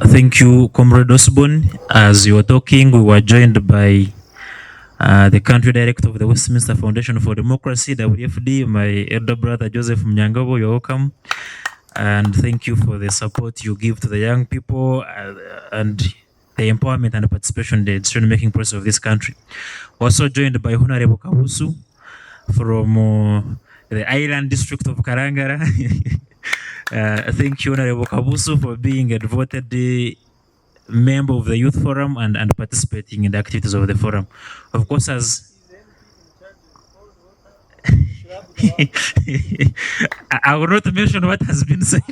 Thank you, Comrade Osborne. As you were talking, we were joined by the country director of the Westminster Foundation for Democracy, WFD, my elder brother Joseph Mnyangabo. You're welcome. And thank you for the support you give to the young people and the empowerment and participation in the decision-making process of this country. Also joined by Honorable Kabusu from the island district of Karangara. Thank you, Honorable Kabusu, for being a devoted member of the Youth Forum and participating in the activities of the forum. Of course, as I will not mention what has been said.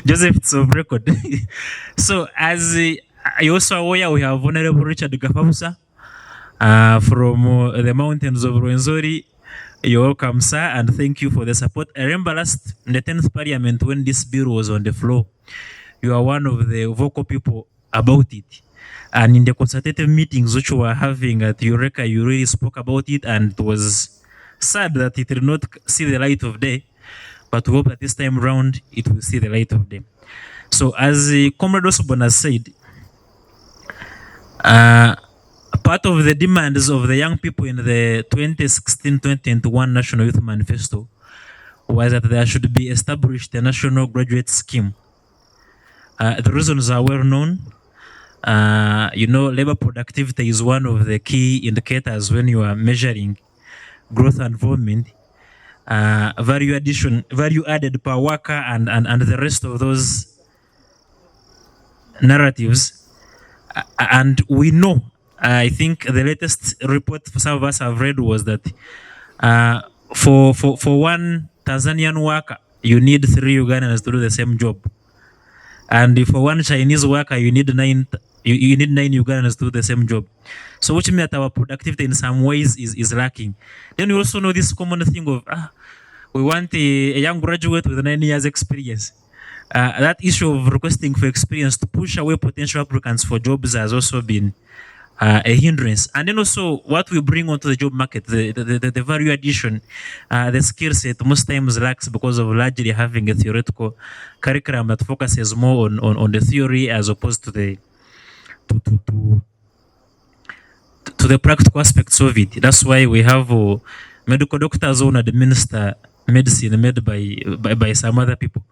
Joseph, it's on record. So, as you also aware, we have Honorable Richard Gafabusa from the mountains of Rwenzori. You're welcome, sir, and thank you for the support. I remember last in the 10th Parliament when this bill was on the floor, you are one of the vocal people about it. And in the consultative meetings which we were having at Eureka, you really spoke about it, and it was sad that it did not see the light of day, but we hope that this time round it will see the light of day. So as Comrade Osborne has said, part of the demands of the young people in the 2016-2021 National Youth Manifesto was that there should be established a national graduate scheme. The reasons are well known. Labor productivity is one of the key indicators when you are measuring growth and involvement. Value added per worker, and the rest of those narratives. And we know, I think the latest report for some of us have read was that for one Tanzanian worker, you need 3 Ugandans to do the same job. And for one Chinese worker, you need 9 Ugandans to do the same job. So which means that our productivity in some ways is lacking. Then we also know this common thing of we want a young graduate with 9 years experience. That issue of requesting for experience to push away potential applicants for jobs has also been a hindrance. And then also what we bring onto the job market, the value addition, the skill set most times lacks because of largely having a theoretical curriculum that focuses more on the theory as opposed to the to the practical aspects of it. That's why we have medical doctors who administer medicine made by some other people,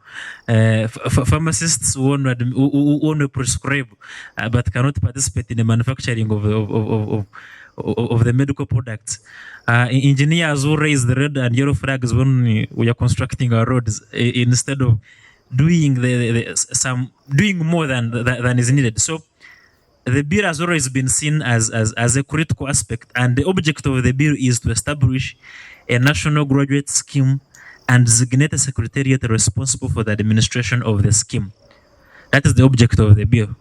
pharmacists who only prescribe but cannot participate in the manufacturing of the medical products. Engineers who raise the red and yellow flags when we are constructing our roads instead of doing doing more than is needed. So the bill has always been seen as a critical aspect, and the object of the bill is to establish a national graduate scheme and designate a secretariat responsible for the administration of the scheme. That is the object of the bill,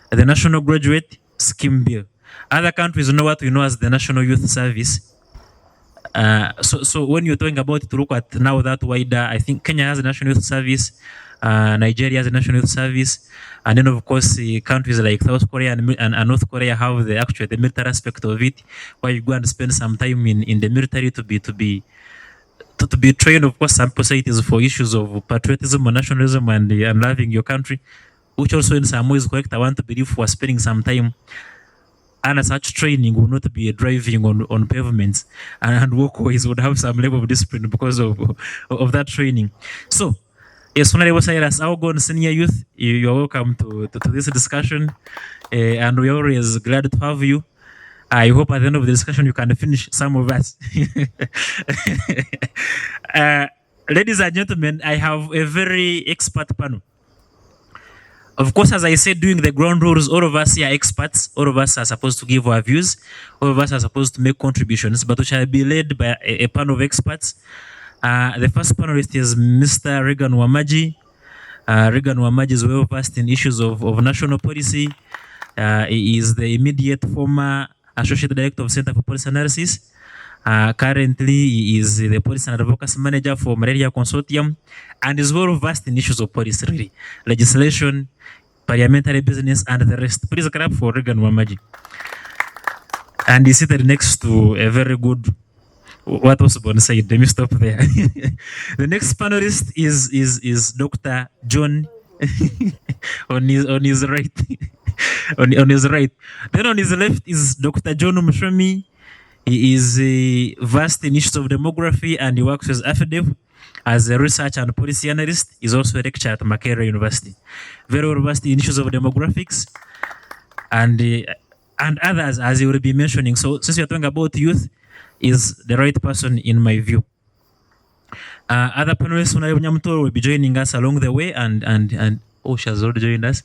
the National Graduate Scheme Bill. Other countries know what we know as the National Youth Service. So when you're talking about it, look at now that wider. I think Kenya has a National Youth Service, Nigeria has a National Youth Service, and then of course countries like South Korea and North Korea have the military aspect of it, where you go and spend some time in the military to be trained. Of course, some societies for issues of patriotism or nationalism and loving your country, which also in some ways correct. I want to believe for spending some time and such training will not be driving on pavements, and walkways would have some level of discipline because of that training. So yes, Honorable Cyrus Algon, Senior Youth, you're welcome to this discussion, and we're always glad to have you. I hope at the end of the discussion you can finish some of us. Ladies and gentlemen, I have a very expert panel. Of course, as I said, doing the ground rules, all of us here are experts. All of us are supposed to give our views. All of us are supposed to make contributions, but we shall be led by a panel of experts. The first panelist is Mr. Regan Wamaji. Regan Wamaji is well versed in issues of national policy. He is the immediate former Associate Director of Center for Policy Analysis. Currently, he is the Policy and Advocacy Manager for Malaria Consortium, and is well versed in issues of policy, really, legislation, parliamentary business, and the rest. Please clap for Regan Wamaji. And he's seated next to a very good what was born said. Let me stop there. The next panelist is Dr. John on his right. on his right. Then on his left is Dr. John Mshwemi. He is versed in issues of demography and he works with AFEDEV as a research and policy analyst. He's also a lecturer at Makerere University. Very well versed in issues of demographics and others, as you will be mentioning. So since you're talking about youth, is the right person in my view. Other panelists, Honorable Nyamutoro, will be joining us along the way, and oh, she has already joined us,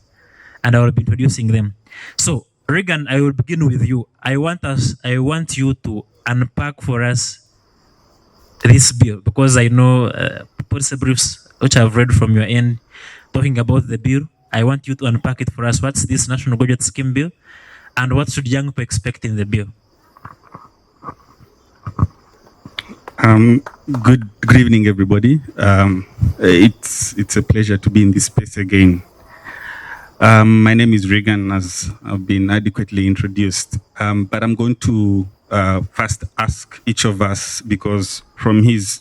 and I will be introducing them. So, Regan, I will begin with you. I want you to unpack for us this bill, because I know policy briefs which I've read from your end talking about the bill. I want you to unpack it for us. What's this National Graduate Scheme bill, and what should young people expect in the bill? Good evening, everybody. It's a pleasure to be in this space again. My name is Regan, as I've been adequately introduced. But I'm going to first ask each of us, because from his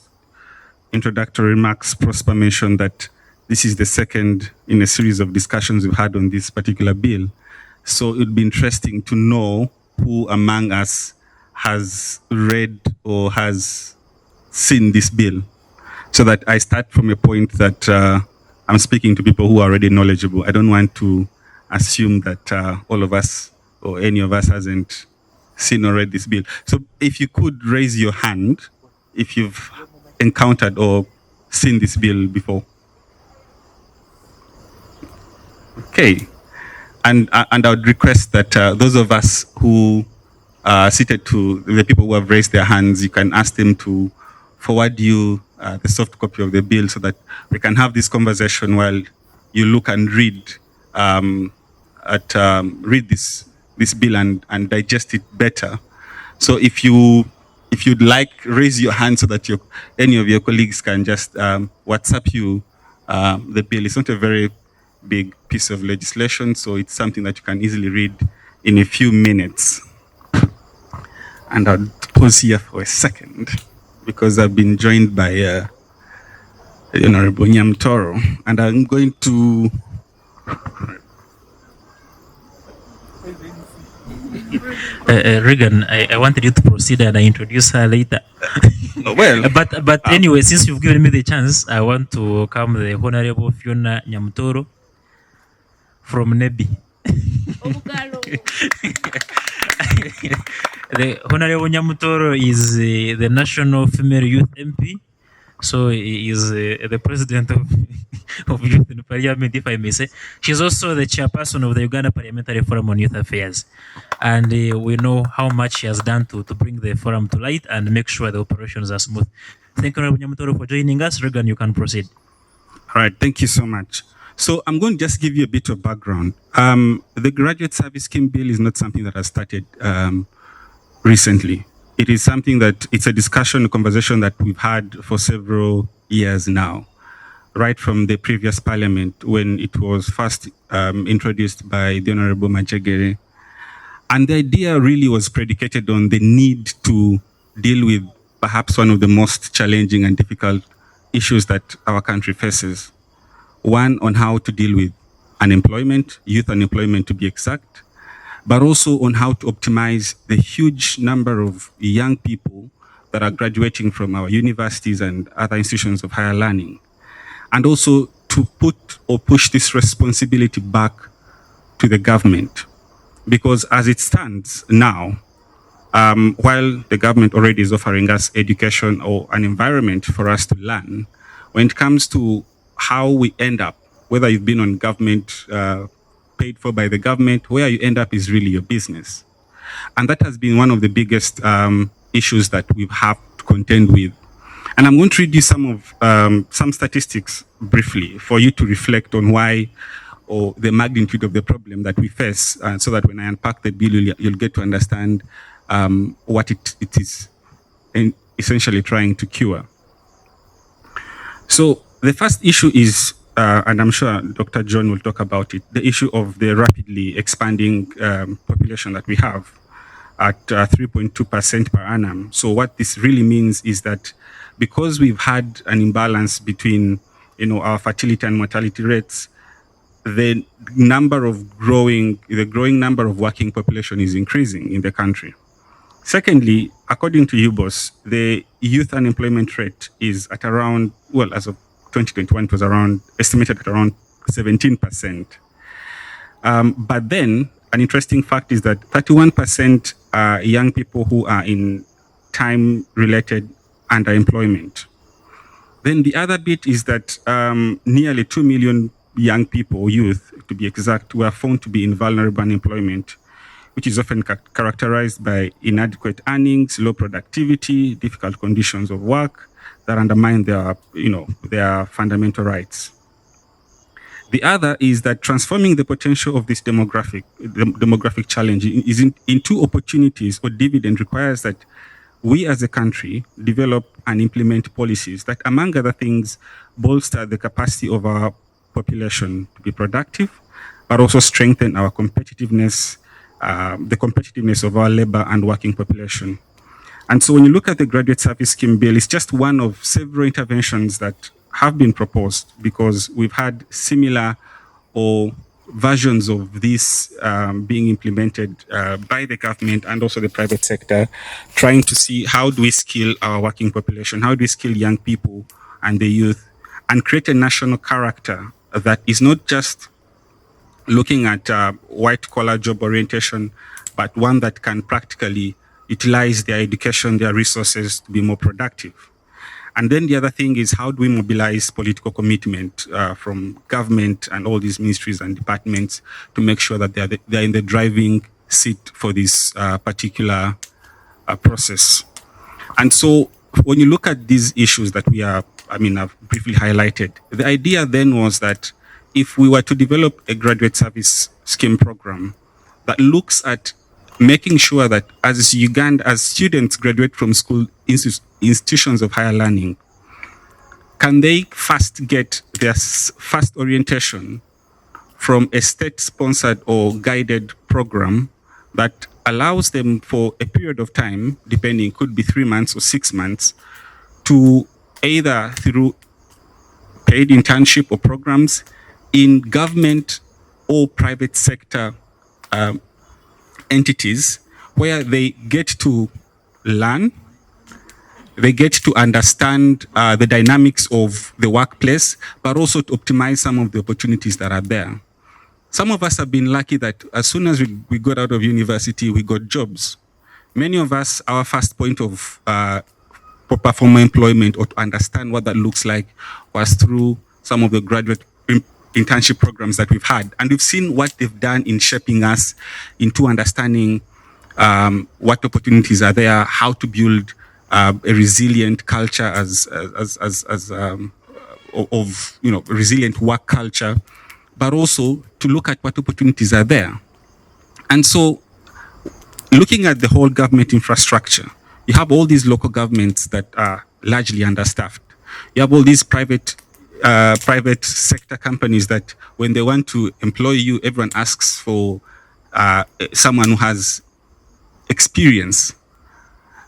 introductory remarks, Prosper mentioned that this is the second in a series of discussions we've had on this particular bill. So it would be interesting to know who among us has read or has seen this bill, so that I start from a point that I'm speaking to people who are already knowledgeable. I don't want to assume that all of us or any of us hasn't seen or read this bill. So if you could raise your hand if you've encountered or seen this bill before. Okay. And I would request that those of us who are seated, to the people who have raised their hands, you can ask them to forward you the soft copy of the bill, so that we can have this conversation while you look and read this bill and digest it better. So if you'd like, raise your hand so that any of your colleagues can just WhatsApp you the bill. It's not a very big piece of legislation, so it's something that you can easily read in a few minutes. And I'll pause here for a second, because I've been joined by the Honorable Nyamutoro, and I'm going to... Regan, I wanted you to proceed and I introduce her later. Well, but anyway, since you've given me the chance, I want to welcome the Honorable Fiona Nyamutoro from NEBI. The Honorable Nyamutoro is the National Female Youth MP. So he is the president of Youth in Parliament, if I may say. She's also the chairperson of the Uganda Parliamentary Forum on Youth Affairs. And we know how much she has done to bring the forum to light and make sure the operations are smooth. Thank you, Honorable Nyamutoro, for joining us. Regan, you can proceed. All right, thank you so much. So I'm going to just give you a bit of background. The Graduate Service Scheme Bill is not something that has started recently. It is something that, it's a discussion, a conversation that we've had for several years now, right from the previous parliament when it was first introduced by the Honorable Majegere. And the idea really was predicated on the need to deal with perhaps one of the most challenging and difficult issues that our country faces. One, on how to deal with unemployment, youth unemployment to be exact, but also on how to optimize the huge number of young people that are graduating from our universities and other institutions of higher learning. And also to put or push this responsibility back to the government. Because as it stands now, while the government already is offering us education or an environment for us to learn, when it comes to how we end up, whether you've been on government, paid for by the government, where you end up is really your business. And that has been one of the biggest issues that we have to contend with. And I'm going to read you some statistics briefly for you to reflect on why, or the magnitude of the problem that we face, so that when I unpack the bill, you'll get to understand what it is essentially trying to cure. So the first issue is, and I'm sure Dr. John will talk about it, the issue of the rapidly expanding population that we have. at 3.2% per annum. So what this really means is that because we've had an imbalance between, our fertility and mortality rates, the growing number of working population is increasing in the country. Secondly, according to UBOS, the youth unemployment rate is at around, as of 2021, it was estimated at around 17%. But then an interesting fact is that 31% are young people who are in time-related underemployment. Then the other bit is that nearly 2 million young people, youth to be exact, were found to be in vulnerable unemployment, which is often characterized by inadequate earnings, low productivity, difficult conditions of work that undermine their fundamental rights. The other is that transforming the potential of this demographic challenge is into opportunities or dividend requires that we as a country develop and implement policies that, among other things, bolster the capacity of our population to be productive, but also strengthen our competitiveness, the competitiveness of our labor and working population. And so when you look at the Graduate Service Scheme Bill, it's just one of several interventions that have been proposed, because we've had similar or versions of this being implemented by the government and also the private sector, trying to see how do we skill our working population, how do we skill young people and the youth, and create a national character that is not just looking at white-collar job orientation, but one that can practically utilize their education, their resources to be more productive. And then the other thing is, how do we mobilize political commitment from government and all these ministries and departments to make sure that they're in the driving seat for this particular process? And so when you look at these issues that I've briefly highlighted, the idea then was that if we were to develop a graduate service scheme program that looks at making sure that as students graduate from school institutions of higher learning, can they first get their first orientation from a state-sponsored or guided program that allows them for a period of time, depending, could be 3 months or 6 months, to either through paid internship or programs in government or private sector entities, where they get to learn, they get to understand the dynamics of the workplace, but also to optimize some of the opportunities that are there. Some of us have been lucky that as soon as we got out of university, we got jobs. Many of us, our first point of proper formal employment or to understand what that looks like was through some of the graduate internship programs that we've had. And we've seen what they've done in shaping us into understanding what opportunities are there, how to build a resilient culture resilient work culture, but also to look at what opportunities are there. And so looking at the whole government infrastructure, you have all these local governments that are largely understaffed. You have all these private sector companies that when they want to employ you, everyone asks for someone who has experience,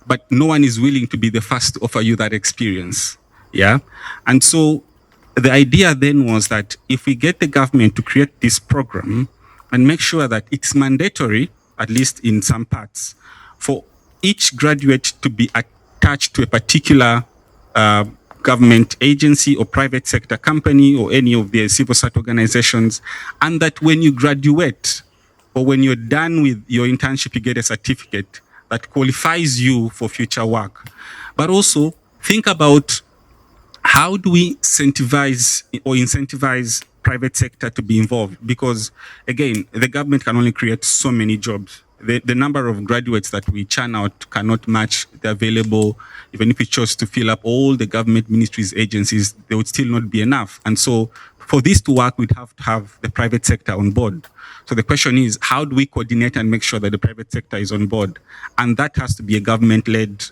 but no one is willing to be the first to offer you that experience. Yeah. And so the idea then was that if we get the government to create this program and make sure that it's mandatory, at least in some parts, for each graduate to be attached to a particular government agency or private sector company or any of the civil society organizations, and that when you graduate or when you're done with your internship, you get a certificate that qualifies you for future work. But also think about how do we incentivize private sector to be involved? Because again, the government can only create so many jobs. The number of graduates that we churn out cannot match the available. Even if we chose to fill up all the government ministries, agencies, there would still not be enough. And so for this to work, we'd have to have the private sector on board. So the question is, how do we coordinate and make sure that the private sector is on board? And that has to be a government-led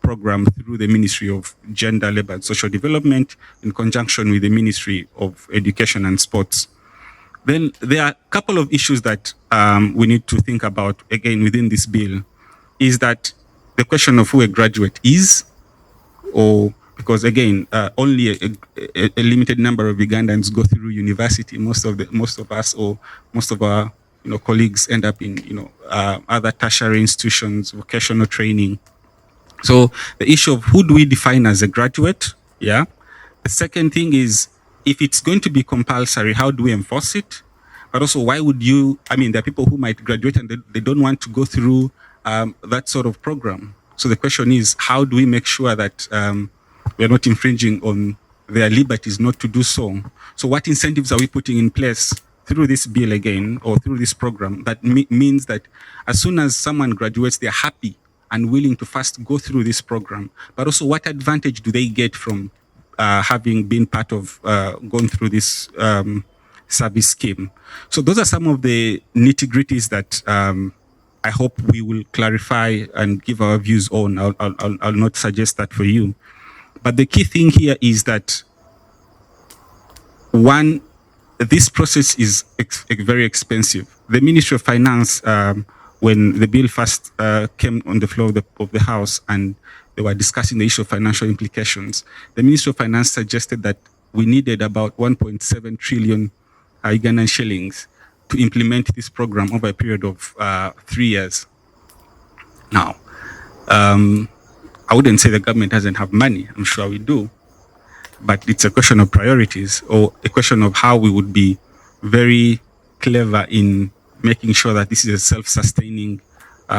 program through the Ministry of Gender, Labour and Social Development in conjunction with the Ministry of Education and Sports. Then there are a couple of issues that we need to think about, again, within this bill. is that the question of who a graduate is, or because again, only a limited number of Ugandans go through university. Most of us, or most of our colleagues end up in other tertiary institutions, vocational training. So the issue of who do we define as a graduate? Yeah. The second thing is, if it's going to be compulsory, how do we enforce it? But also, why would you? I mean, there are people who might graduate and they don't want to go through that sort of program. So the question is, how do we make sure that we are not infringing on their liberties not to do so? So what incentives are we putting in place through this bill again, or through this program, that means that as soon as someone graduates, they're happy and willing to first go through this program? But also, what advantage do they get from having been part of going through this service scheme? So those are some of the nitty-gritties that I hope we will clarify and give our views on. I'll not suggest that for you. But the key thing here is that, one, this process is very expensive. The Ministry of Finance, when the bill first came on the floor of the House and they were discussing the issue of financial implications, the Ministry of Finance suggested that we needed about 1.7 trillion Ugandan shillings to implement this program over a period of 3 years. Now, I wouldn't say the government doesn't have money. I'm sure we do. But it's a question of priorities, or a question of how we would be very clever in making sure that this is a self-sustaining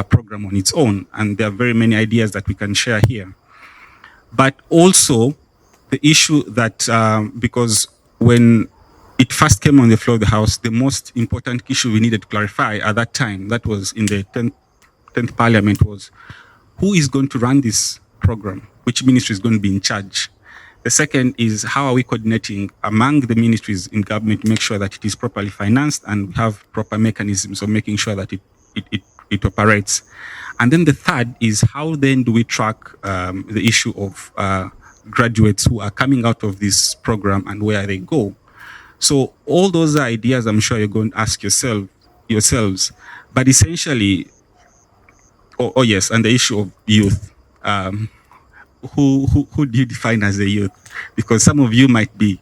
program on its own. And there are very many ideas that we can share here. But also the issue that, because when it first came on the floor of the House, the most important issue we needed to clarify at that time, that was in the 10th Parliament, was who is going to run this program? Which ministry is going to be in charge? The second is, how are we coordinating among the ministries in government to make sure that it is properly financed and we have proper mechanisms of making sure that it operates? And then the third is, how then do we track the issue of graduates who are coming out of this program and where they go? So all those are ideas I'm sure you're going to ask yourselves. But essentially, oh yes, and the issue of youth. Who do you define as a youth? Because some of you might be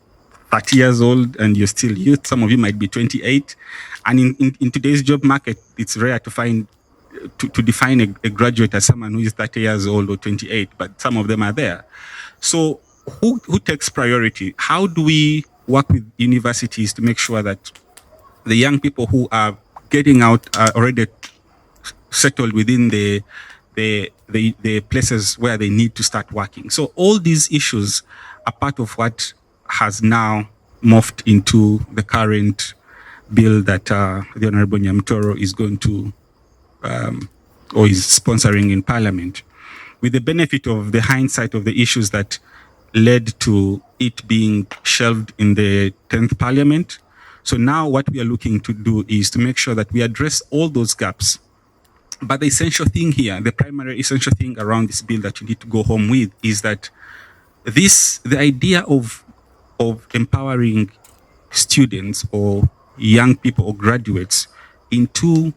30 years old and you're still youth. Some of you might be 28. And in today's job market, it's rare to find, to define a graduate as someone who is 30 years old or 28, but some of them are there. So who takes priority? How do we work with universities to make sure that the young people who are getting out are already settled within the places where they need to start working? So all these issues are part of what has now morphed into the current bill that the Honorable Nyamtoro is going to, or is sponsoring in Parliament, with the benefit of the hindsight of the issues that led to it being shelved in the 10th Parliament. So now what we are looking to do is to make sure that we address all those gaps. But the essential thing here, the primary essential thing around this bill that you need to go home with, is that the idea of empowering students or young people or graduates into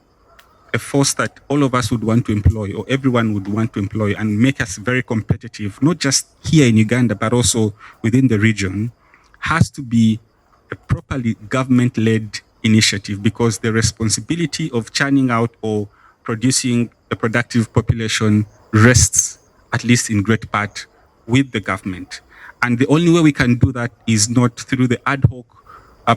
a force that all of us would want to employ, or everyone would want to employ, and make us very competitive, not just here in Uganda, but also within the region, has to be a properly government-led initiative, because the responsibility of churning out or producing a productive population rests, at least in great part, with the government. And the only way we can do that is not through the ad hoc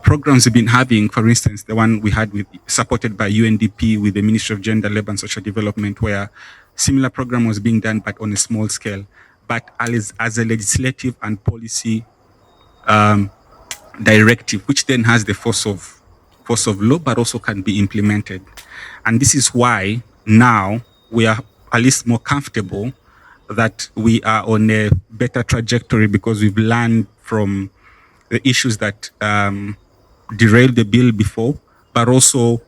programs we've been having. For instance, the one we had supported by UNDP with the Ministry of Gender, Labour and Social Development, where similar program was being done, but on a small scale, but as a legislative and policy directive, which then has the force of law, but also can be implemented. And this is why now we are at least more comfortable that we are on a better trajectory, because we've learned from the issues that derailed the bill before. But also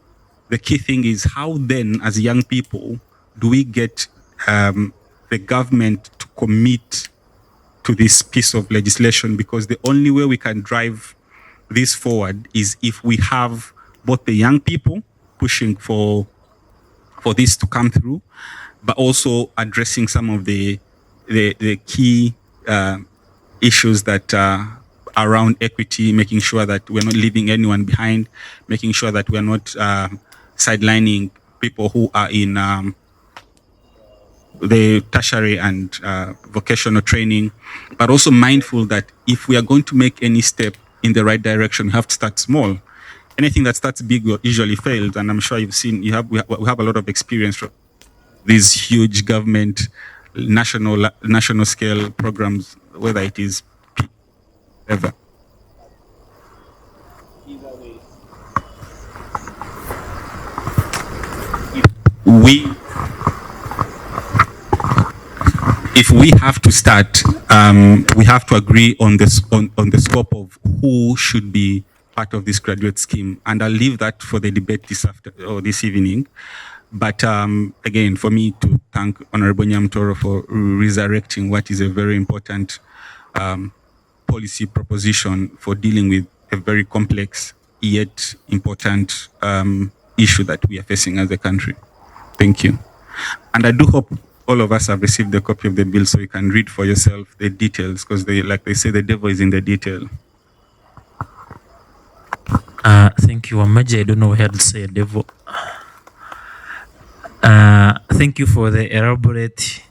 the key thing is, how then, as young people, do we get the government to commit to this piece of legislation? Because the only way we can drive this forward is if we have both the young people pushing for this to come through, but also addressing some of the key issues that around equity, making sure that we're not leaving anyone behind, making sure that we're not sidelining people who are in the tertiary and vocational training, but also mindful that if we are going to make any step in the right direction, we have to start small. Anything that starts big usually fails, and I'm sure you've seen. We have a lot of experience from these huge government, national scale programs, whether it is ever. If we have to start, we have to agree on this on the scope of who should be part of this graduate scheme, and I'll leave that for the debate this evening. But again, for me to thank Honorable Nyamtoro for resurrecting what is a very important policy proposition for dealing with a very complex yet important issue that we are facing as a country. Thank you. And I do hope all of us have received a copy of the bill so you can read for yourself the details, because like they say, the devil is in the detail. Thank you, Amaji. I don't know how to say devil. Thank you for the elaborate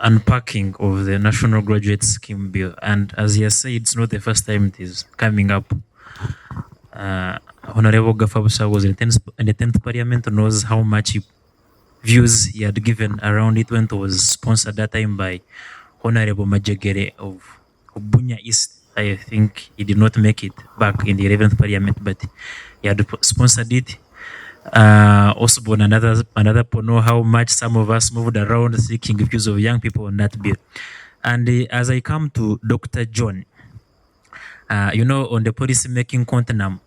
unpacking of the National Graduate Scheme Bill. And as you said, it's not the first time it is coming up. Honorable Gafabusa was in the 10th Parliament, knows how much views he had given around it when it was sponsored that time by Honorable Majegere of Bunya East. I think he did not make it back in the 11th Parliament, but he had sponsored it. Also, another know how much some of us moved around seeking views of young people on that bill. And as I come to Dr. John, on the policy making continuum,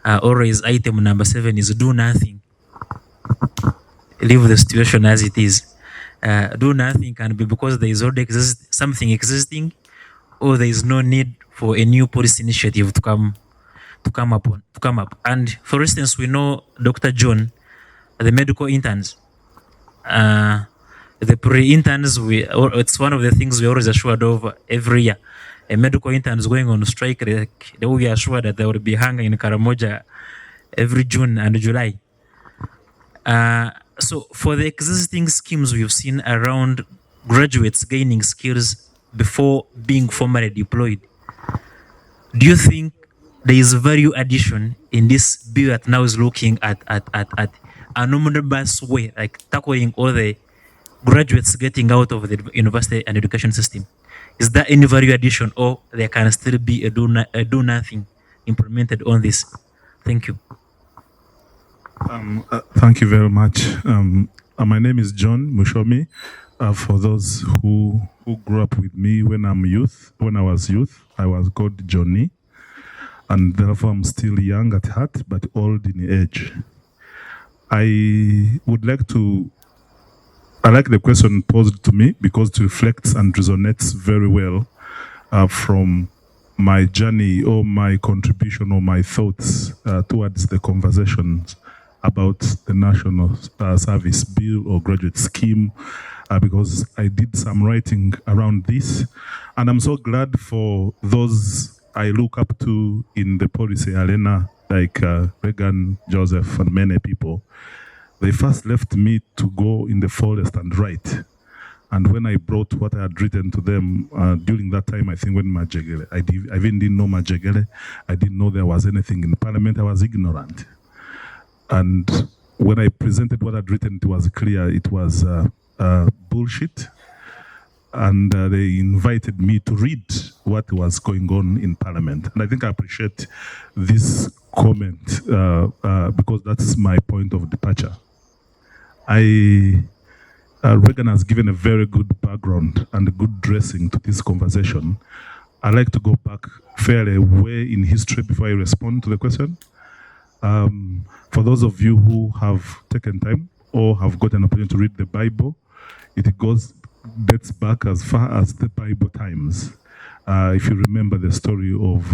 always item number 7 is do nothing. Leave the situation as it is. Do nothing can be because there is already something existing, or there is no need for a new policy initiative to come up. And for instance, we know Dr. John, the medical interns, the pre-interns. It's one of the things we always assured of every year. A medical intern is going on strike. They will be assured that they will be hanging in Karamoja every June and July. So for the existing schemes we've seen around graduates gaining skills before being formally deployed, do you think there is value addition in this bill that now is looking at an omnibus way, like tackling all the graduates getting out of the university and education system? Is there any value addition, or there can still be a do nothing implemented on this? Thank you. Thank you very much. My name is John Mushomi. For those who grew up with me when I was youth, I was called Johnny, and therefore I'm still young at heart but old in age. I like the question posed to me because it reflects and resonates very well from my journey or my contribution or my thoughts towards the conversations about the National Service Bill or Graduate Scheme, because I did some writing around this. And I'm so glad for those I look up to in the policy arena, like Reagan, Joseph, and many people. They first left me to go in the forest and write. And when I brought what I had written to them during that time, I think when Majegele, I even didn't know Majegele. I didn't know there was anything in Parliament. I was ignorant. And when I presented what I'd written, it was clear it was bullshit. And they invited me to read what was going on in Parliament. And I think I appreciate this comment because that's my point of departure. Reagan has given a very good background and a good dressing to this conversation. I'd like to go back fairly way in history before I respond to the question. For those of you who have taken time or have got an opportunity to read the Bible, it dates back as far as the Bible times. If you remember the story of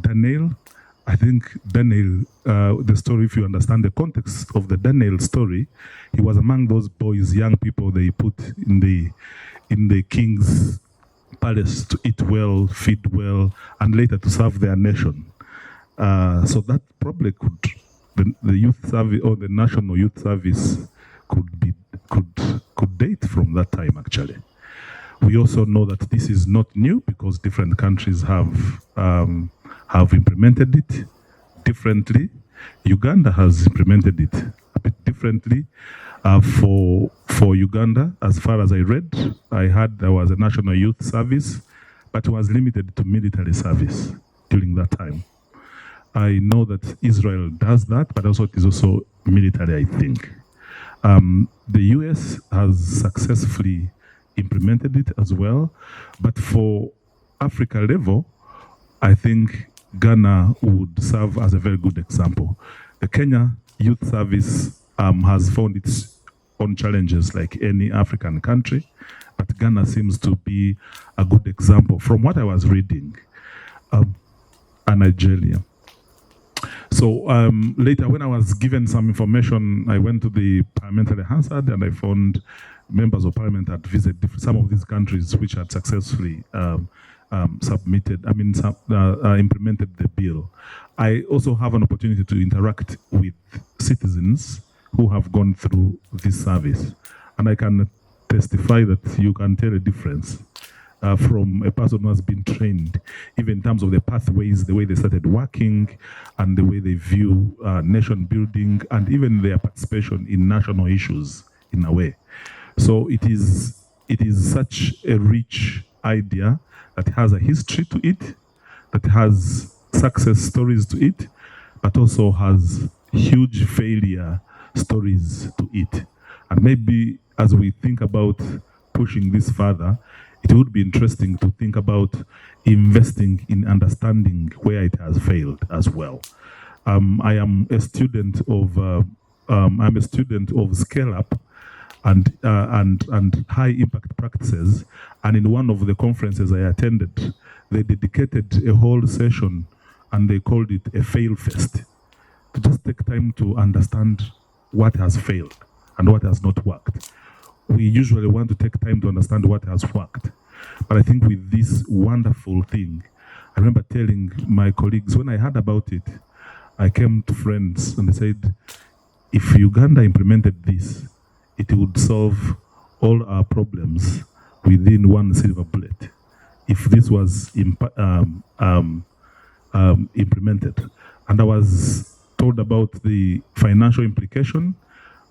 Daniel I think Daniel, the story, if you understand the context of the Daniel story, he was among those boys, young people they put in the king's palace to eat well, feed well, and later to serve their nation. So that probably could, the youth service or the national youth service could date from that time actually. We also know that this is not new because different countries have implemented it differently. Uganda has implemented it a bit differently. For Uganda, as far as I read, I heard there was a national youth service, but it was limited to military service during that time. I know that Israel does that, but also it is also military, I think. The US has successfully implemented it as well, but for Africa level, I think Ghana would serve as a very good example. The Kenya Youth Service has found its own challenges like any African country, but Ghana seems to be a good example from what I was reading. Nigeria. So later, when I was given some information, I went to the parliamentary Hansard and I found members of parliament had visited some of these countries which had successfully implemented the bill. I also have an opportunity to interact with citizens who have gone through this service. And I can testify that you can tell a difference from a person who has been trained, even in terms of the pathways, the way they started working, and the way they view nation building, and even their participation in national issues in a way. So it is such a rich idea that has a history to it, that has success stories to it, but also has huge failure stories to it. And maybe as we think about pushing this further, it would be interesting to think about investing in understanding where it has failed as well. I am a student of scale up and high impact practices. And in one of the conferences I attended, they dedicated a whole session and they called it a fail fest, to just take time to understand what has failed and what has not worked. We usually want to take time to understand what has worked. But I think with this wonderful thing, I remember telling my colleagues, when I heard about it, I came to friends and I said, if Uganda implemented this, it would solve all our problems within one silver bullet. If this was implemented. And I was told about the financial implication,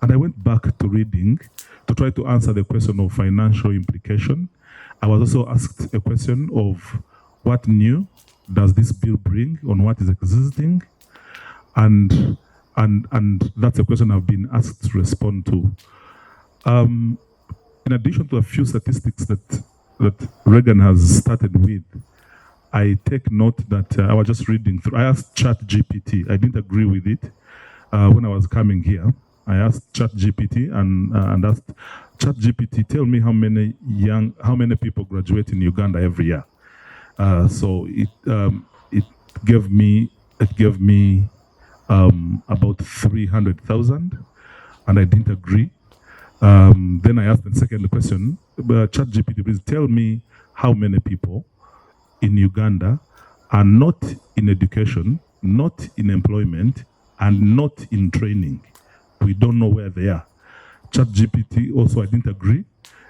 and I went back to reading to try to answer the question of financial implication. I was also asked a question of what new does this bill bring on what is existing, and that's a question I've been asked to respond to. In addition to a few statistics that Reagan has started with, I take note that I was just reading through. I asked ChatGPT. I didn't agree with it when I was coming here. I asked ChatGPT and asked ChatGPT, tell me how many people graduate in Uganda every year. So it gave me about 300,000, and I didn't agree. Then I asked the second question, ChatGPT, please tell me how many people in Uganda are not in education, not in employment, and not in training. We don't know where they are. ChatGPT also, I didn't agree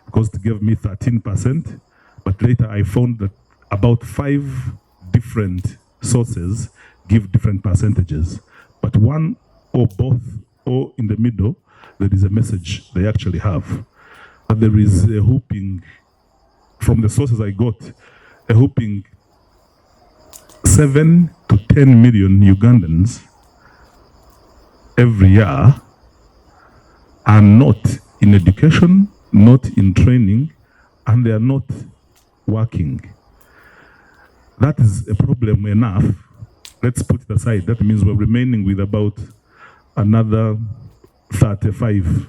because it gave me 13%, but later I found that about 5 different sources give different percentages, but one or both or in the middle, there is a message they actually have. But there is a whooping, from the sources I got, a whooping 7 to 10 million Ugandans every year are not in education, not in training, and they are not working. That is a problem enough. Let's put it aside. That means we're remaining with about another 35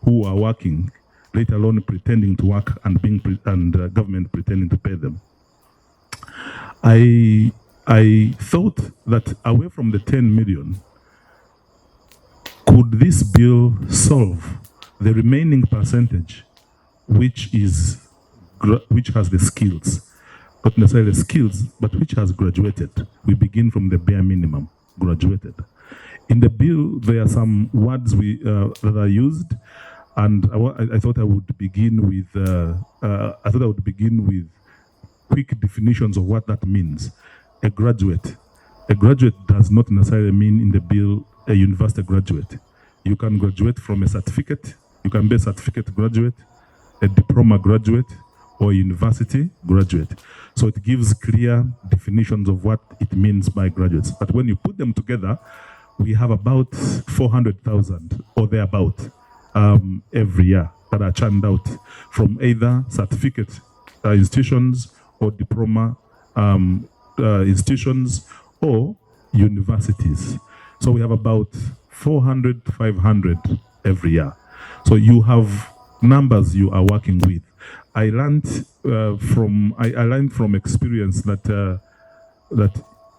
who are working, let alone pretending to work and government pretending to pay them. I I thought that away from the 10 million, could this bill solve the remaining percentage, which has the skills, not necessarily skills, but which has graduated? We begin from the bare minimum, graduated. In the bill, there are some words that are used, and I thought I would begin with quick definitions of what that means. A graduate. A graduate does not necessarily mean in the bill a university graduate. You can graduate from a certificate. You can be a certificate graduate, a diploma graduate, or a university graduate. So it gives clear definitions of what it means by graduates. But when you put them together, we have about 400,000 or thereabout every year that are churned out from either certificate institutions or diploma institutions or universities. So we have about 400 to 500 every year. So you have numbers you are working with. I learned from experience that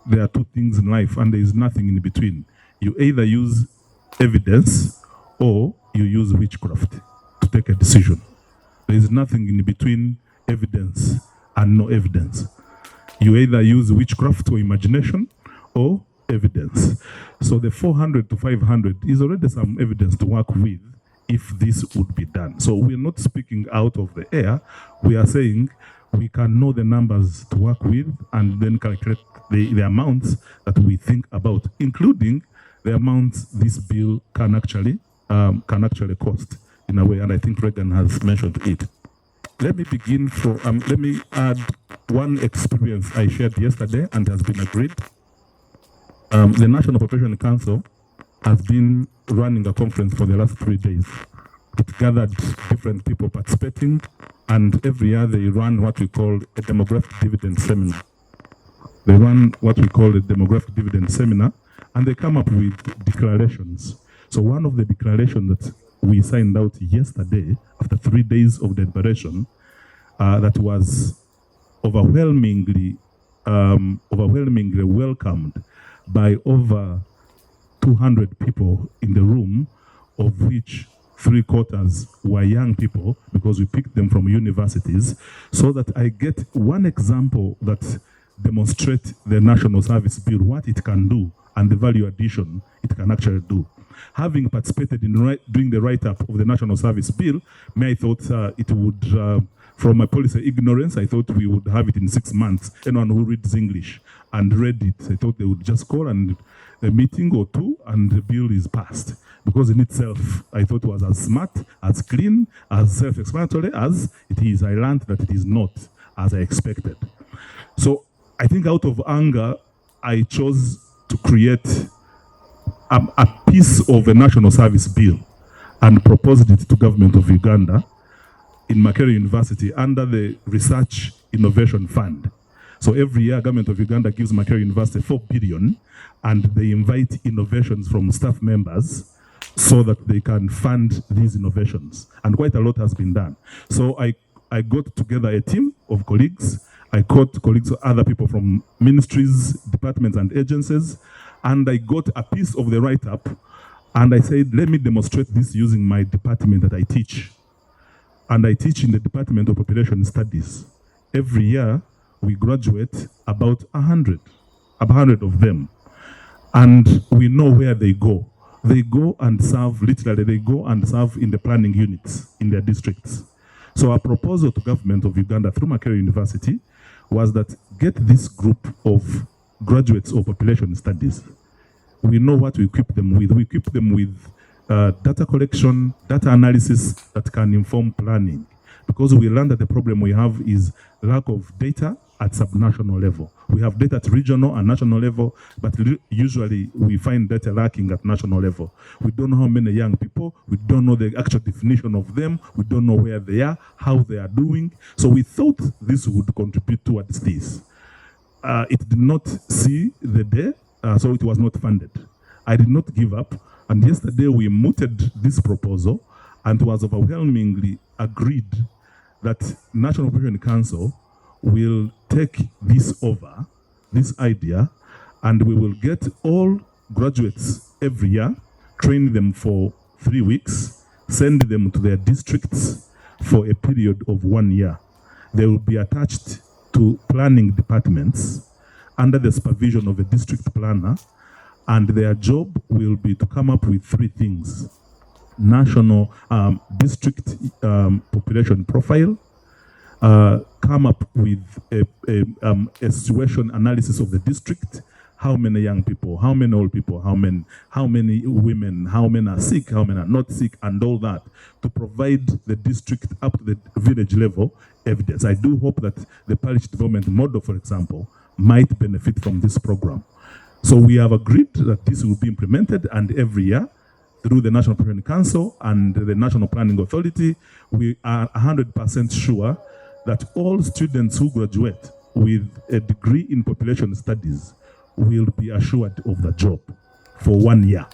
there are two things in life and there is nothing in between. You either use evidence or you use witchcraft to take a decision. There is nothing in between evidence and no evidence. You either use witchcraft or imagination or evidence. So the 400 to 500 is already some evidence to work with if this would be done. So we're not speaking out of the air. We are saying we can know the numbers to work with and then calculate the amounts that we think about, including the amounts this bill can actually cost in a way. And I think Regan has mentioned it. Let me begin let me add one experience I shared yesterday and has been agreed. The National Population Council has been running a conference for the last 3 days. It gathered different people participating, and every year they run what we call a demographic dividend seminar. They run what we call a demographic dividend seminar, and they come up with declarations. So one of the declarations that we signed out yesterday, after 3 days of deliberation, that was overwhelmingly welcomed by over 200 people in the room, of which 3/4 were young people, because we picked them from universities, so that I get one example that demonstrates the National Service Bill, what it can do, and the value addition it can actually do. Having participated in doing the write-up of the National Service Bill, I thought it would, from my policy ignorance, I thought we would have it in 6 months. Anyone who reads English and read it, I thought they would just call and a meeting or two and the bill is passed. Because in itself, I thought it was as smart, as clean, as self-explanatory as it is. I learned that it is not as I expected. So I think out of anger, I chose to create a piece of a national service bill and proposed it to government of Uganda in Makerere University under the Research Innovation Fund. So every year, government of Uganda gives Makerere University 4 billion, and they invite innovations from staff members so that they can fund these innovations. And quite a lot has been done. So I got together a team of colleagues. I caught colleagues, other people from ministries, departments, and agencies, and I got a piece of the write-up, and I said, let me demonstrate this using my department that I teach. And I teach in the Department of Population Studies. Every year, we graduate about 100 of them. And we know where they go. They go and serve, literally, they go and serve in the planning units in their districts. So our proposal to government of Uganda through Makerere University was that get this group of graduates of population studies. We know what we equip them with. We equip them with data collection, data analysis that can inform planning. Because we learned that the problem we have is lack of data at subnational level. We have data at regional and national level, but usually we find data lacking at national level. We don't know how many young people, we don't know the actual definition of them, we don't know where they are, how they are doing. So we thought this would contribute towards this. It did not see the day, so it was not funded. I did not give up, and yesterday we mooted this proposal, and it was overwhelmingly agreed that National Population Council will take this over this idea, and we will get all graduates every year, train them for 3 weeks, send them to their districts for a period of 1 year. They will be attached to planning departments under the supervision of a district planner, and their job will be to come up with 3 things: national district population profile, come up with a situation analysis of the district, how many young people, how many old people, how many women, how many are sick, how many are not sick, and all that, to provide the district up to the village level evidence. I do hope that the parish development model, for example, might benefit from this program. So we have agreed that this will be implemented, and every year through the National Planning Council and the National Planning Authority, we are 100% sure that all students who graduate with a degree in population studies will be assured of the job for 1 year.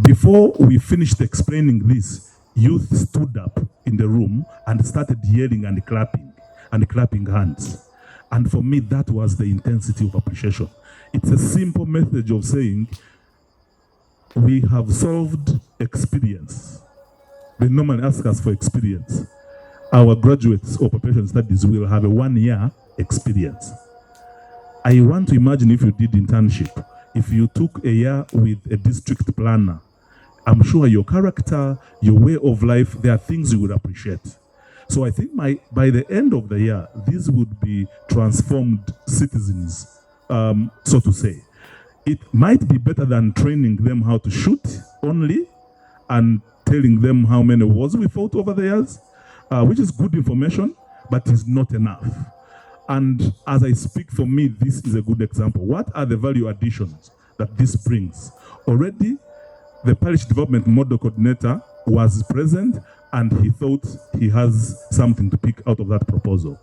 Before we finished explaining this, youth stood up in the room and started yelling and clapping hands. And for me, that was the intensity of appreciation. It's a simple message of saying, we have solved experience. They normally ask us for experience. Our graduates of population studies will have a 1 year experience. I want to imagine if you did internship, if you took a year with a district planner, I'm sure your character, your way of life, there are things you would appreciate. So I think by the end of the year, these would be transformed citizens, so to say. It might be better than training them how to shoot only and telling them how many wars we fought over the years, which is good information, but is not enough. And as I speak, for me, this is a good example. What are the value additions that this brings? Already, the parish development model coordinator was present, and he thought he has something to pick out of that proposal.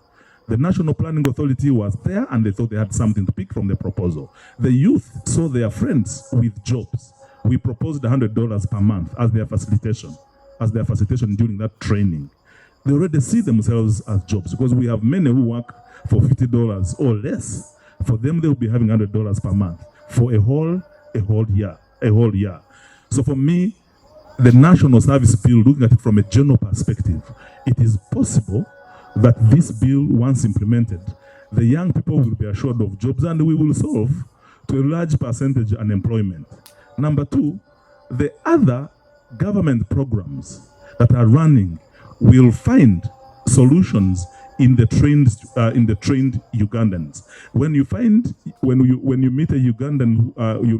The National Planning Authority was there, and they thought they had something to pick from the proposal. The youth saw their friends with jobs. We proposed $100 per month as their facilitation during that training. They already see themselves as jobs, because we have many who work for $50 or less. For them, they will be having $100 per month for a whole year. So for me, the National Service Bill, looking at it from a general perspective, it is possible that this bill, once implemented, the young people will be assured of jobs, and we will solve to a large percentage unemployment. Number 2, the other government programs that are running will find solutions in the trained Ugandans. When you meet a Ugandan,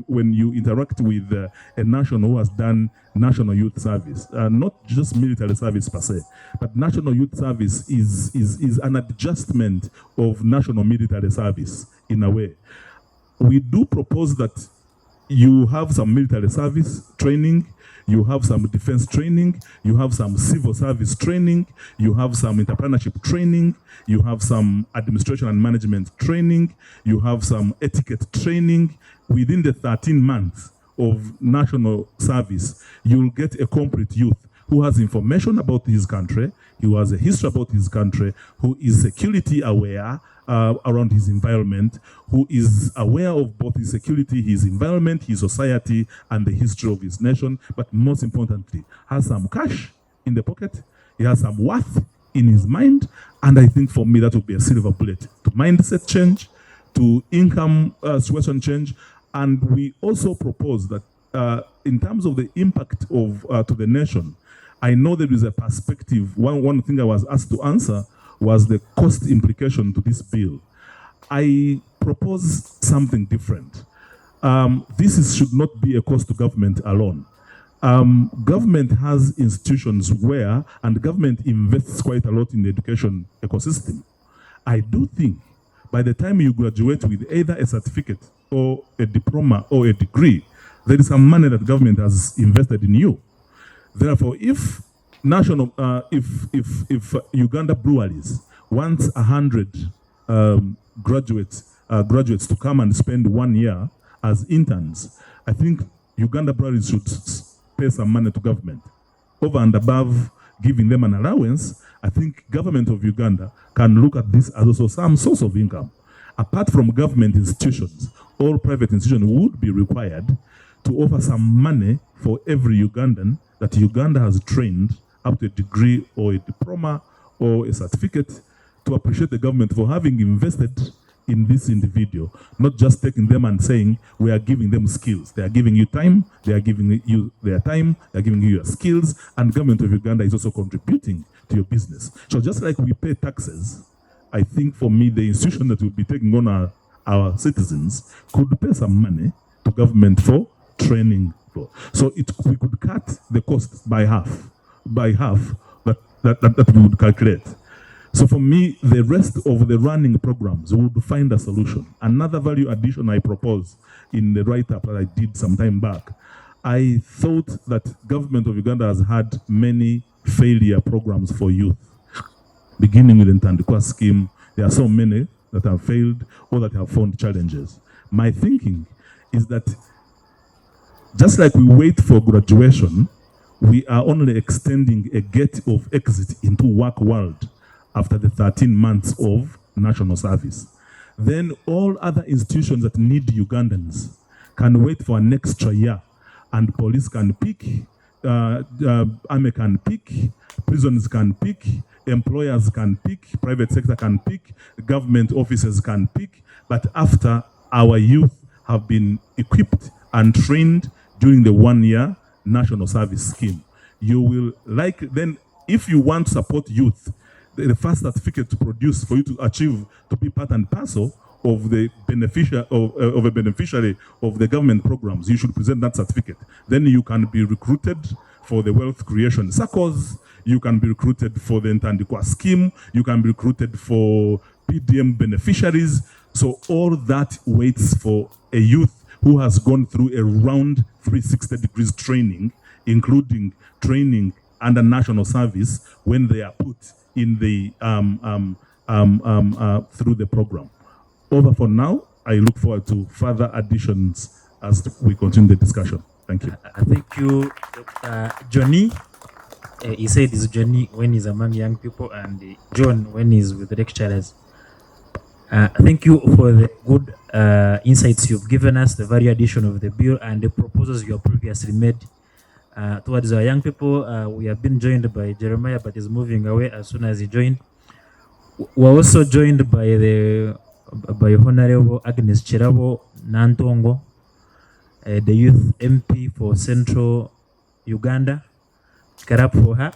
when you interact with a national who has done national youth service, not just military service per se, but national youth service is an adjustment of national military service in a way. We do propose that you have some military service training, you have some defense training, you have some civil service training, you have some entrepreneurship training, you have some administration and management training, you have some etiquette training. Within the 13 months of national service, you'll get a complete youth who has information about his country, who has a history about his country, who is security aware around his environment, who is aware of both his security, his environment, his society, and the history of his nation, but most importantly, has some cash in the pocket, he has some worth in his mind, and I think for me that would be a silver bullet to mindset change, to income situation change, and we also propose that in terms of the impact of to the nation, I know there is a perspective. One thing I was asked to answer was the cost implication to this bill. I propose something different. This should not be a cost to government alone. Government has institutions where, and government invests quite a lot in the education ecosystem. I do think by the time you graduate with either a certificate or a diploma or a degree, there is some money that government has invested in you. Therefore, if Uganda breweries wants 100 graduates to come and spend 1 year as interns, I think Uganda breweries should pay some money to government. Over and above giving them an allowance, I think government of Uganda can look at this as also some source of income. apart from government institutions, all private institutions would be required to offer some money for every Ugandan that Uganda has trained up to a degree or a diploma or a certificate, to appreciate the government for having invested in this individual, not just taking them and saying we are giving them skills. They are giving you time, they are giving you their time, they are giving you your skills, and government of Uganda is also contributing to your business. So just like we pay taxes, I think for me the institution that will be taking on our citizens could pay some money to government for training. So we could cut the cost by half that we would calculate. So for me, the rest of the running programs would find a solution. Another value addition I propose in the write-up that I did some time back, I thought that government of Uganda has had many failure programs for youth. Beginning with the Ntandikwa scheme, there are so many that have failed or that have found challenges. My thinking is that just like we wait for graduation, we are only extending a gate of exit into work world after the 13 months of national service. Then all other institutions that need Ugandans can wait for an extra year, and police can pick, army can pick, prisons can pick, employers can pick, private sector can pick, government officers can pick, but after our youth have been equipped and trained during the 1 year national service scheme, you will then if you want to support youth, the first certificate to produce for you to achieve to be part and parcel of the of a beneficiary of the government programs, you should present that certificate. Then you can be recruited for the wealth creation circles, you can be recruited for the Ntandikwa scheme, you can be recruited for PDM beneficiaries. So all that waits for a youth who has gone through a round 360 degrees training, including training under national service when they are put in the through the program. Over for now. I look forward to further additions as we continue the discussion. Thank you. Thank you, Johnny. He said it's Johnny when he's among young people, and John when he's with the lecturers. Thank you for the good insights you've given us, the value addition of the bill, and the proposals you have previously made towards our young people. We have been joined by Jeremiah, but he's moving away as soon as he joined. We're also joined by Honorable Agnes Chirabo Nantongo, the youth MP for Central Uganda. Karap for her.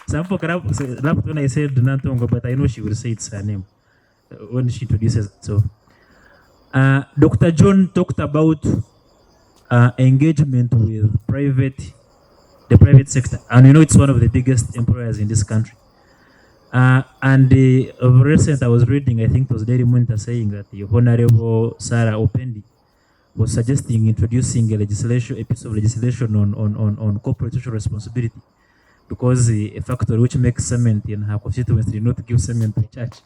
Some people laughed when I said Nantongo, but I know she will say it's her name when she introduces it. So, Dr. John talked about engagement with the private sector, and you know it's one of the biggest employers in this country. And of recent, I was reading, I think it was Daily Monitor, saying that the Honorable Sarah Opendi was suggesting introducing a piece of legislation on corporate social responsibility, because a factory which makes cement in her constituency did not give cement to church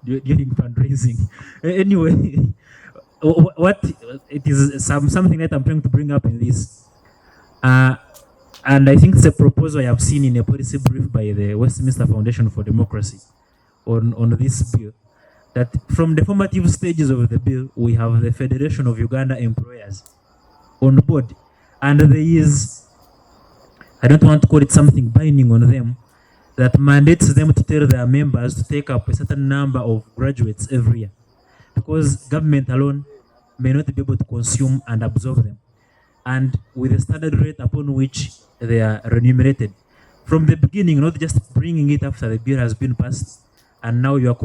during fundraising. Anyway, what it is something that I'm trying to bring up in this, and I think it's a proposal I have seen in a policy brief by the Westminster Foundation for Democracy on this bill, that from the formative stages of the bill, we have the Federation of Uganda Employers on board, and there is, I don't want to call it something binding on them, that mandates them to tell their members to take up a certain number of graduates every year, because government alone may not be able to consume and absorb them, and with the standard rate upon which they are remunerated from the beginning, not just bringing it after the bill has been passed and now you're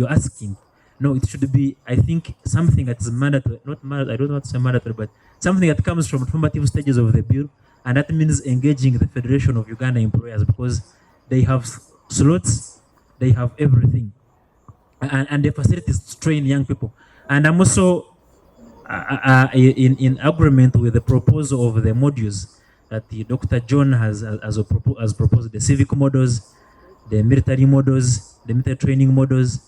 asking. No, it should be, I think, something that is mandatory, not mandatory, I don't want to say mandatory, but something that comes from formative stages of the bill, and that means engaging the Federation of Uganda Employers, because they have slots, they have everything, and the facilities to train young people. And I'm also in agreement with the proposal of the modules that the Dr. John has proposed, the civic modules, the military modules, the military training modules,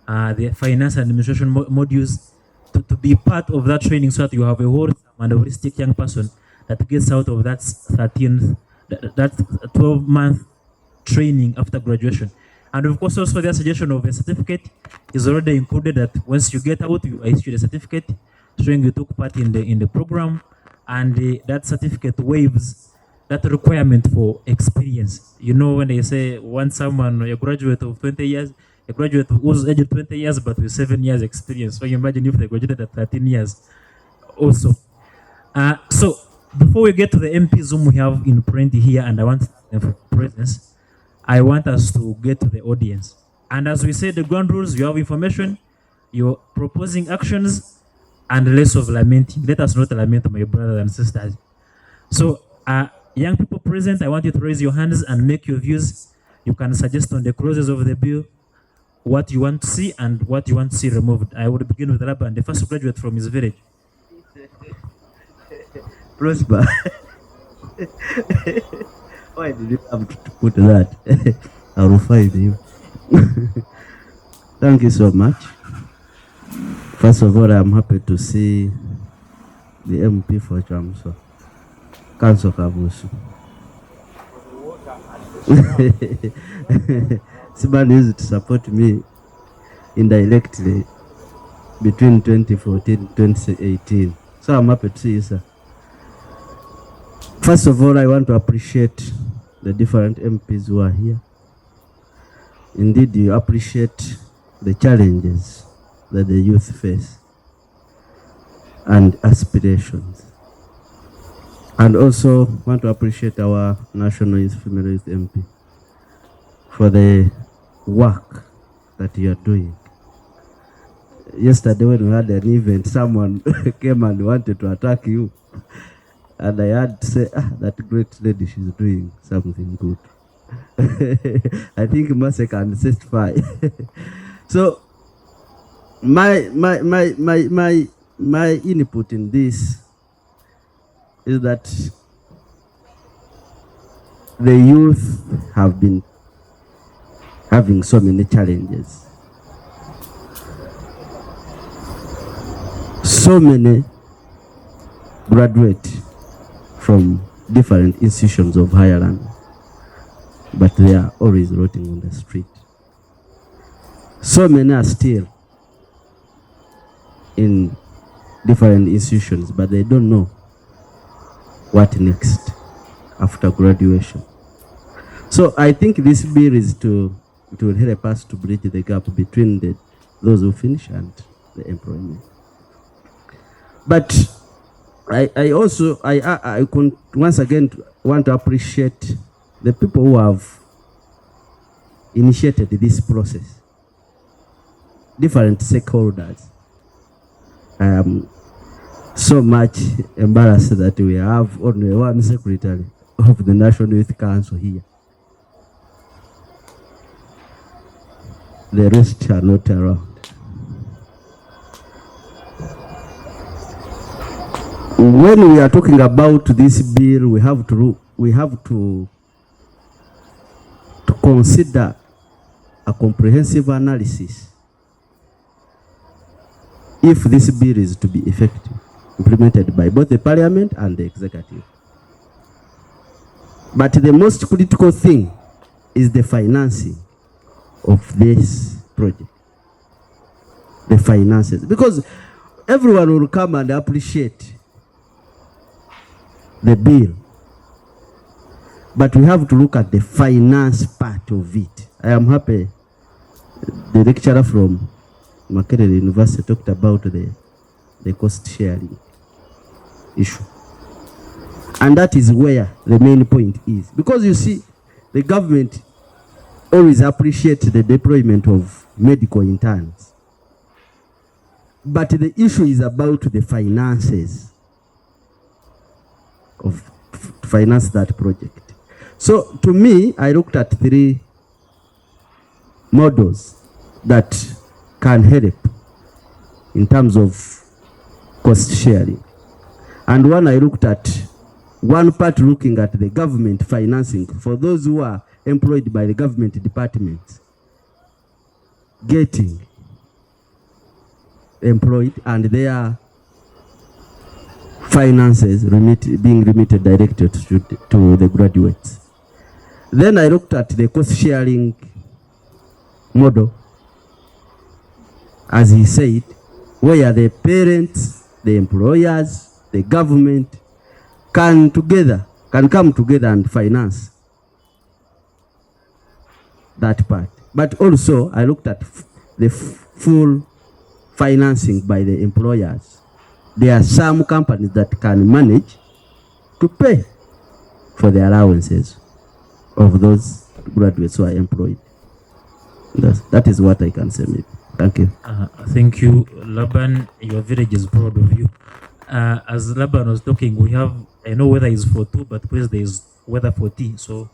the finance and administration modules, to be part of that training, so that you have a whole and holistic young person that gets out of that 12-month training after graduation. And of course, also their suggestion of a certificate is already included, that once you get out, you are issued a certificate showing you took part in the program, and that certificate waives that requirement for experience. You know, when they say once someone, a graduate of 20 years, a graduate who's aged 20 years but with 7 years experience. So you imagine if they graduated at 13 years also. So before we get to the MPs whom we have in print here, and I want them for presence, I want us to get to the audience. And as we say, the ground rules, you have information, you're proposing actions, and less of lamenting. Let us not lament, my brothers and sisters. So, young people present, I want you to raise your hands and make your views. You can suggest on the clauses of the bill what you want to see and what you want to see removed. I would begin with Laban, the first graduate from his village. Prosper. Why did you have to put that? I will find you. Thank you so much. First of all, I'm happy to see the MP for Chamso, Council Kabusu. Siban used to support me indirectly between 2014 and 2018. So I'm happy to see you, sir. First of all, I want to appreciate the different MPs who are here. Indeed, you appreciate the challenges that the youth face and aspirations. And also want to appreciate our National Youth Female Youth MP for the work that you are doing. Yesterday when we had an event, someone came and wanted to attack you. And I had to say, that great lady, she's doing something good. I think Mase can testify. So my input in this is that the youth have been having so many challenges. So many graduate from different institutions of higher learning, but they are always rotting on the street. So many are still in different institutions, but they don't know what next after graduation. So I think this bill is to help us to bridge the gap between those who finish and the employment. But I also once again want to appreciate the people who have initiated this process, different stakeholders. I am so much embarrassed that we have only one secretary of the National Youth Council here. The rest are not around. When we are talking about this bill, we have to consider a comprehensive analysis if this bill is to be effective, implemented by both the parliament and the executive. But the most critical thing is the financing of this project. The finances. Because everyone will come and appreciate the bill, but we have to look at the finance part of it. I am happy the lecturer from Makerere University talked about the cost sharing issue. And that is where the main point is. Because you see, the government always appreciates the deployment of medical interns. But the issue is about the finances of finance that project. So to me, I looked at 3 models that can help in terms of cost sharing. And one I looked at, one part looking at the government financing for those who are employed by the government departments, getting employed and their finances being remitted directly to the graduates. Then I looked at the cost sharing model, as he said, where the parents, the employers, the government can come together and finance that part. But also, I looked at the full financing by the employers. There are some companies that can manage to pay for the allowances of those graduates who are employed. That is what I can say, maybe. Thank you. Thank you, Laban. Your village is proud of you. As Laban was talking, I know weather is for two, but please, there is weather for tea. So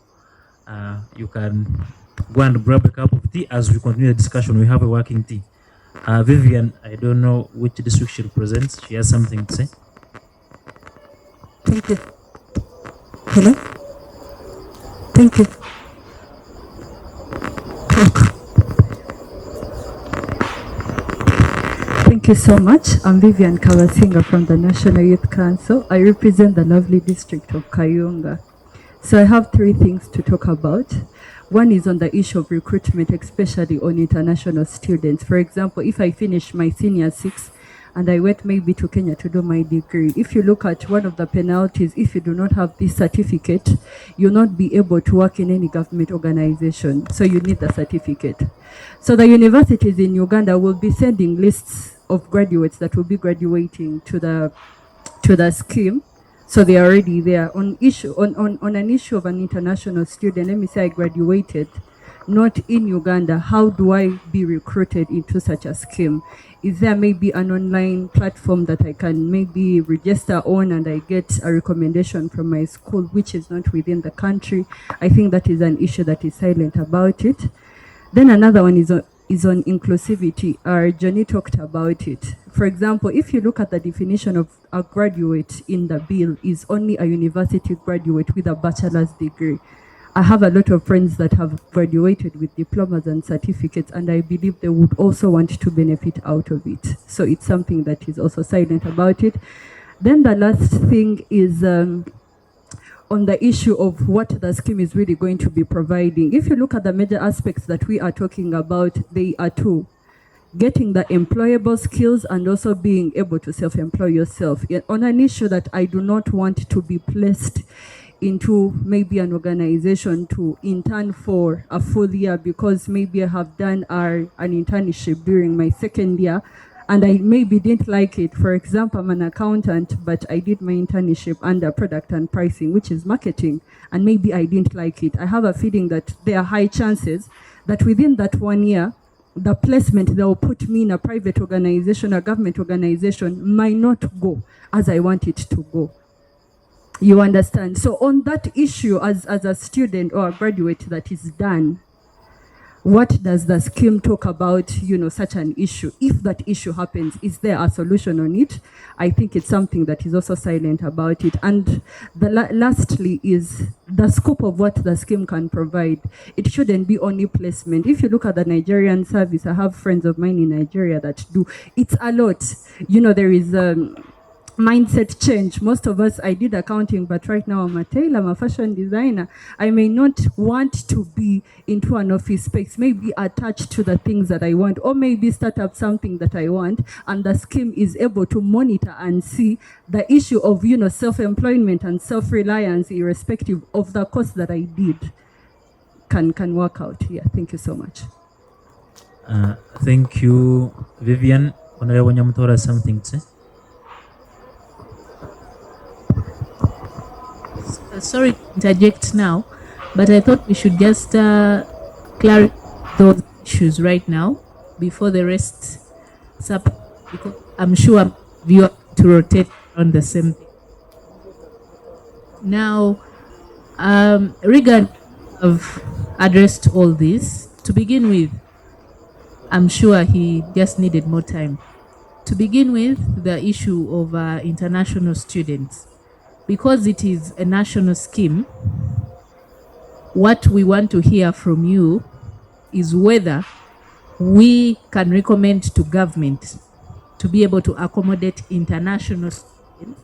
you can go and grab a cup of tea as we continue the discussion. We have a working tea. Vivian, I don't know which district she represents. She has something to say. Thank you. Hello? Thank you. Thank you so much. I'm Vivian Kawasinga from the National Youth Council. I represent the lovely district of Kayunga. So I have three things to talk about. One is on the issue of recruitment, especially on international students. For example, if I finish my senior 6 and I went maybe to Kenya to do my degree, if you look at one of the penalties, if you do not have this certificate, you'll not be able to work in any government organization. So you need the certificate. So the universities in Uganda will be sending lists of graduates that will be graduating to the scheme. So they are already there. On an issue of an international student, let me say I graduated not in Uganda. How do I be recruited into such a scheme? Is there maybe an online platform that I can maybe register on and I get a recommendation from my school, which is not within the country? I think that is an issue that is silent about it. Then another one is on inclusivity. Johnny talked about it. For example, if you look at the definition of a graduate in the bill, is only a university graduate with a bachelor's degree. I have a lot of friends that have graduated with diplomas and certificates, and I believe they would also want to benefit out of it. So it's something that is also silent about it. Then the last thing is on the issue of what the scheme is really going to be providing. If you look at the major aspects that we are talking about, they are two: getting the employable skills and also being able to self-employ yourself. On an issue that I do not want to be placed into maybe an organization to intern for a full year, because maybe I have done an internship during my second year and I maybe didn't like it. For example, I'm an accountant, but I did my internship under product and pricing, which is marketing, and maybe I didn't like it. I have a feeling that there are high chances that within that 1 year, the placement that will put me in a private organization, a government organization, might not go as I want it to go. You understand? So on that issue, as a student or a graduate that is done, what does the scheme talk about, such an issue? If that issue happens, is there a solution on it? I think it's something that is also silent about it. And lastly is the scope of what the scheme can provide. It shouldn't be only placement. If you look at the Nigerian service, I have friends of mine in Nigeria that do. It's a lot. There is mindset change. Most of us, I did accounting, but right now I'm a tailor, I'm a fashion designer. I may not want to be into an office space, maybe attached to the things that I want, or maybe start up something that I want, and the scheme is able to monitor and see the issue of, self-employment and self-reliance, irrespective of the course that I did, can work out. Yeah, thank you so much. Thank you, Vivian. Honorable Nyamtora has something to say. Sorry to interject now, but I thought we should just clarify those issues right now before the rest up, because I'm sure viewers to rotate on the same thing. Now, Regan have addressed all this. To begin with, I'm sure he just needed more time. To begin with, the issue of international students. Because it is a national scheme, what we want to hear from you is whether we can recommend to government to be able to accommodate international students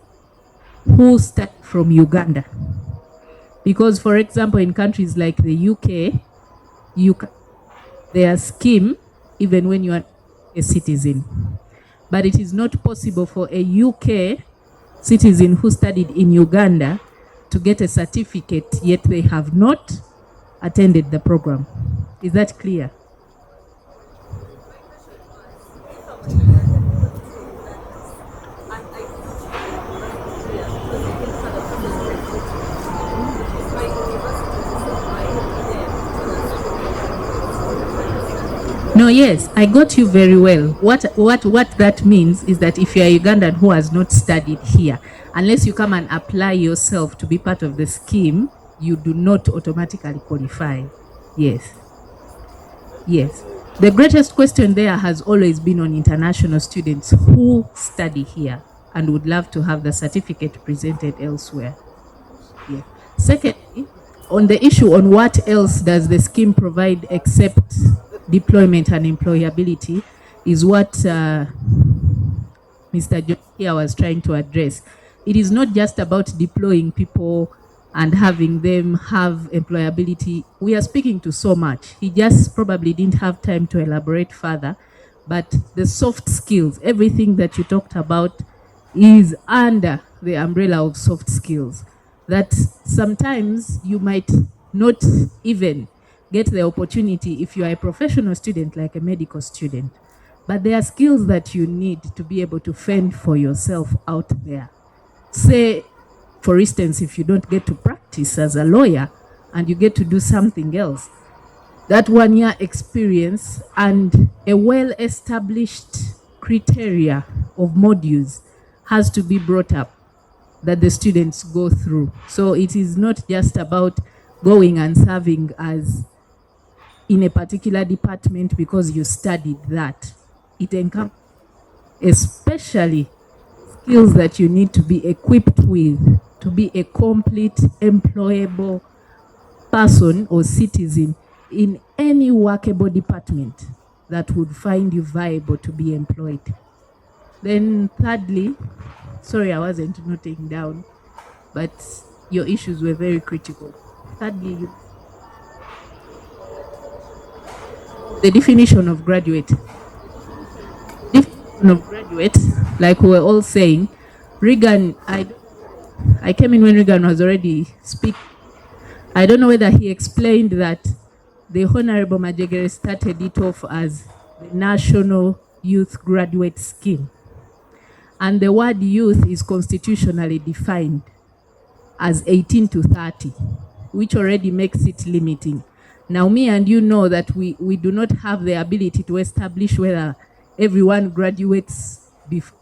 who start from Uganda. Because, for example, in countries like the UK, you can their scheme even when you are a citizen. But it is not possible for a UK citizen who studied in Uganda to get a certificate, yet they have not attended the program. Is that clear? No, yes, I got you very well. What that means is that if you are a Ugandan who has not studied here, unless you come and apply yourself to be part of the scheme, you do not automatically qualify. Yes. Yes. The greatest question there has always been on international students who study here and would love to have the certificate presented elsewhere. Yeah. Secondly, on the issue on what else does the scheme provide except deployment and employability is what Mr. John here was trying to address. It is not just about deploying people and having them have employability. We are speaking to so much. He just probably didn't have time to elaborate further, but the soft skills, everything that you talked about is under the umbrella of soft skills that sometimes you might not even get the opportunity if you are a professional student like a medical student. But there are skills that you need to be able to fend for yourself out there. Say, for instance, if you don't get to practice as a lawyer and you get to do something else, that 1 year experience and a well-established criteria of modules has to be brought up that the students go through. So it is not just about going and serving as in a particular department because you studied that. It encompasses especially skills that you need to be equipped with to be a complete employable person or citizen in any workable department that would find you viable to be employed. Then thirdly, sorry I wasn't noting down, but your issues were very critical. Thirdly, the definition of graduate. Definition of graduate, like we were all saying, Regan, I came in when Regan was already speaking. I don't know whether he explained that the Honorable Majegere started it off as the National Youth Graduate Scheme. And the word youth is constitutionally defined as 18 to 30, which already makes it limiting. Now, me and you know that we do not have the ability to establish whether everyone graduates before.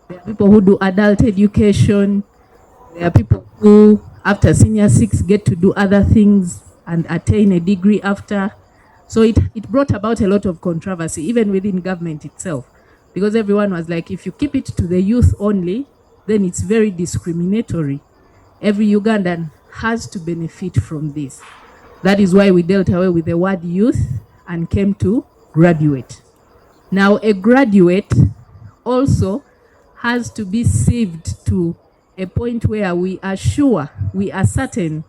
There are people who do adult education. There are people who, after senior 6, get to do other things and attain a degree after. So it brought about a lot of controversy, even within government itself, because everyone was like, if you keep it to the youth only, then it's very discriminatory. Every Ugandan has to benefit from this. That is why we dealt away with the word youth and came to graduate. Now, a graduate also has to be sieved to a point where we are sure, we are certain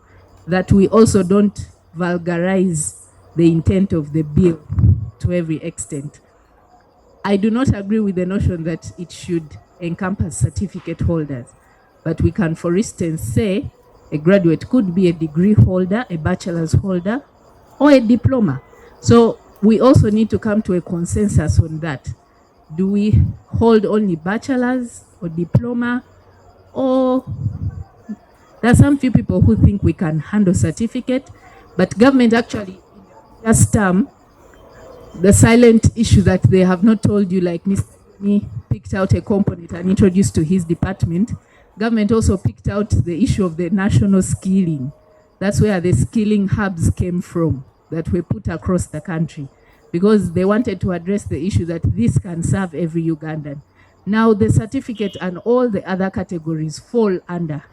that we also don't vulgarize the intent of the bill to every extent. I do not agree with the notion that it should encompass certificate holders, but we can, for instance, say a graduate could be a degree holder, a bachelor's holder, or a diploma. So we also need to come to a consensus on that. Do we hold only bachelor's or diploma? Or there are some few people who think we can handle certificate, but government actually, last term, the silent issue that they have not told you, like Mr. Me picked out a component and introduced to his department. Government also picked out the issue of the national skilling. That's where the skilling hubs came from that were put across the country, because they wanted to address the issue that this can serve every Ugandan. Now the certificate and all the other categories fall under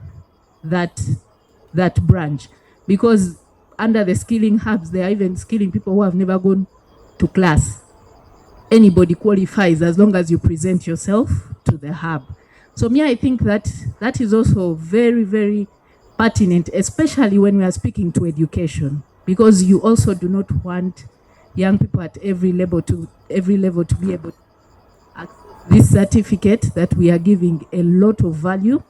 that branch, because under the skilling hubs, they are even skilling people who have never gone to class. Anybody qualifies as long as you present yourself to the hub. So me, I think that is also very, very pertinent, especially when we are speaking to education. because you also do not want young people at every level to be able to access this certificate that we are giving a lot of value,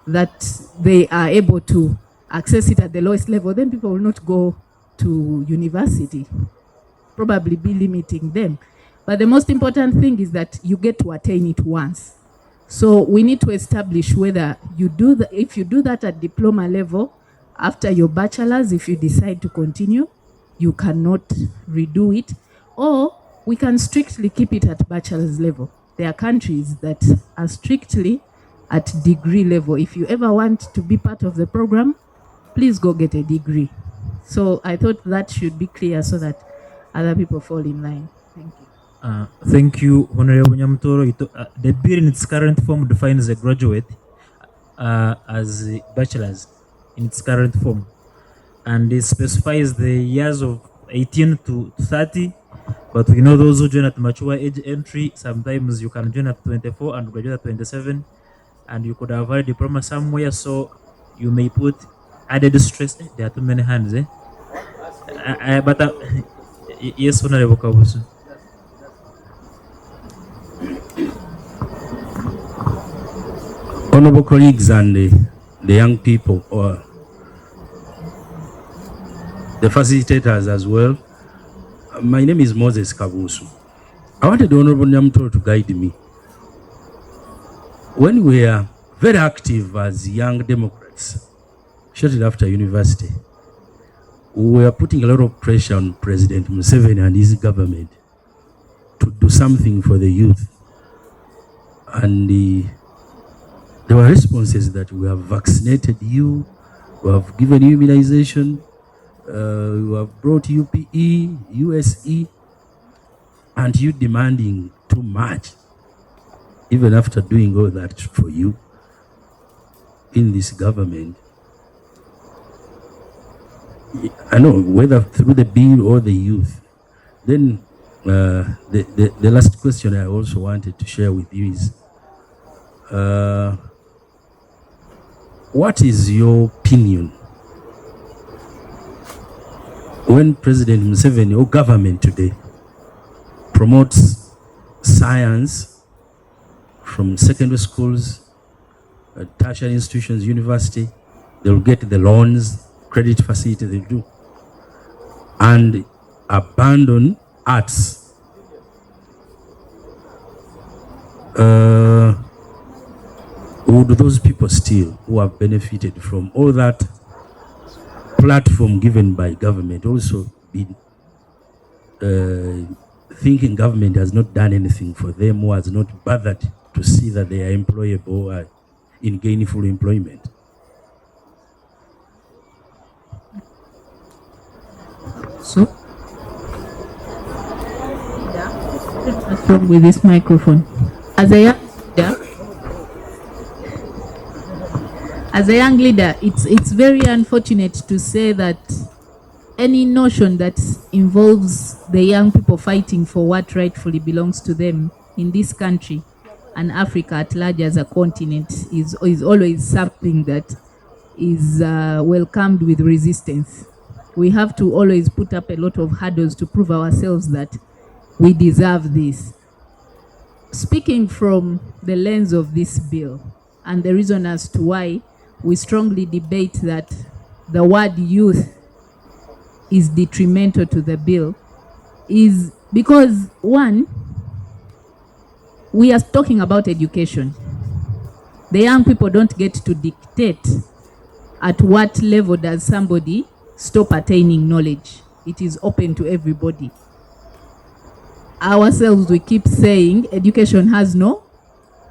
that they are able to access it at the lowest level. Then people will not go to university, probably be limiting them. But the most important thing is that you get to attain it once. So we need to establish whether you do if you do that at diploma level, after your bachelor's, if you decide to continue, you cannot redo it, or we can strictly keep it at bachelor's level. There are countries that are strictly at degree level. If you ever want to be part of the program, please go get a degree. So I thought that should be clear so that other people fall in line. Thank you. Thank you, Honorable Nyamtoro. The bill in its current form defines a graduate as a bachelor's in its current form, and it specifies the years of 18 to 30. But we know those who join at mature age entry, sometimes you can join at 24 and graduate at 27, and you could have a diploma somewhere, so you may put added stress. There are too many hands. Yes, Honorable Kabusu. Honorable colleagues and the young people, or the facilitators as well. My name is Moses Kabusu. I wanted the Honorable Nyamtoro to guide me. When we are very active as young Democrats, shortly after university, we were putting a lot of pressure on President Museveni and his government to do something for the youth. And there were responses that we have vaccinated you, we have given you immunization, we have brought UPE, USE, and you demanding too much, even after doing all that for you in this government. I know, whether through the bill or the youth. Then the last question I also wanted to share with you is, what is your opinion when President Museveni or government today promotes science from secondary schools, tertiary institutions, university? They'll get the loans, credit facility they do, and abandon arts. Would those people still, who have benefited from all that platform given by government, also be thinking government has not done anything for them, who has not bothered to see that they are employable or in gainful employment? So, what's wrong with this microphone? As a young leader, it's very unfortunate to say that any notion that involves the young people fighting for what rightfully belongs to them in this country and Africa at large as a continent is always something that is welcomed with resistance. We have to always put up a lot of hurdles to prove ourselves that we deserve this. Speaking from the lens of this bill and the reason as to why we strongly debate that the word youth is detrimental to the bill is because, one, we are talking about education. The young people don't get to dictate at what level does somebody stop attaining knowledge. It is open to everybody. Ourselves, we keep saying education has no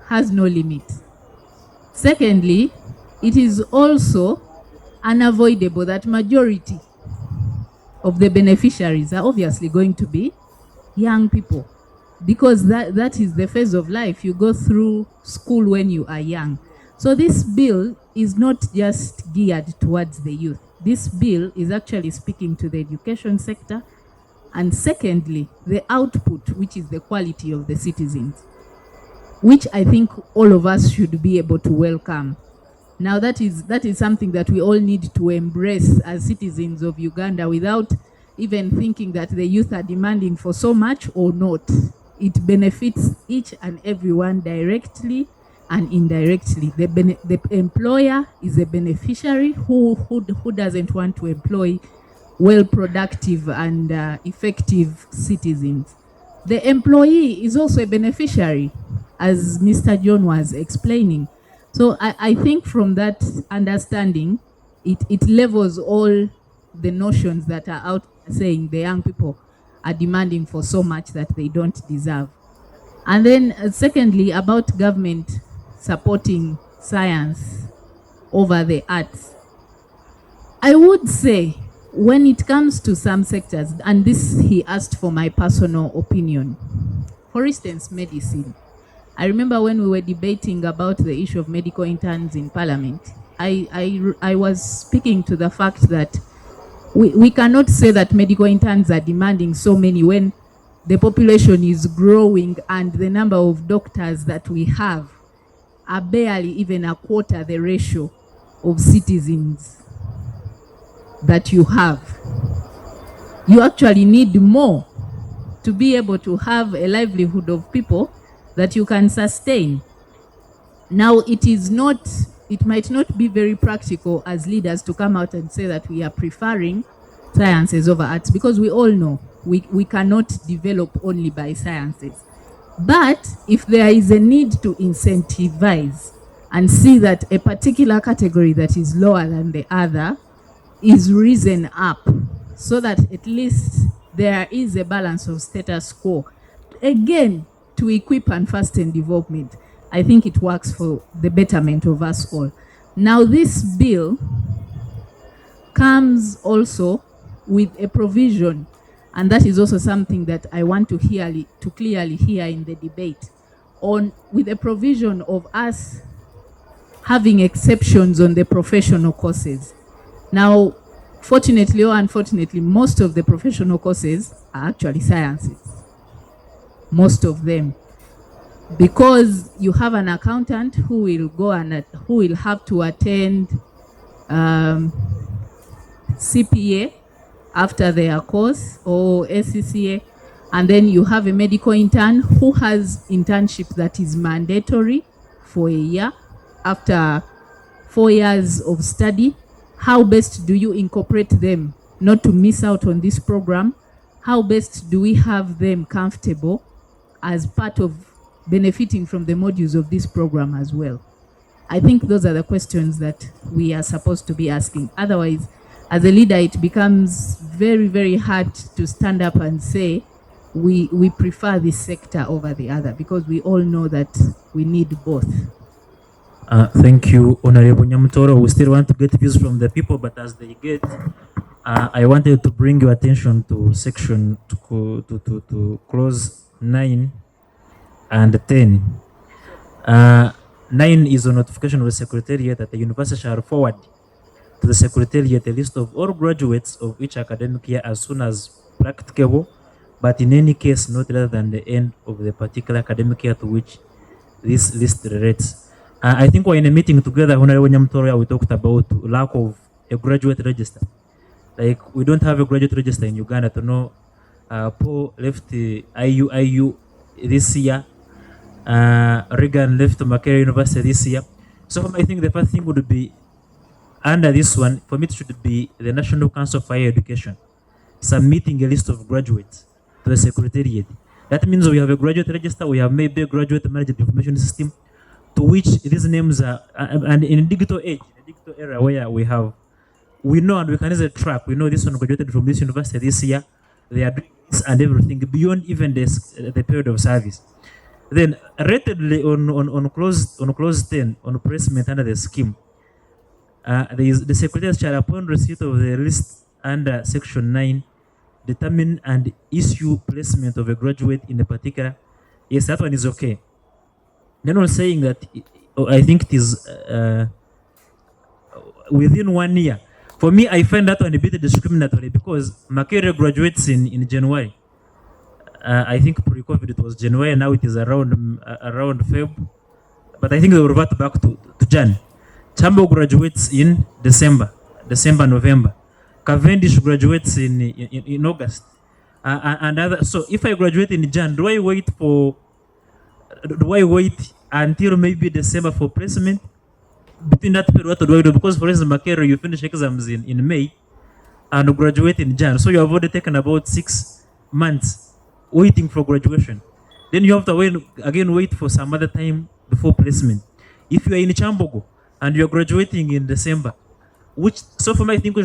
limit. Secondly, it is also unavoidable that majority of the beneficiaries are obviously going to be young people, because that is the phase of life. You go through school when you are young. So this bill is not just geared towards the youth. This bill is actually speaking to the education sector, and secondly, the output, which is the quality of the citizens, which I think all of us should be able to welcome. Now that is something that we all need to embrace as citizens of Uganda without even thinking that the youth are demanding for so much or not. It benefits each and everyone directly and indirectly. The employer is a beneficiary who doesn't want to employ well productive and effective citizens. The employee is also a beneficiary, as Mr. John was explaining. So I think from that understanding, it levels all the notions that are out saying the young people are demanding for so much that they don't deserve. And then secondly, about government supporting science over the arts. I would say when it comes to some sectors, and this he asked for my personal opinion, for instance, medicine. I remember when we were debating about the issue of medical interns in Parliament, I was speaking to the fact that we cannot say that medical interns are demanding so many when the population is growing and the number of doctors that we have are barely even a quarter the ratio of citizens that you have. You actually need more to be able to have a livelihood of people that you can sustain. Now, it might not be very practical as leaders to come out and say that we are preferring sciences over arts, because we all know we cannot develop only by sciences. But if there is a need to incentivize and see that a particular category that is lower than the other is risen up, so that at least there is a balance of status quo, again, to equip and fasten development, I think it works for the betterment of us all. Now, this bill comes also with a provision, and that is also something that I want to clearly hear in the debate, with a provision of us having exceptions on the professional courses. Now, fortunately or unfortunately, most of the professional courses are actually sciences. Most of them. Because you have an accountant who will have to attend CPA after their course, or SCCA, and then you have a medical intern who has internship that is mandatory for a year after 4 years of study. How best do you incorporate them not to miss out on this program? How best do we have them comfortable as part of benefiting from the modules of this program as well? I think those are the questions that we are supposed to be asking. Otherwise, as a leader, it becomes very, very hard to stand up and say we prefer this sector over the other, because we all know that we need both. Thank you, Honorable Nyamutoro. We still want to get views from the people, but as they get, I wanted to bring your attention to section to clause 9 and 10. 9 is a notification of the Secretariat that the university shall forward to the Secretariat a list of all graduates of each academic year as soon as practicable, but in any case not later than the end of the particular academic year to which this list relates. I think we're in a meeting together, Honorable Nyamutoro, we talked about lack of a graduate register. Like, we don't have a graduate register in Uganda to know Paul left IU this year, Reagan left Makerere University this year. So I think the first thing would be, under this one, for me it should be the National Council for Higher Education submitting a list of graduates to the Secretariat. That means we have a graduate register, we have maybe a graduate management information system to which these names are, and in a digital age, in a digital era where we know and we can easily track, we know this one graduated from this university this year, they are doing this and everything beyond even the period of service. Then, relatedly on clause 10, on placement under the scheme, the Secretary shall, upon receipt of the list under section 9, determine and issue placement of a graduate in a particular. Yes, that one is okay. They're not saying that, I think it is within 1 year. For me, I find that one a bit discriminatory, because Makerere graduates in January. I think pre-COVID it was January, now it is around Feb. But I think they will revert back to Jan. Chambo graduates in December, November. Cavendish graduates in August. And other, so if I graduate in Jan, do I wait until maybe December for placement? Between that period, what do I do? Because for instance, Makere, you finish exams in May and graduate in Jan. So you have already taken about 6 months waiting for graduation. Then you have to wait for some other time before placement. If you are in Chambogo and you're graduating in December, so for me, I think we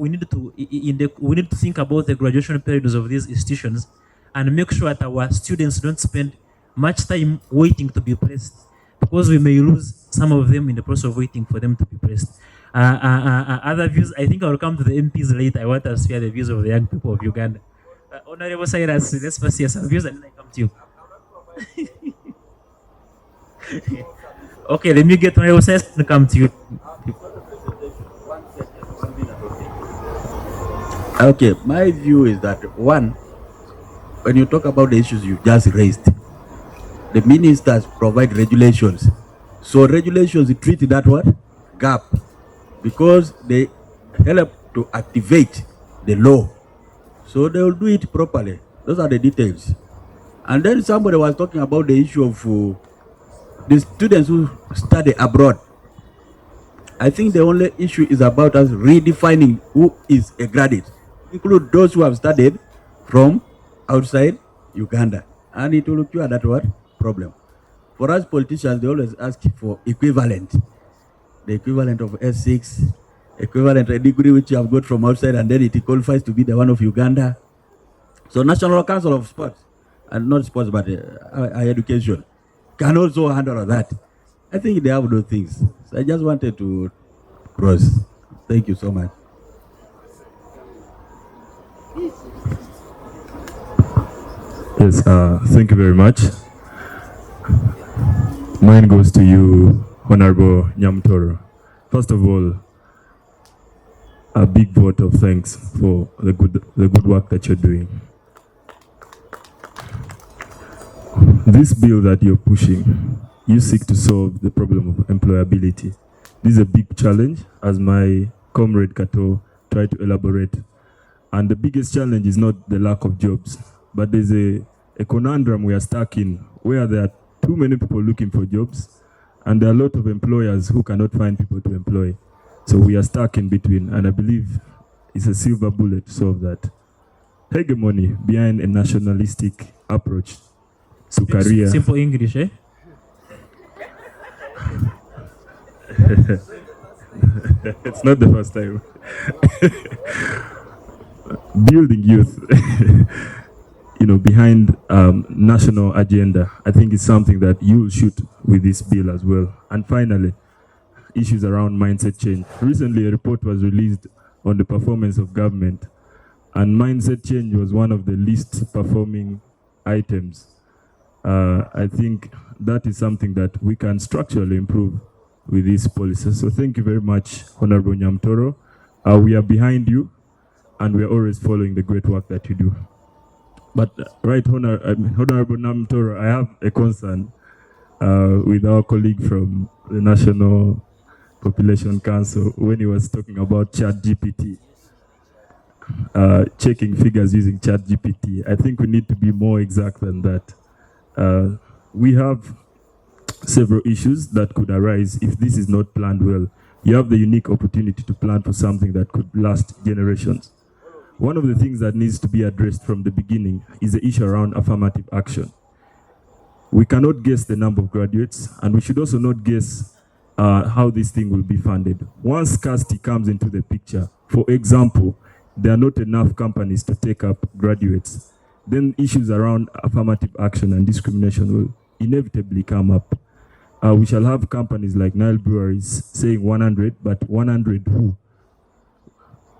need to think about the graduation periods of these institutions and make sure that our students don't spend much time waiting to be placed, because we may lose some of them in the process of waiting for them to be placed. Other views, I think I will come to the MPs later. I want us to hear the views of the young people of Uganda. Honorable Cyrus, let's first hear some views and then I come to you. Okay, let me get Honorable Cyrus and come to you. Okay, my view is that one, when you talk about the issues you just raised, the ministers provide regulations. So regulations treat that what? Gap. Because they help to activate the law. So they will do it properly. Those are the details. And then somebody was talking about the issue of the students who study abroad. I think the only issue is about us redefining who is a graduate. Include those who have studied from outside Uganda. And it will cure that what? Problem. For us politicians, they always ask for equivalent. The equivalent of S6, equivalent a degree which you have got from outside, and then it qualifies to be the one of Uganda. So National Council of Sports, and not sports but higher education, can also handle that. I think they have those things. So I just wanted to cross. Thank you so much. Yes, thank you very much. Mine goes to you, Honorable Nyamtoro. First of all, a big vote of thanks for the good work that you're doing. This bill that you're pushing, you seek to solve the problem of employability. This is a big challenge, as my comrade Kato tried to elaborate. And the biggest challenge is not the lack of jobs, but there's a conundrum we are stuck in, where there are too many people looking for jobs, and there are a lot of employers who cannot find people to employ. So we are stuck in between, and I believe it's a silver bullet to solve that. Hegemony behind a nationalistic approach to career. Simple English, eh? It's not the first time. Building youth, behind national agenda, I think it's something that you will shoot with this bill as well. And finally, issues around mindset change. Recently, a report was released on the performance of government, and mindset change was one of the least performing items. I think that is something that we can structurally improve with these policies. So thank you very much, Honorable Nyamtoro. We are behind you, and we are always following the great work that you do. But Honorable Nyamtoro, I have a concern with our colleague from the National Population Council when he was talking about ChatGPT, checking figures using ChatGPT. I think we need to be more exact than that. We have several issues that could arise if this is not planned well. You have the unique opportunity to plan for something that could last generations. One of the things that needs to be addressed from the beginning is the issue around affirmative action. We cannot guess the number of graduates, and we should also not guess how this thing will be funded. Once scarcity comes into the picture, for example, there are not enough companies to take up graduates, then issues around affirmative action and discrimination will inevitably come up. We shall have companies like Nile Breweries saying 100, but 100 who?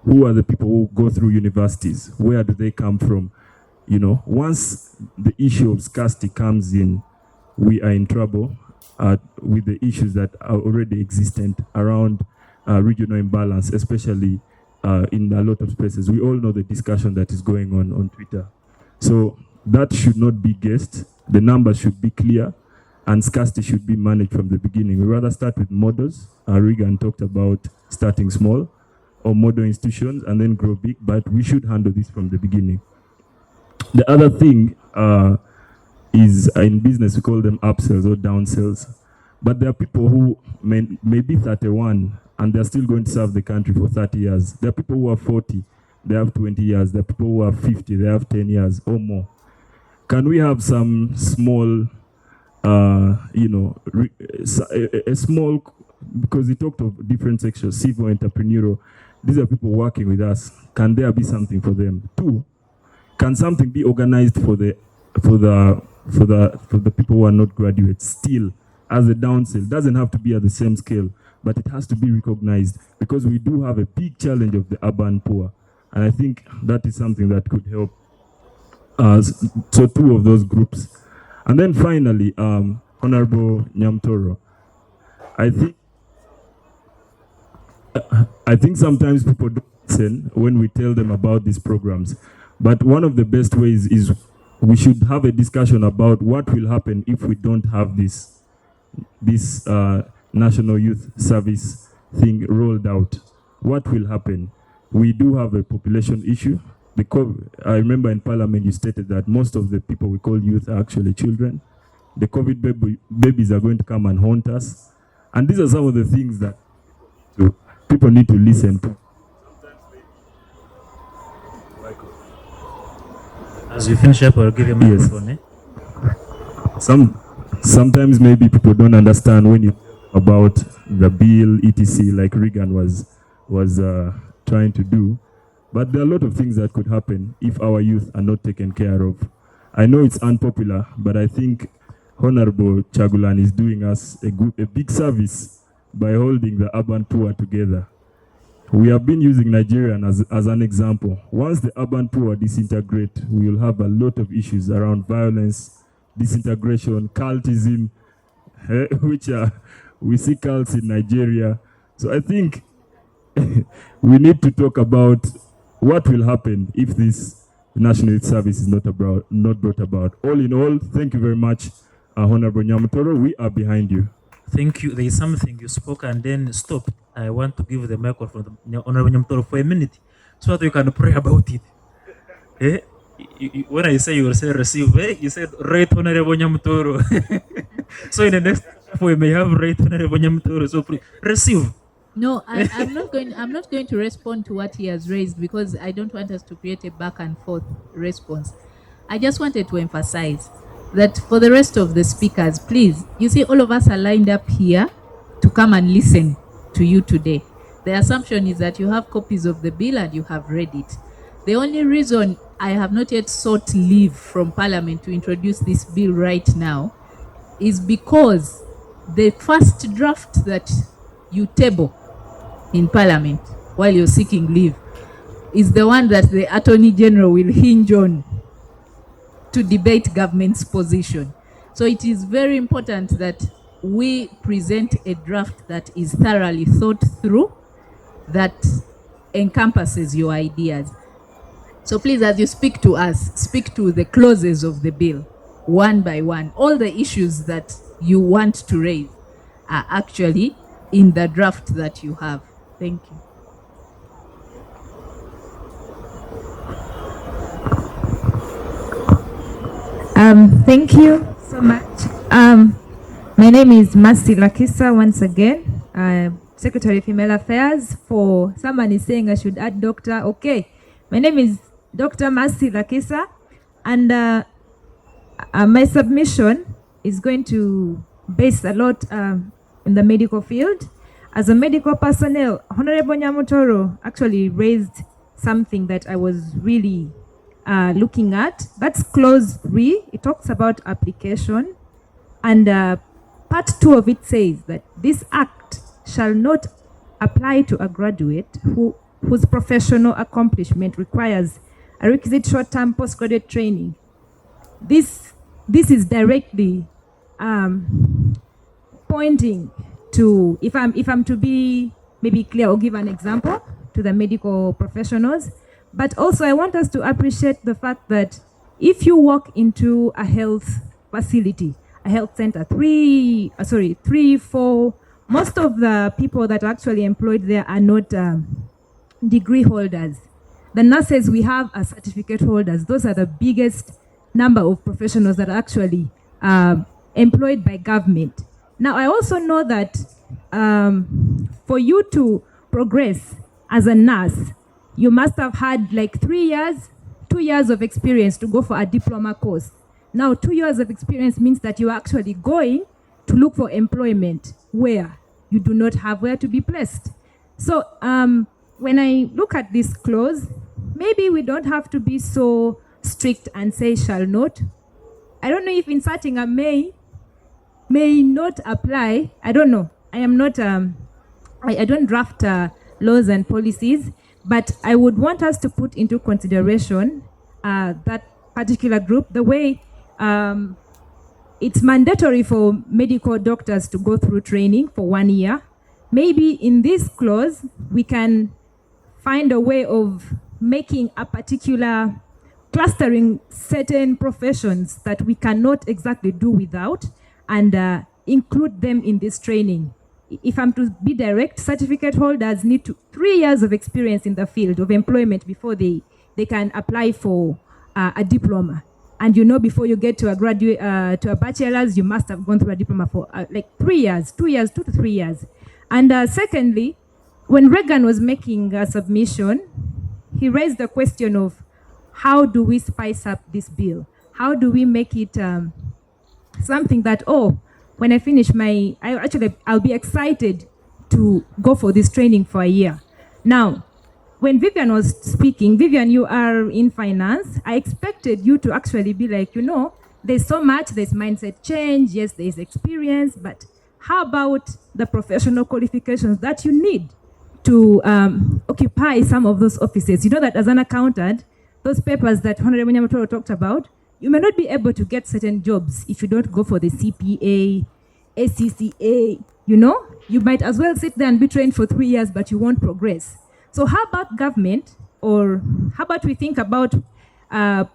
Who are the people who go through universities? Where do they come from? Once the issue of scarcity comes in, we are in trouble with the issues that are already existent around regional imbalance, especially in a lot of spaces. We all know the discussion that is going on Twitter. So that should not be guessed. The numbers should be clear, and scarcity should be managed from the beginning. We rather start with models. Regan talked about starting small or model institutions and then grow big, but we should handle this from the beginning. The other thing is in business, we call them upsells or downsells. But there are people who may be 31 and they're still going to serve the country for 30 years. There are people who are 40, they have 20 years. There are people who are 50, they have 10 years or more. Can we have some small, a small, because we talked of different sections, civil, entrepreneurial. These are people working with us. Can there be something for them? 2, can something be organized for the people who are not graduates still as a downsell? Doesn't have to be at the same scale, but it has to be recognized because we do have a big challenge of the urban poor. And I think that is something that could help. So 2 of those groups. And then finally, Honorable Nyamtoro, I think sometimes people don't listen when we tell them about these programs. But one of the best ways is we should have a discussion about what will happen if we don't have this National Youth Service thing rolled out. What will happen? We do have a population issue. I remember in Parliament you stated that most of the people we call youth are actually children. The COVID babies are going to come and haunt us. And these are some of the things that people need to listen to. As you finish up, I'll give you a microphone. Yes. Sometimes maybe people don't understand when you about the bill, etc., like Regan was trying to do. But there are a lot of things that could happen if our youth are not taken care of. I know it's unpopular, but I think Honorable Chagulan is doing us a big service by holding the urban poor together. We have been using Nigeria as an example. Once the urban poor disintegrate, we will have a lot of issues around violence, disintegration, cultism, which we see cults in Nigeria. So I think we need to talk about what will happen if this National Youth Service is not brought about. All in all, thank you very much, Honorable Nyamutoro. We are behind you. Thank you. There is something you spoke and then stopped. I want to give the microphone to Honorable Nyamutoro for a minute so that you can pray about it. When I say you will say receive, you said right Honorable Nyamutoro. So in the next we may have right Honorable Nyamutoro. So please receive. No, I'm not going to respond to what he has raised because I don't want us to create a back and forth response. I just wanted to emphasize that for the rest of the speakers, please, you see, all of us are lined up here to come and listen to you today. The assumption is that you have copies of the bill and you have read it. The only reason I have not yet sought leave from Parliament to introduce this bill right now is because the first draft that you table in Parliament while you're seeking leave is the one that the Attorney General will hinge on to debate government's position. So it is very important that we present a draft that is thoroughly thought through, that encompasses your ideas. So please, as you speak to us, speak to the clauses of the bill, one by one. All the issues that you want to raise are actually in the draft that you have. Thank you. Thank you so much. My name is Mercy Lakisa once again, Secretary of Female Affairs. For someone is saying I should add doctor. Okay, my name is Dr. Mercy Lakisa, and my submission is going to base a lot in the medical field. As a medical personnel, Honorable Nyamutoro actually raised something that I was really looking at. That's clause 3. It talks about application, and part 2 of it says that this act shall not apply to a graduate whose professional accomplishment requires a requisite short-term postgraduate training. This is directly pointing to, if I'm to be maybe clear or give an example to the medical professionals, but also I want us to appreciate the fact that if you walk into a health facility a health center, 3, 4. Most of the people that are actually employed there are not degree holders. The nurses we have are certificate holders. Those are the biggest number of professionals that are actually employed by government. Now, I also know that for you to progress as a nurse, you must have had like 3 years, 2 years of experience to go for a diploma course. Now, 2 years of experience means that you are actually going to look for employment where you do not have where to be placed. So when I look at this clause, maybe we don't have to be so strict and say shall not. I don't know if inserting a may not apply. I don't know. I am not, I don't draft laws and policies, but I would want us to put into consideration that particular group, the way it's mandatory for medical doctors to go through training for 1 year. Maybe in this clause, we can find a way of making a particular clustering certain professions that we cannot exactly do without and include them in this training. If I'm to be direct, certificate holders need 3 years of experience in the field of employment before they can apply for a diploma. And you know, before you get to a graduate, to a bachelor's, you must have gone through a diploma for like 3 years, 2 to 3 years. And secondly, when Reagan was making a submission, he raised the question of how do we spice up this bill? How do we make it something that, oh, when I finish I'll be excited to go for this training for a year. Now, when Vivian was speaking, Vivian, you are in finance. I expected you to actually be like, you know, there's so much, there's mindset change, yes, there's experience, but how about the professional qualifications that you need to occupy some of those offices? You know that as an accountant, those papers that Honorable Nyamatoro talked about, you may not be able to get certain jobs if you don't go for the CPA, ACCA, you know? You might as well sit there and be trained for 3 years, but you won't progress. So how about government, or how about we think about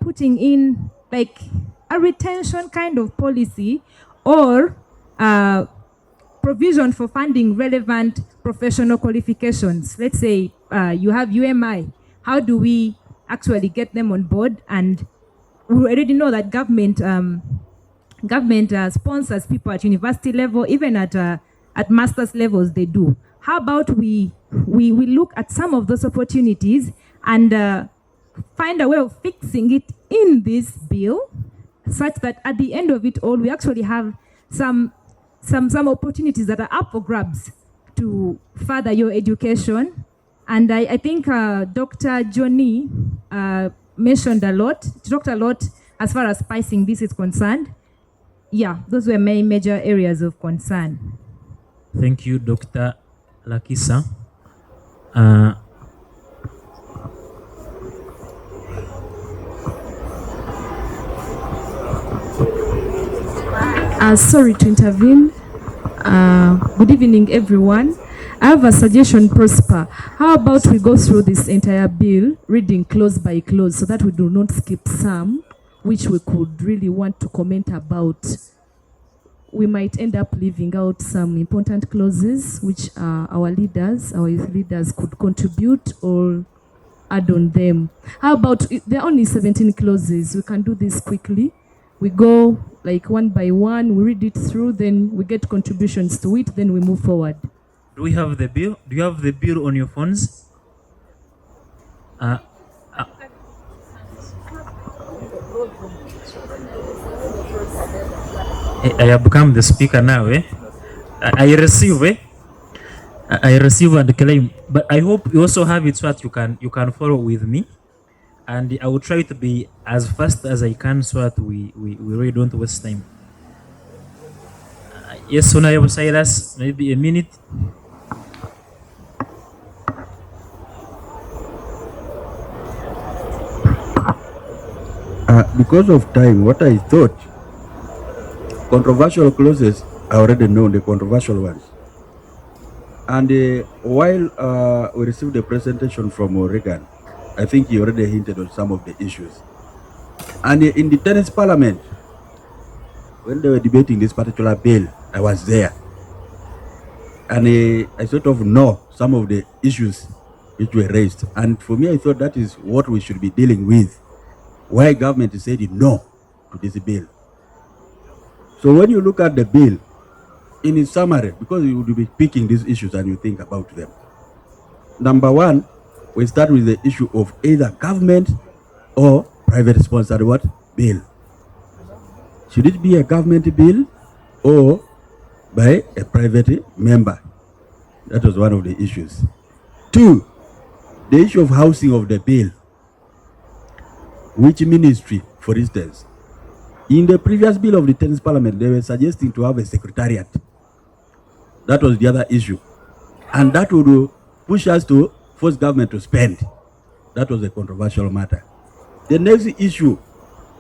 putting in like a retention kind of policy or provision for funding relevant professional qualifications? Let's say you have UMI. How do we actually get them on board? And we already know that government sponsors people at university level, even at master's levels they do. How about we look at some of those opportunities and find a way of fixing it in this bill, such that at the end of it all, we actually have some opportunities that are up for grabs to further your education. And I think Dr. Johnny mentioned a lot, talked a lot as far as spicing this is concerned. Yeah, those were my major areas of concern. Thank you, Dr. Lakisa. Sorry to intervene. Good evening, everyone. I have a suggestion, Prosper. How about we go through this entire bill, reading clause by clause, so that we do not skip some, which we could really want to comment about. We might end up leaving out some important clauses, which our youth leaders could contribute or add on them. How about, there are only 17 clauses. We can do this quickly. We go like one by one, we read it through, then we get contributions to it, then we move forward. Do we have the bill? Do you have the bill on your phones? I have become the speaker now. I receive and claim, but I hope you also have it so that you can follow with me, and I will try to be as fast as I can so that we really don't waste time. Yes, Honorable Cyrus, maybe a minute. Because of time, what I thought, controversial clauses, I already know the controversial ones. And while we received the presentation from Reagan, I think he already hinted on some of the issues. And in the tennis parliament, when they were debating this particular bill, I was there. And I sort of know some of the issues which were raised. And for me, I thought that is what we should be dealing with. Why government said no to this bill. So when you look at the bill, in its summary, because you will be picking these issues and you think about them. Number one, we start with the issue of either government or private sponsored what? Bill. Should it be a government bill or by a private member? That was one of the issues. Two, the issue of housing of the bill. Which ministry, for instance? In the previous bill of the 10th Parliament, they were suggesting to have a secretariat. That was the other issue. And that would push us to force government to spend. That was a controversial matter. The next issue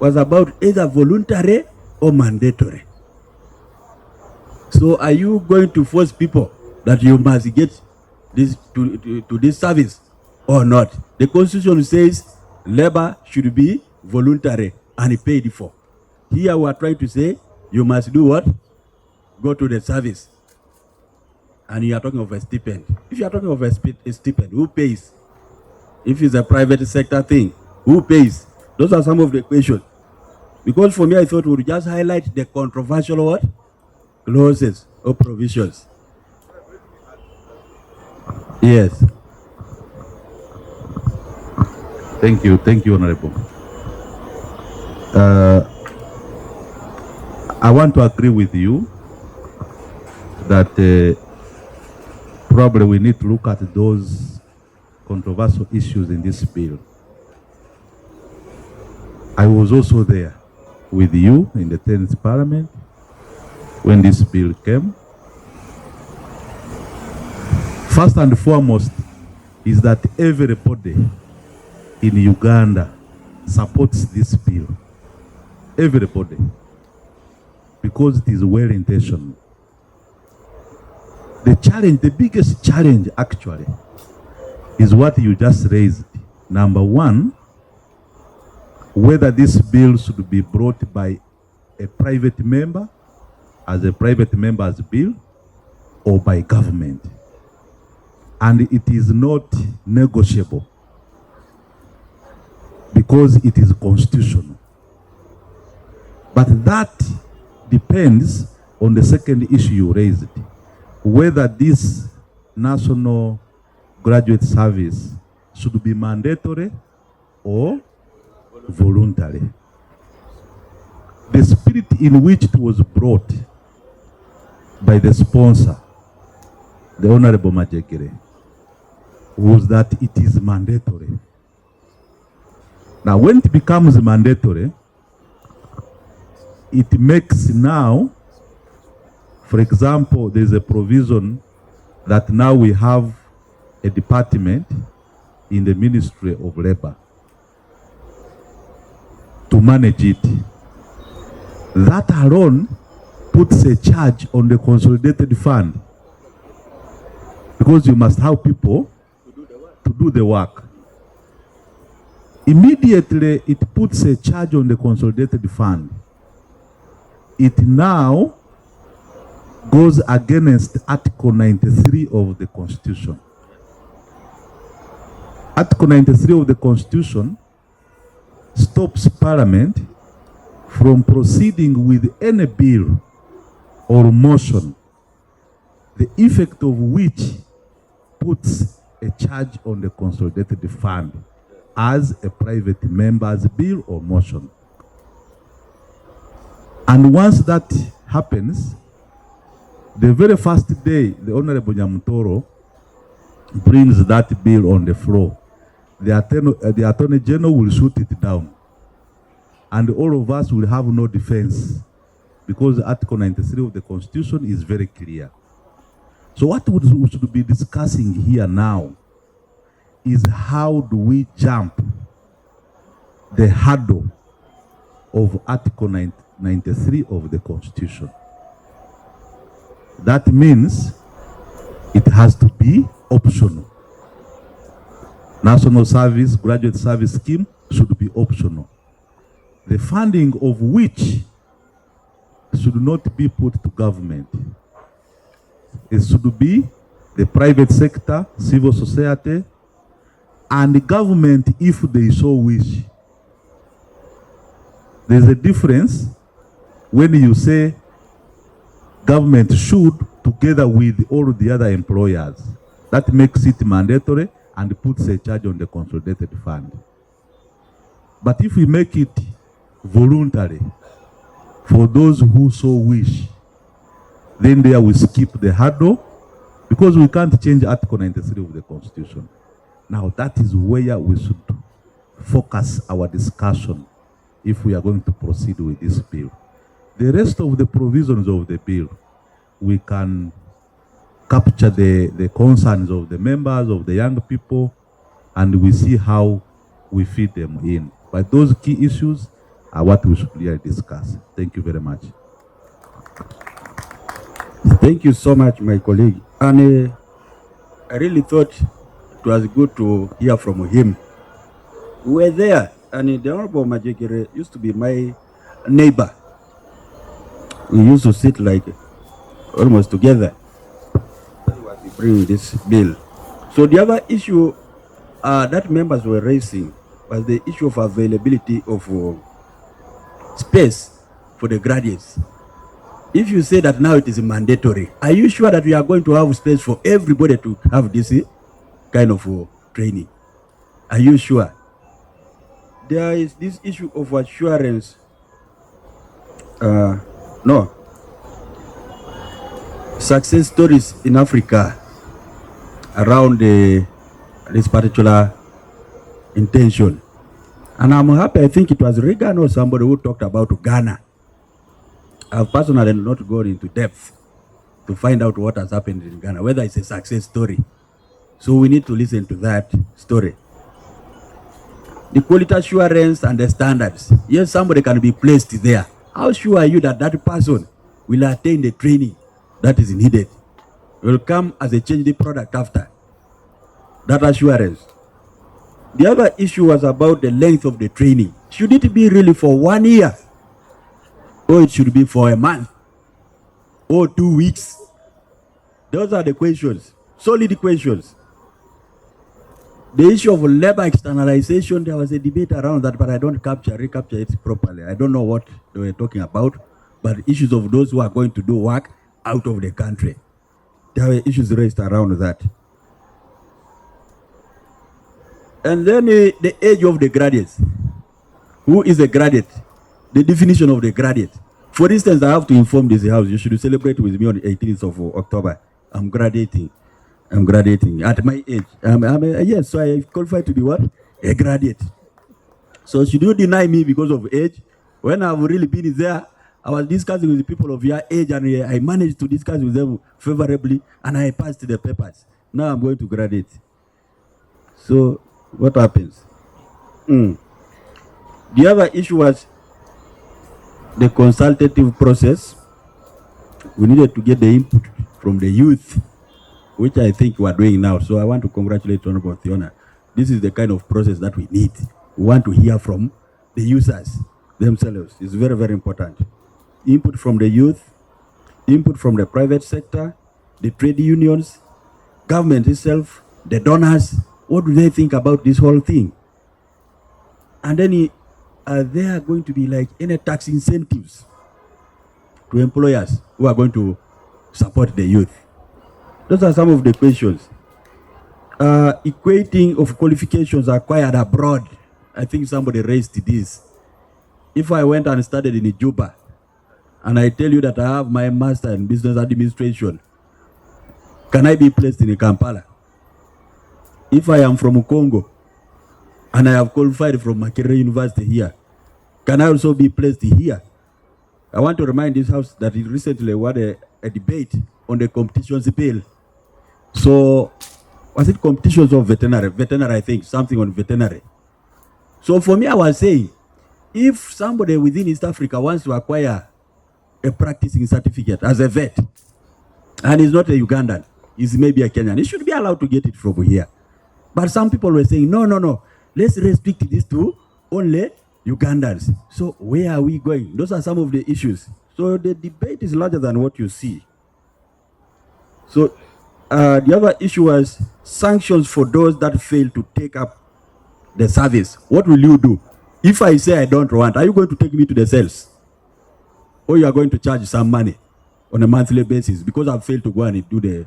was about either voluntary or mandatory. So are you going to force people that you must get this to this service or not? The Constitution says labor should be voluntary and paid for. Here we are trying to say you must do what? Go to the service. And you are talking of a stipend. If you are talking of a stipend, who pays? If it's a private sector thing, who pays? Those are some of the questions. Because for me, I thought we would just highlight the controversial what? Clauses or provisions. Yes. Thank you, Honorable. I want to agree with you that probably we need to look at those controversial issues in this bill. I was also there with you in the 10th Parliament when this bill came. First and foremost is that everybody in Uganda supports this bill. Everybody. Because it is well intentioned. The challenge, the biggest challenge actually, is what you just raised. Number one, whether this bill should be brought by a private member, as a private member's bill, or by government. And it is not negotiable because it is constitutional. But that depends on the second issue you raised, whether this national graduate service should be mandatory or voluntary. The spirit in which it was brought by the sponsor, the Honorable Majekere, was that it is mandatory. Now, when it becomes mandatory, it makes now, for example, there's a provision that now we have a department in the Ministry of Labor to manage it. That alone puts a charge on the consolidated fund because you must have people to do the work. Immediately, it puts a charge on the consolidated fund. It now goes against Article 93 of the Constitution. Article 93 of the Constitution stops Parliament from proceeding with any bill or motion, the effect of which puts a charge on the consolidated fund as a private member's bill or motion. And once that happens, the very first day the Honorable Nyamutoro brings that bill on the floor, the Attorney General will shoot it down. And all of us will have no defense because Article 93 of the Constitution is very clear. So what we should be discussing here now is how do we jump the hurdle of Article 93 of the Constitution. That means it has to be optional. National Service, Graduate Service Scheme should be optional. The funding of which should not be put to government. It should be the private sector, civil society, and the government if they so wish. There's a difference when you say government should together with all the other employers. That makes it mandatory and puts a charge on the consolidated fund. But if we make it voluntary for those who so wish, then there we skip the hurdle because we can't change Article 93 of the Constitution. Now that is where we should focus our discussion if we are going to proceed with this bill. The rest of the provisions of the bill, we can capture the concerns of the members, of the young people, and we see how we fit them in. But those key issues are what we should really discuss. Thank you very much. Thank you so much, my colleague. And I really thought it was good to hear from him. We were there, and the Honorable Majekere used to be my neighbor. We used to sit like almost together. Bring this bill. So the other issue that members were raising was the issue of availability of space for the graduates. If you say that now it is mandatory, are you sure that we are going to have space for everybody to have this kind of training? Are you sure? There is this issue of assurance. No. Success stories in Africa around this particular intention. And I'm happy, I think it was Reagan or somebody who talked about Ghana. I've personally not gone into depth to find out what has happened in Ghana, whether it's a success story. So we need to listen to that story. The quality assurance and the standards. Yes, somebody can be placed there. How sure are you that that person will attain the training that is needed? Will come as a changed product after that assurance. The other issue was about the length of the training. Should it be really for 1 year? Or it should be for a month? Or 2 weeks? Those are the questions, solid questions. The issue of labor externalization, there was a debate around that, but I don't recapture it properly. I don't know what they were talking about, but issues of those who are going to do work out of the country. There were issues raised around that. And then the age of the graduates. Who is a graduate? The definition of the graduate. For instance, I have to inform this house, you should celebrate with me on the 18th of October. I'm graduating at my age. Yes, so I qualify to be what? A graduate. So should you deny me because of age? When I've really been there, I was discussing with the people of your age, and I managed to discuss with them favorably, and I passed the papers. Now I'm going to graduate. So what happens? The other issue was the consultative process. We needed to get the input from the youth, which I think we are doing now. So I want to congratulate Honorable Fiona. This is the kind of process that we need. We want to hear from the users themselves. It's very, very important. Input from the youth, input from the private sector, the trade unions, government itself, the donors. What do they think about this whole thing? And then are there going to be like any tax incentives to employers who are going to support the youth? Those are some of the questions. Equating of qualifications acquired abroad. I think somebody raised this. If I went and studied in Juba, and I tell you that I have my master in business administration, can I be placed in Kampala? If I am from Congo, and I have qualified from Makerere University here, can I also be placed here? I want to remind this house that it recently had a debate on the competitions bill. So, was it competitions of veterinary? Veterinary, I think, something on veterinary. So for me, I was saying, if somebody within East Africa wants to acquire a practicing certificate as a vet, and he's not a Ugandan, he's maybe a Kenyan, he should be allowed to get it from here. But some people were saying, no, let's restrict this to only Ugandans. So where are we going? Those are some of the issues. So the debate is larger than what you see. So the other issue was sanctions for those that fail to take up the service. What will you do? If I say I don't want, are you going to take me to the cells? Or you are going to charge some money on a monthly basis because I've failed to go and do the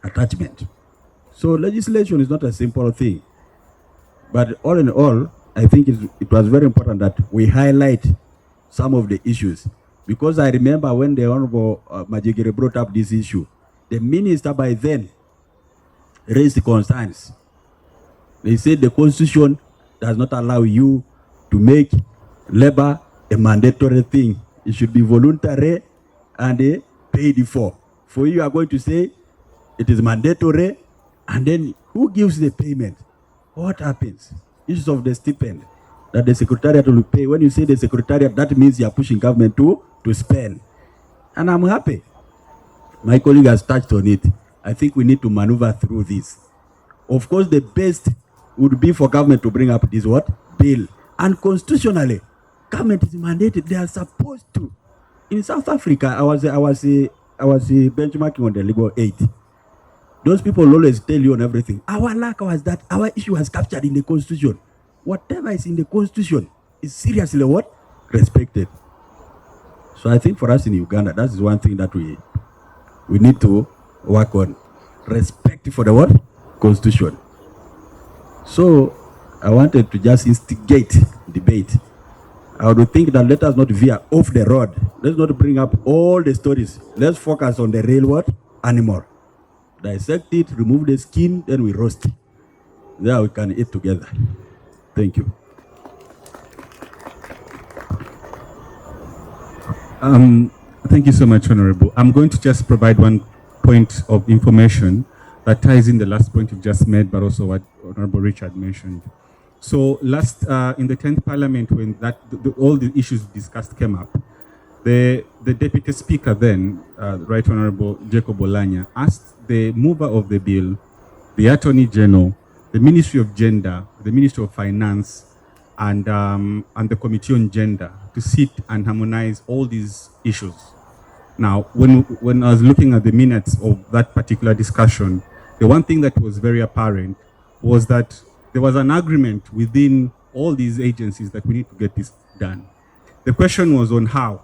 attachment? So legislation is not a simple thing. But all in all, I think it was very important that we highlight some of the issues. Because I remember when the Honorable Majigiri brought up this issue, the minister by then raised concerns. They said the constitution does not allow you to make labor a mandatory thing. It should be voluntary and paid for. For you are going to say it is mandatory, and then who gives the payment? What happens? Issues of the stipend that the secretariat will pay. When you say the secretariat, that means you are pushing government to spend. And I'm happy. My colleague has touched on it. I think we need to maneuver through this. Of course, the best would be for government to bring up this bill. And constitutionally, government is mandated. They are supposed to. In South Africa, I was benchmarking on the legal aid. Those people always tell you on everything. Our lack was that our issue was captured in the constitution. Whatever is in the constitution is seriously respected. So I think for us in Uganda, that is one thing that we need to work on. Respect for the constitution. So I wanted to just instigate debate. I would think that let us not veer off the road. Let's not bring up all the stories. Let's focus on the real animal. Dissect it, remove the skin, then we roast it. There we can eat together. Thank you. Thank you so much, Honorable. I'm going to just provide one point of information that ties in the last point you just made, but also what Honorable Richard mentioned. So last, in the 10th Parliament, when all the issues discussed came up, the Deputy Speaker then, Right Honorable Jacob Olanya, asked the mover of the bill, the Attorney General, the Ministry of Gender, the Ministry of Finance, and the Committee on Gender to sit and harmonize all these issues. Now, when I was looking at the minutes of that particular discussion, the one thing that was very apparent was that there was an agreement within all these agencies that we need to get this done. The question was on how.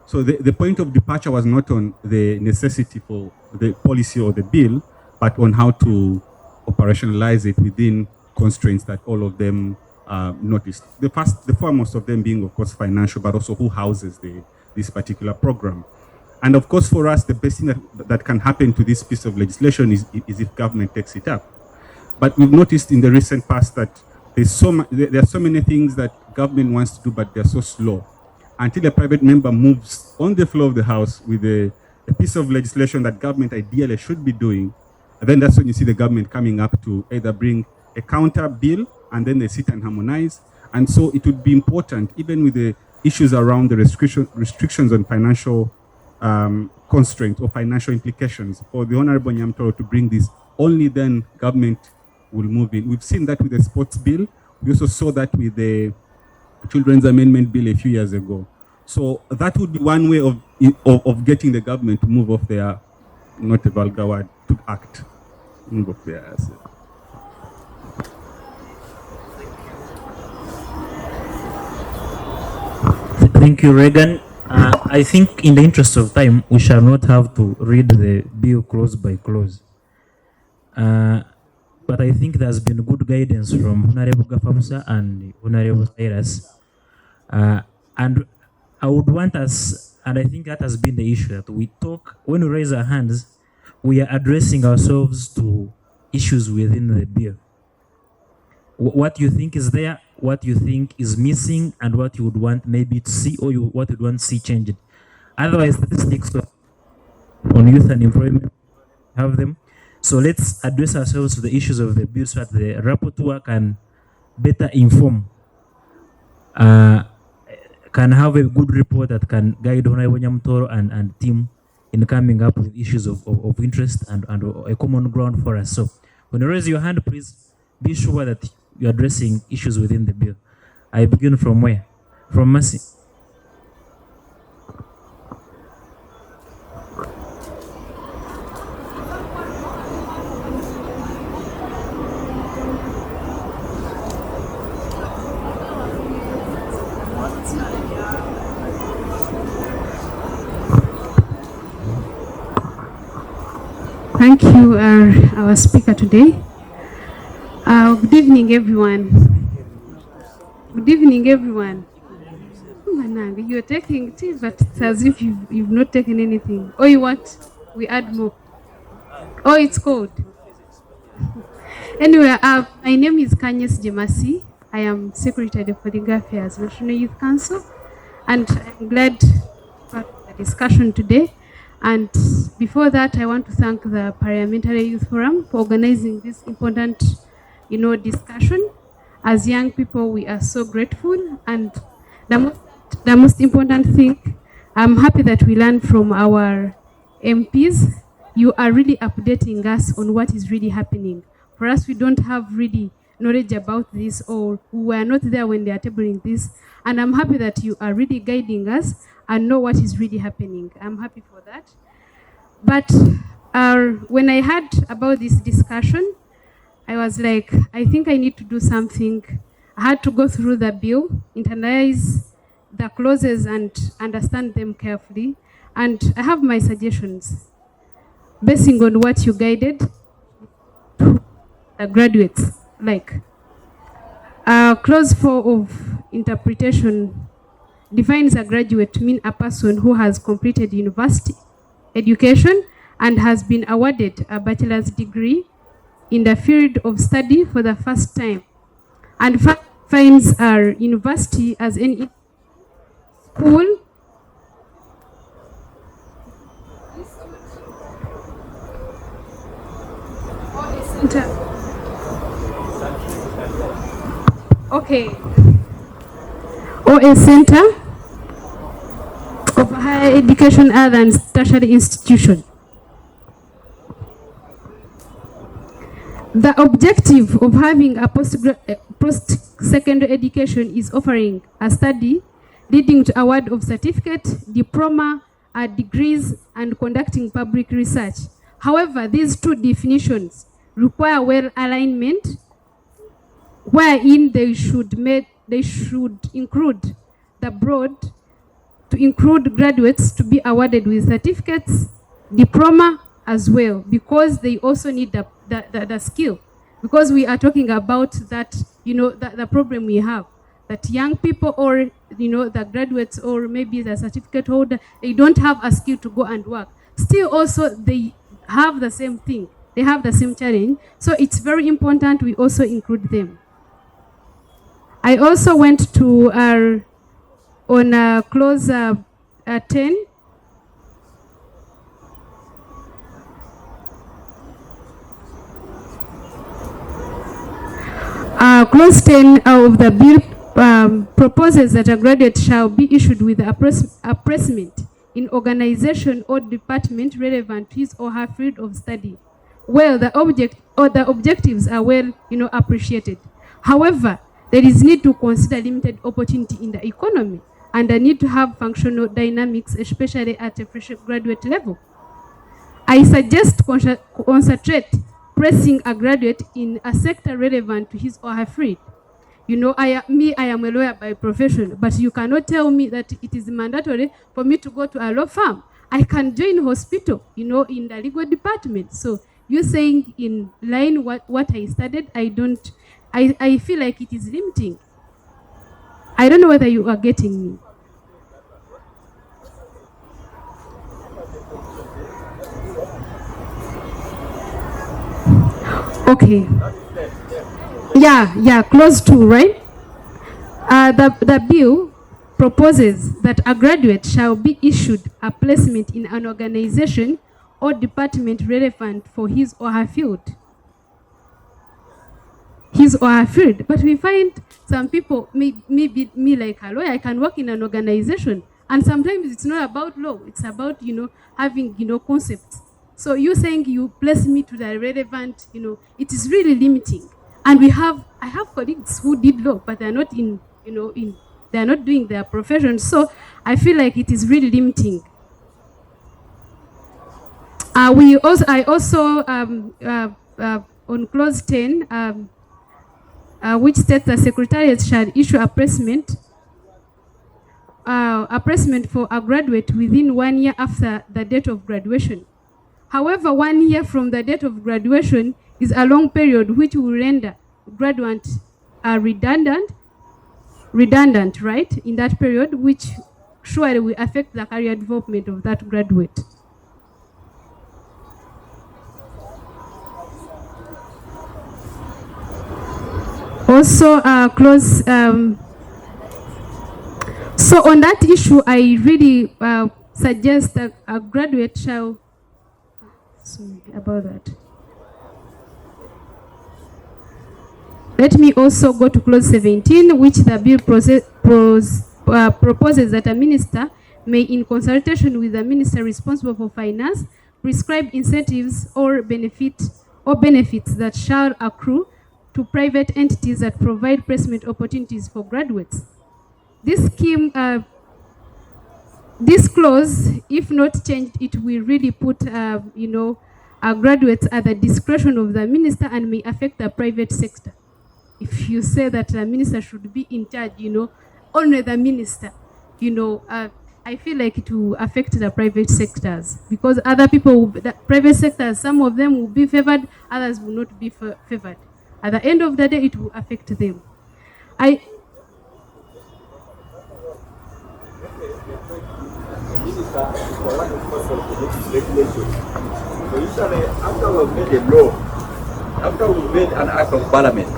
So the point of departure was not on the necessity for the policy or the bill, but on how to operationalize it within constraints that all of them noticed. The foremost of them being, of course, financial, but also who houses this particular program. And of course, for us, the best thing that can happen to this piece of legislation is if government takes it up. But we've noticed in the recent past that there are so many things that government wants to do, but they're so slow. Until a private member moves on the floor of the House with a piece of legislation that government ideally should be doing, and then that's when you see the government coming up to either bring a counter bill, and then they sit and harmonize. And so it would be important, even with the issues around the restrictions on financial constraints or financial implications, for the Honorable Nyamtoro to bring this. Only then government will move in. We've seen that with the sports bill. We also saw that with the Children's Amendment Bill a few years ago. So that would be one way of getting the government to move off their, not a vulgar word, to act. Move off their ass. Thank you, Reagan. I think in the interest of time, we shall not have to read the bill clause by clause. But I think there's been good guidance from Honorable Gafamusa and Honorable Cyrus. And I would want us, and I think that has been the issue, that we talk, when we raise our hands, we are addressing ourselves to issues within the bill. What you think is there, what you think is missing, and what you would want maybe to see, or what you would want to see changed. Otherwise, statistics on youth unemployment, have them. So let's address ourselves to the issues of the bill so that the rapporteur can better inform, can have a good report that can guide Honorable Nyamtoro and team in coming up with issues of interest and a common ground for us. So when you raise your hand, please be sure that you're addressing issues within the bill. I begin from where? From Mercy. Thank you, our speaker today. Good evening, everyone. Good evening, everyone. Oh, Manang, you're taking tea, but it's as if you've not taken anything. Oh, you want? We add more. Oh, it's cold. Anyway, my name is Kanyes Jemasi. I am Secretary for Legal Affairs National Youth Council, and I'm glad for the discussion today. And before that, I want to thank the Parliamentary Youth Forum for organizing this important, discussion. As young people, we are so grateful. And the most important thing, I'm happy that we learn from our MPs. You are really updating us on what is really happening. For us, we don't have really knowledge about this, or we were not there when they are tabling this. And I'm happy that you are really guiding us and know what is really happening. I'm happy for that. But when I heard about this discussion, I was like, I think I need to do something. I had to go through the bill, internalize the clauses and understand them carefully. And I have my suggestions, basing on what you guided the graduates. Like, clause 4 of interpretation defines a graduate to mean a person who has completed university education and has been awarded a bachelor's degree in the field of study for the first time, and finds our university as any school or a center. Okay. Or a center of higher education other than tertiary institution. The objective of having a post-secondary education is offering a study leading to award of certificate, diploma, degrees, and conducting public research. However, these two definitions require well alignment, wherein they should include the broad, to include graduates to be awarded with certificates, diploma as well, because they also need the skill. Because we are talking about that, the problem we have, that young people or, the graduates or maybe the certificate holder, they don't have a skill to go and work. Still also, they have the same thing. They have the same challenge. So it's very important we also include them. I also went to on clause 10. Clause 10 of the bill proposes that a graduate shall be issued with a placement in organization or department relevant to his or her field of study. Well, the objectives are well, appreciated. However, there is need to consider limited opportunity in the economy and the need to have functional dynamics, especially at a fresh graduate level. I suggest concentrate pressing a graduate in a sector relevant to his or her field. I am a lawyer by profession, but you cannot tell me that it is mandatory for me to go to a law firm. I can join hospital, in the legal department. So you're saying in line what I studied, I feel like it is limiting. I don't know whether you are getting me. Okay. Yeah, clause 2, right? The bill proposes that a graduate shall be issued a placement in an organization or department relevant for his or her field. But we find some people, maybe me like a lawyer, I can work in an organization, and sometimes it's not about law, it's about, having, concepts. So you're saying you place me to the relevant, it is really limiting. And I have colleagues who did law, but they're not they're not doing their profession. So I feel like it is really limiting. I also on clause 10, which states the Secretariat shall issue a placement for a graduate within 1 year after the date of graduation. However, 1 year from the date of graduation is a long period which will render graduates redundant, right, in that period, which surely will affect the career development of that graduate. Also, so on that issue, I really suggest that a graduate shall, sorry about that. Let me also go to clause 17, which the bill proposes that a minister may, in consultation with the minister responsible for finance, prescribe incentives or benefits that shall accrue to private entities that provide placement opportunities for graduates. This scheme, this clause, if not changed, it will really put, graduates at the discretion of the minister and may affect the private sector. If you say that the minister should be in charge, only the minister, I feel like it will affect the private sectors, because other people, the private sectors, some of them will be favored, others will not be favored. At the end of the day, it will affect them. After we've made an act of parliament,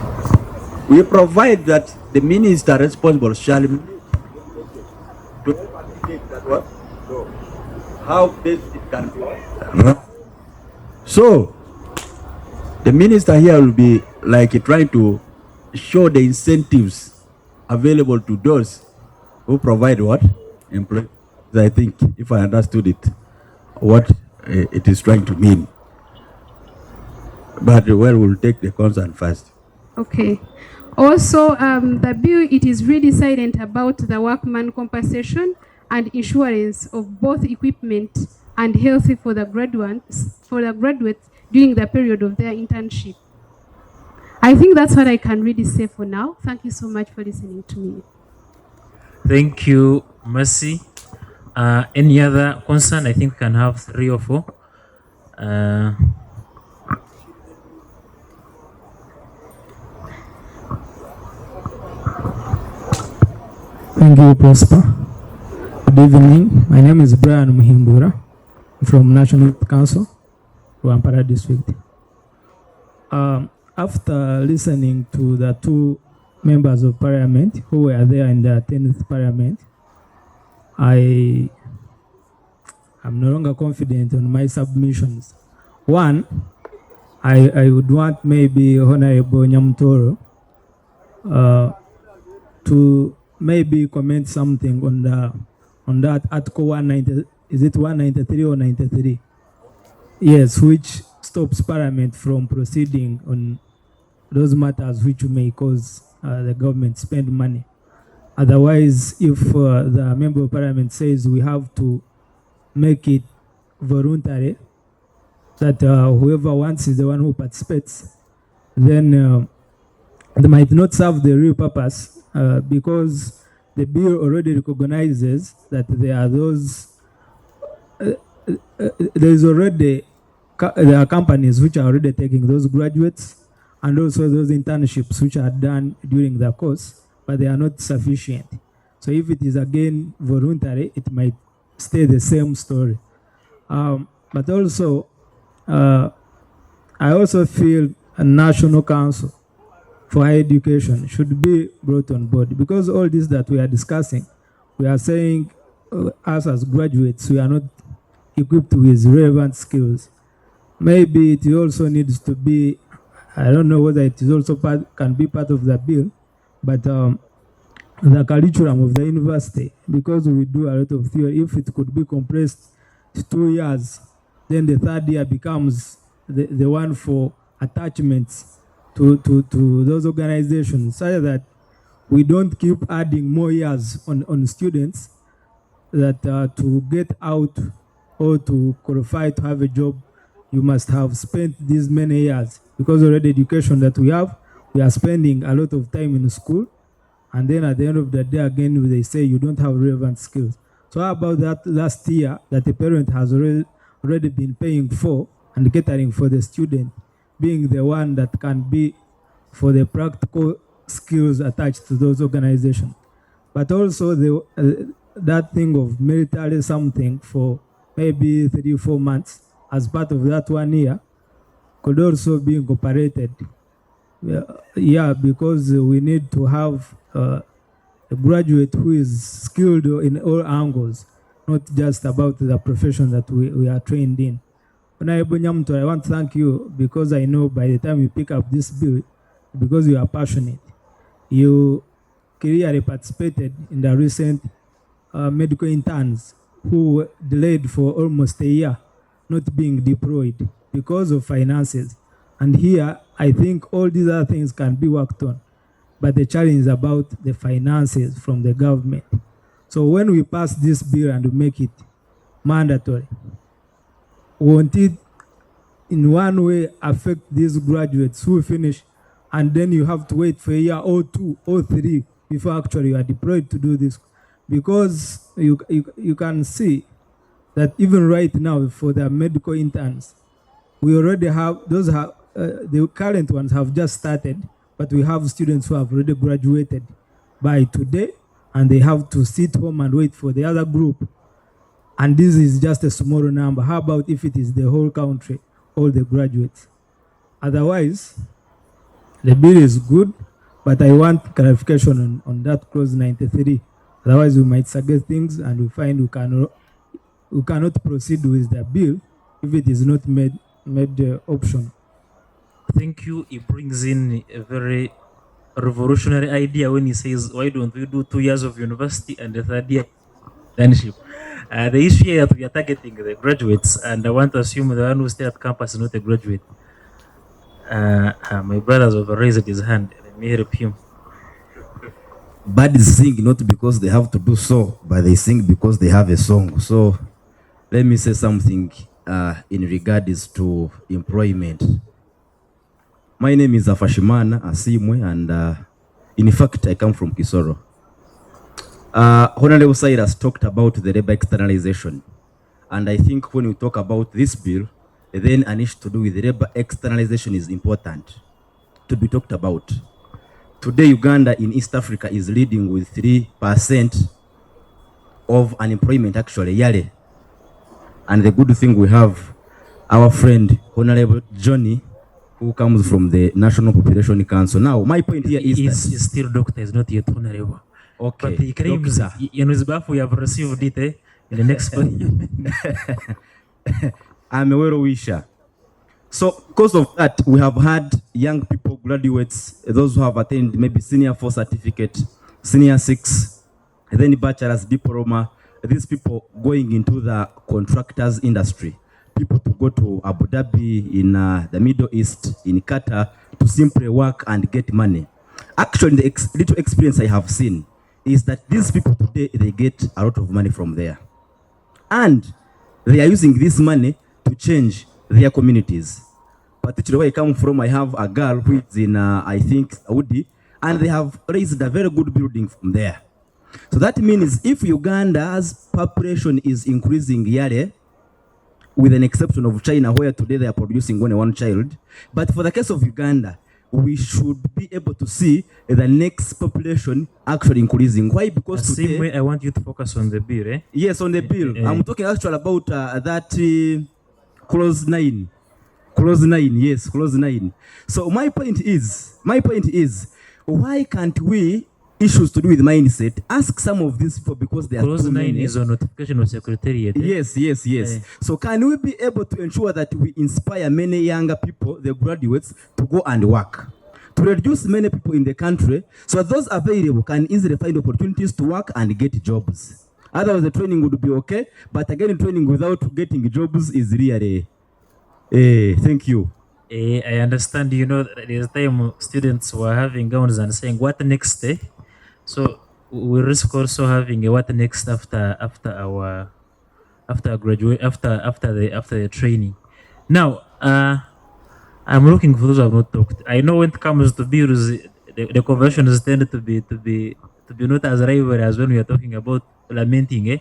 we provide that the minister responsible shall to that what? So, how best it can be. So, the minister here will be like trying to show the incentives available to those who provide what? Employment. I think, if I understood it, what it is trying to mean. But we'll take the concern first. Okay. Also, the bill, it is really silent about the workman compensation and insurance of both equipment and health for the graduates during the period of their internship. I think that's what I can really say for now. Thank you so much for listening to me. Thank you, Mercy. Any other concern? I think we can have 3 or 4. Thank you, Prosper. Good evening. My name is Brian Muhimbura from National Youth Council, Rwampara District. After listening to the 2 members of parliament who were there in the 10th parliament, I am no longer confident on my submissions. One, I would want maybe Honorable Nyamtoro to maybe comment something on that Article 190. Is it 193 or 93? Yes, which stops Parliament from proceeding on those matters which may cause the government spend money. Otherwise, if the member of Parliament says we have to make it voluntary, that whoever wants is the one who participates, then they might not serve the real purpose, because the bill already recognizes that there are those, there are companies which are already taking those graduates, and also those internships which are done during the course, but they are not sufficient. So if it is again voluntary, it might stay the same story. But also, I also feel a national council for higher education should be brought on board, because all this that we are discussing, we are saying us as graduates, we are not equipped with relevant skills. Maybe it also needs to be, I don't know whether it is also can be part of the bill, but the curriculum of the university, because we do a lot of theory, if it could be compressed to 2 years, then the 3rd year becomes the one for attachments to those organizations, so that we don't keep adding more years on students, that to get out or to qualify to have a job, you must have spent these many years, because already education that we have, we are spending a lot of time in school, and then at the end of the day again they say you don't have relevant skills. So how about that last year that the parent has already already been paying for and catering for the student, being the one that can be for the practical skills attached to those organizations. But also that thing of military something for maybe 3-4 months as part of that 1 year could also be incorporated. Yeah, because we need to have a graduate who is skilled in all angles, not just about the profession that we are trained in. Honorable Nyamto, I want to thank you because I know by the time you pick up this bill, because you are passionate, you clearly participated in the recent medical interns who were delayed for almost a year not being deployed because of finances. And here, I think all these other things can be worked on, but the challenge is about the finances from the government. So when we pass this bill and make it mandatory, won't it in one way affect these graduates who finish and then you have to wait for a year or 2 or 3 before actually you are deployed to do this? Because you can see that even right now for the medical interns, we already have those the current ones have just started, but we have students who have already graduated by today, and they have to sit home and wait for the other group. And this is just a small number. How about if it is the whole country, all the graduates? Otherwise, the bill is good, but I want clarification on that clause 93. Otherwise, we might suggest things and we find we cannot proceed with the bill if it is not made the option. Thank you. He brings in a very revolutionary idea when he says, why don't we do 2 years of university and the 3rd year internship? The issue here that we are targeting the graduates, and I want to assume the one who stay at campus is not a graduate. My brother has raised his hand. Let me help him. Birds sing not because they have to do so, but they sing because they have a song. So let me say something in regards to employment. My name is Afashimana Asimwe, and in fact, I come from Kisoro. Honorable Cyrus talked about the labor externalization. And I think when we talk about this bill, then an issue to do with labor externalization is important to be talked about. Today, Uganda in East Africa is leading with 3% of unemployment actually yearly. And the good thing we have our friend Honorable Johnny, who comes from the National Population Council. Now, my point here is he's still doctor, he's not yet honorable. Okay, but he claims in his behalf we have received it in the next I'm a well-wisher. So, because of that, we have had young people, graduates, those who have attained maybe senior 4 certificate, senior 6, and then bachelor's diploma, these people going into the contractors industry, people to go to Abu Dhabi, in the Middle East, in Qatar, to simply work and get money. Actually, the little experience I have seen is that these people today, they get a lot of money from there. And they are using this money to change their communities. Particularly where I come from, I have a girl who is in, I think, Saudi, and they have raised a very good building from there. So that means if Uganda's population is increasing yearly, with an exception of China, where today they are producing only 1 child, but for the case of Uganda, we should be able to see the next population actually increasing. Why? Because the today, same way I want you to focus on the bill, eh? Yes, on the bill. I'm talking actually about that clause 9. Clause 9, yes, clause 9. So my point is, why can't we, issues to do with mindset, ask some of these people, because they are clause too 9 many. is a notification of secretariat. Yes. So can we be able to ensure that we inspire many younger people, the graduates, to go and work? To reduce many people in the country, so that those available can easily find opportunities to work and get jobs. Otherwise, the training would be okay, but again, training without getting jobs is really... thank you. I understand, you know, there's time students were having gowns and saying, what next, eh? So we risk also having a what next after the training. Now, I'm looking for those who have not talked. I know when it comes to bills, the conversions tend to be not as rivalry as when we are talking about lamenting, eh?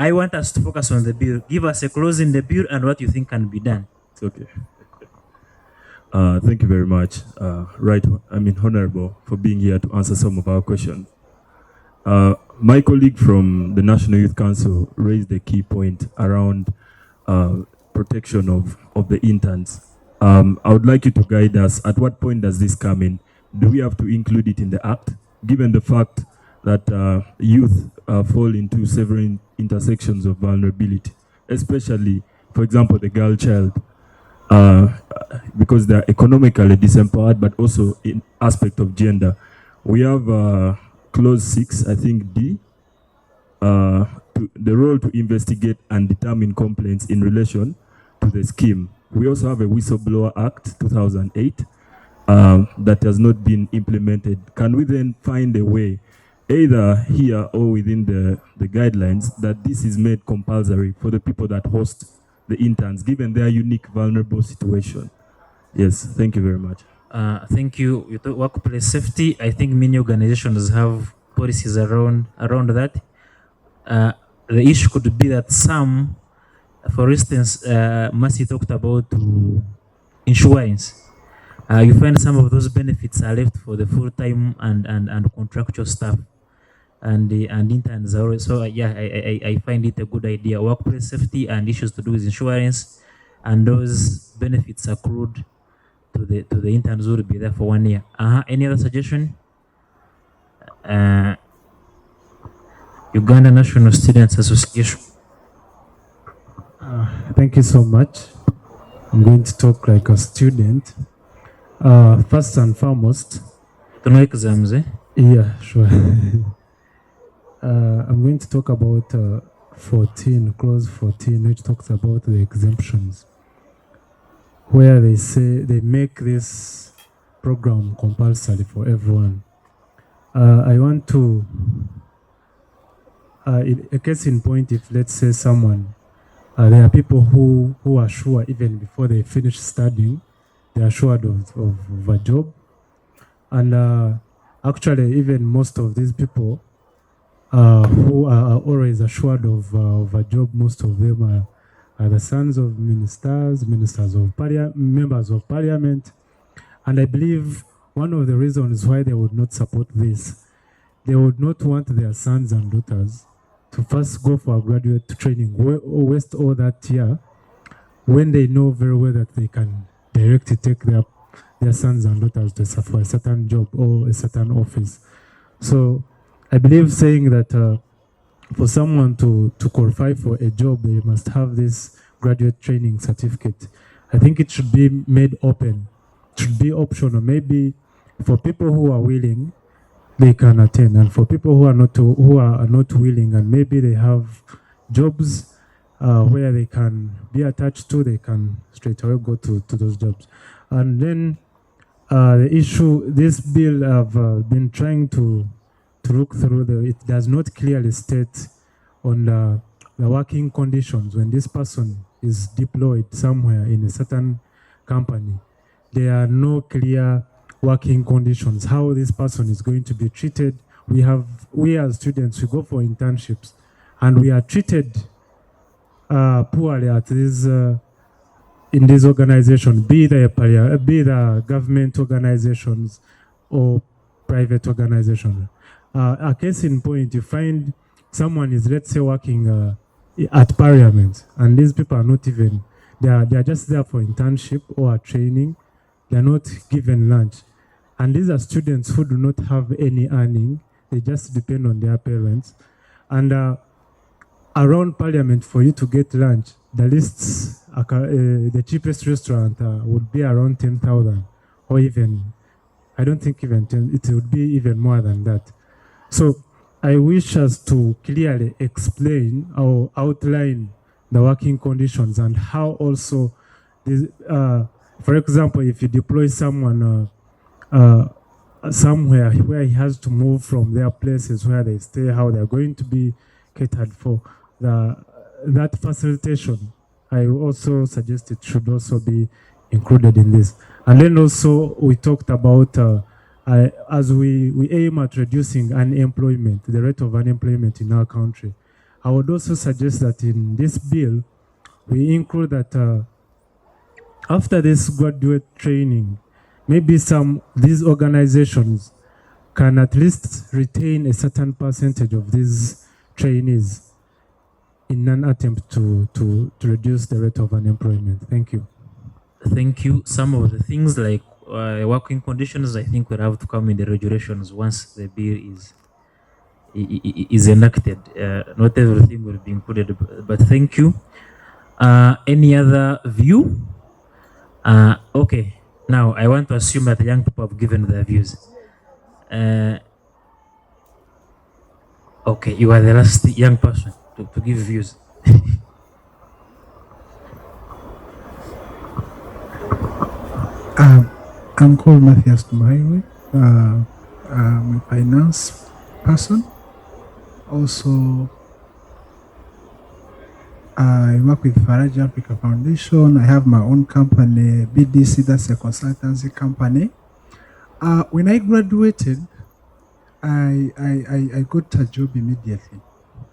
I want us to focus on the bill. Give us a clause in the bill and what you think can be done. It's okay. Thank you very much, Honorable, for being here to answer some of our questions. My colleague from the National Youth Council raised a key point around protection of the interns. I would like you to guide us. At what point does this come in? Do we have to include it in the Act, given the fact that youth fall into several intersections of vulnerability, especially, for example, the girl child, because they're economically disempowered, but also in aspect of gender. We have clause 6, I think D, the role to investigate and determine complaints in relation to the scheme. We also have a Whistleblower Act 2008 that has not been implemented. Can we then find a way, either here or within the guidelines, that this is made compulsory for the people that host the interns, given their unique vulnerable situation? Yes, thank you very much. Thank you. You talk workplace safety. I think many organizations have policies around that. The issue could be that some, for instance, Mercy talked about insurance. You find some of those benefits are left for the full-time and contractual staff, and interns are also. I find it a good idea. Workplace safety and issues to do with insurance, and those benefits accrued to the interns will be there for 1 year. Any other suggestion? Uganda National Students Association. Thank you so much. I'm going to talk like a student. First and foremost, no exams, eh? Yeah, sure. I'm going to talk about 14, clause 14, which talks about the exemptions, where they say they make this program compulsory for everyone. I want to, a case in point, if let's say someone, there are people who are sure even before they finish studying, they are sure of a job. And actually, even most of these people who are always assured of a job, most of them are the sons of ministers, members of parliament. And I believe one of the reasons why they would not support this, they would not want their sons and daughters to first go for a graduate training, waste all that year, when they know very well that they can directly take their sons and daughters to for a certain job or a certain office. So I believe saying that for someone to qualify for a job, they must have this graduate training certificate. I think it should be made open. It should be optional. Maybe for people who are willing, they can attend, and for people who are not willing, and maybe they have jobs where they can be attached to, they can straight away go to those jobs. And then the issue, this bill I've been trying to look through, it does not clearly state on the working conditions when this person is deployed somewhere in a certain company. There are no clear working conditions, how this person is going to be treated. We as students, we go for internships, and we are treated poorly at this in this organization, be the government organizations or private organizations. A case in point, you find someone is, let's say, working at parliament, and these people are not even, they are just there for internship or training. They are not given lunch. And these are students who do not have any earning. They just depend on their parents. And around parliament, for you to get lunch, the lists, the cheapest restaurant would be around 10,000, or even, I don't think even 10, it would be even more than that. So I wish us to clearly explain or outline the working conditions and how also, this, for example, if you deploy someone somewhere where he has to move from their places where they stay, how they're going to be catered for, that facilitation, I also suggest it should also be included in this. And then also we talked about as we aim at reducing unemployment, the rate of unemployment in our country. I would also suggest that in this bill, we include that after this graduate training, maybe these organizations can at least retain a certain percentage of these trainees in an attempt to reduce the rate of unemployment. Thank you. Thank you. Some of the things like working conditions, I think will have to come in the regulations once the bill is enacted. Not everything will be included, but thank you. Any other view? Okay. Now I want to assume that the young people have given their views. Okay, you are the last young person to give views. I'm called Matthias Tumairi. I'm a finance person. Also, I work with Faraja Africa Foundation. I have my own company, BDC, that's a consultancy company. When I graduated, I got a job immediately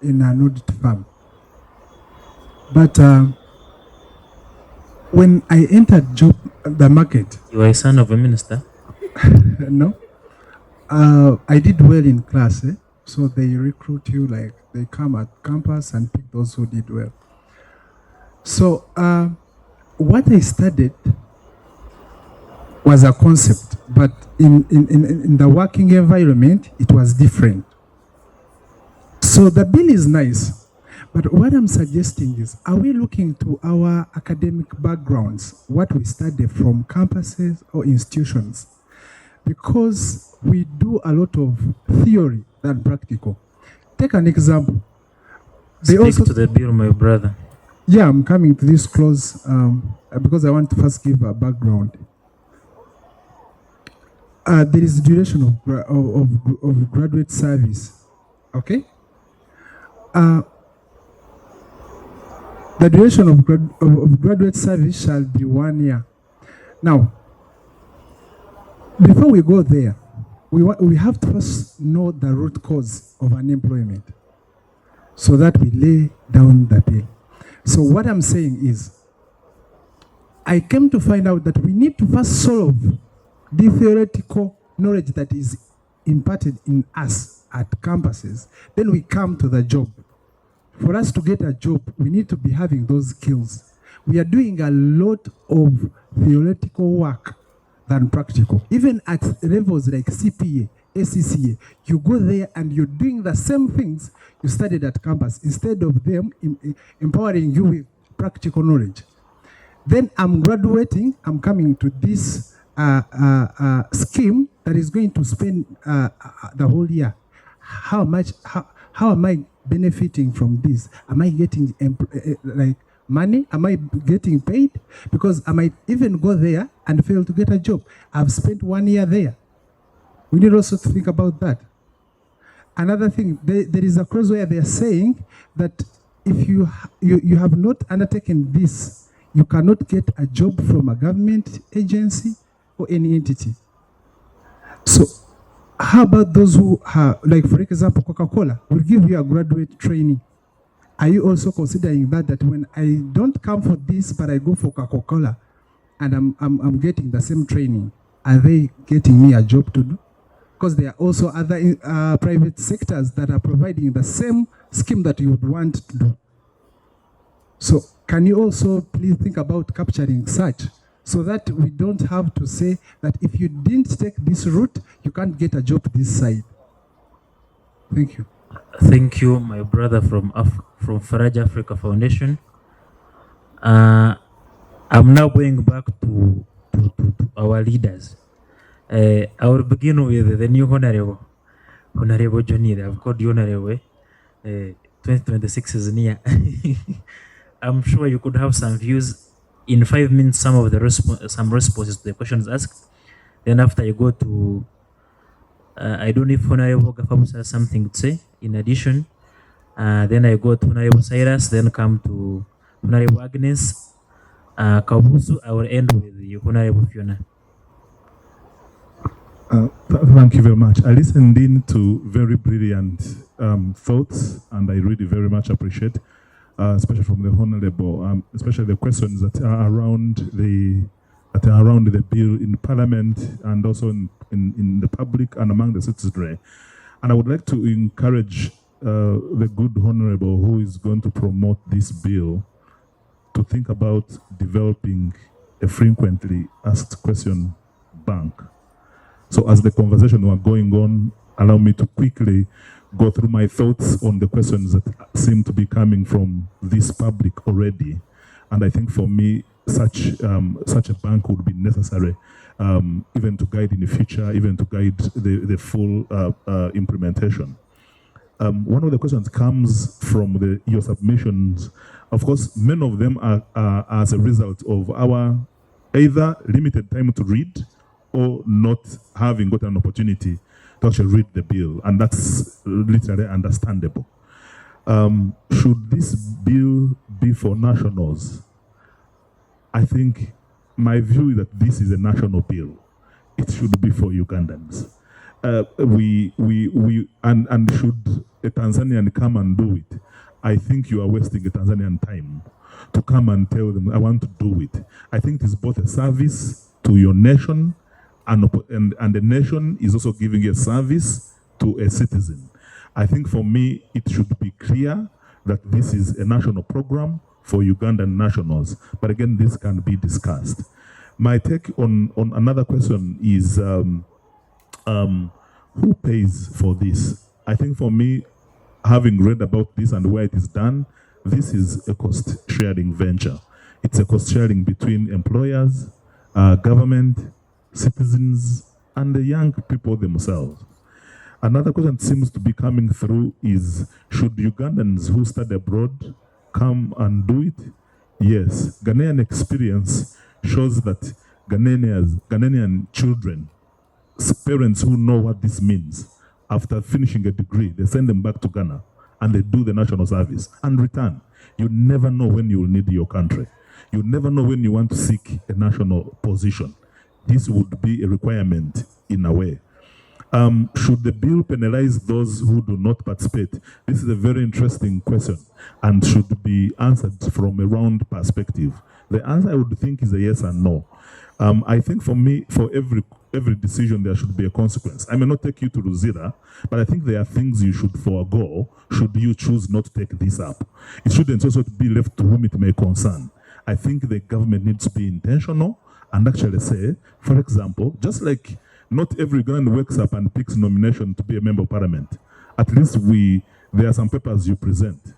in an audit firm. But when I entered the market, you are a son of a minister? No. I did well in class, so they recruit you, like they come at campus and pick those who did well. So what I studied was a concept, but in the working environment, it was different. So the bill is nice. But what I'm suggesting is, are we looking to our academic backgrounds, what we study from campuses or institutions? Because we do a lot of theory than practical. Take an example. Speak to the bill, my brother. Yeah, I'm coming to this close because I want to first give a background. There is duration of graduate service, okay? The duration of graduate service shall be 1 year. Now, before we go there, we have to first know the root cause of unemployment so that we lay down the bill. So what I'm saying is, I came to find out that we need to first solve the theoretical knowledge that is imparted in us at campuses. Then we come to the job. For us to get a job, we need to be having those skills. We are doing a lot of theoretical work than practical. Even at levels like CPA, ACCA, you go there and you're doing the same things you studied at campus instead of them empowering you with practical knowledge. Then I'm graduating, I'm coming to this scheme that is going to spend the whole year. How am I benefiting from this? Am I getting like money? Am I getting paid? Because I might even go there and fail to get a job. I've spent 1 year there. We need also to think about that. Another thing, there is a clause where they are saying that if you have not undertaken this, you cannot get a job from a government agency or any entity. So how about those who are, like for example, Coca-Cola will give you a graduate training. Are you also considering that when I don't come for this, but I go for Coca-Cola and I'm getting the same training, are they getting me a job to do? Because there are also other private sectors that are providing the same scheme that you would want to do. So can you also please think about capturing such so that we don't have to say that if you didn't take this route, you can't get a job this side. Thank you. Thank you, my brother from Faraja Africa Foundation. I'm now going back to our leaders. I will begin with the new Honorable Johnny. I've called you Honorable. 2026 is near. I'm sure you could have some views. In 5 minutes, some responses to the questions asked. Then after you go to, I don't know if Honorable Gafamus has something to say. In addition, then I go to Honorable Cyrus, then come to Honorable Agnes, Kabusu. I will end with you, Honorable Fiona. Thank you very much. I listened in to very brilliant thoughts, and I really very much appreciate, especially from the Honourable, especially the questions that are around the bill in Parliament and also in the public and among the citizenry. And I would like to encourage the good Honourable who is going to promote this bill to think about developing a frequently asked question bank. So as the conversation was going on, allow me to quickly go through my thoughts on the questions that seem to be coming from this public already. And I think for me, such a bank would be necessary, even to guide in the future, even to guide the full implementation. One of the questions comes from your submissions. Of course, many of them are as a result of our either limited time to read or not having got an opportunity to actually read the bill, and that's literally understandable. Should this bill be for nationals? I think my view is that this is a national bill. It should be for Ugandans. And should a Tanzanian come and do it, I think you are wasting a Tanzanian time to come and tell them, I want to do it. I think it's both a service to your nation and the nation is also giving a service to a citizen. I think for me, it should be clear that this is a national program for Ugandan nationals. But again, this can be discussed. My take on another question is who pays for this? I think for me, having read about this and where it is done, this is a cost-sharing venture. It's a cost-sharing between employers, government, citizens, and the young people themselves. Another question that seems to be coming through is, should Ugandans who study abroad come and do it? Yes. Ghanaian experience shows that Ghanaian children, parents who know what this means, after finishing a degree, they send them back to Ghana and they do the national service and return. You never know when you will need your country. You never know when you want to seek a national position. This would be a requirement in a way. Should the bill penalize those who do not participate? This is a very interesting question and should be answered from a round perspective. The answer I would think is a yes and no. I think for me, for every decision, there should be a consequence. I may not take you to Luzira, but I think there are things you should forego should you choose not to take this up. It shouldn't also be left to whom it may concern. I think the government needs to be intentional and actually say, for example, just like not every Ugandan wakes up and picks nomination to be a member of parliament. At least there are some papers you present.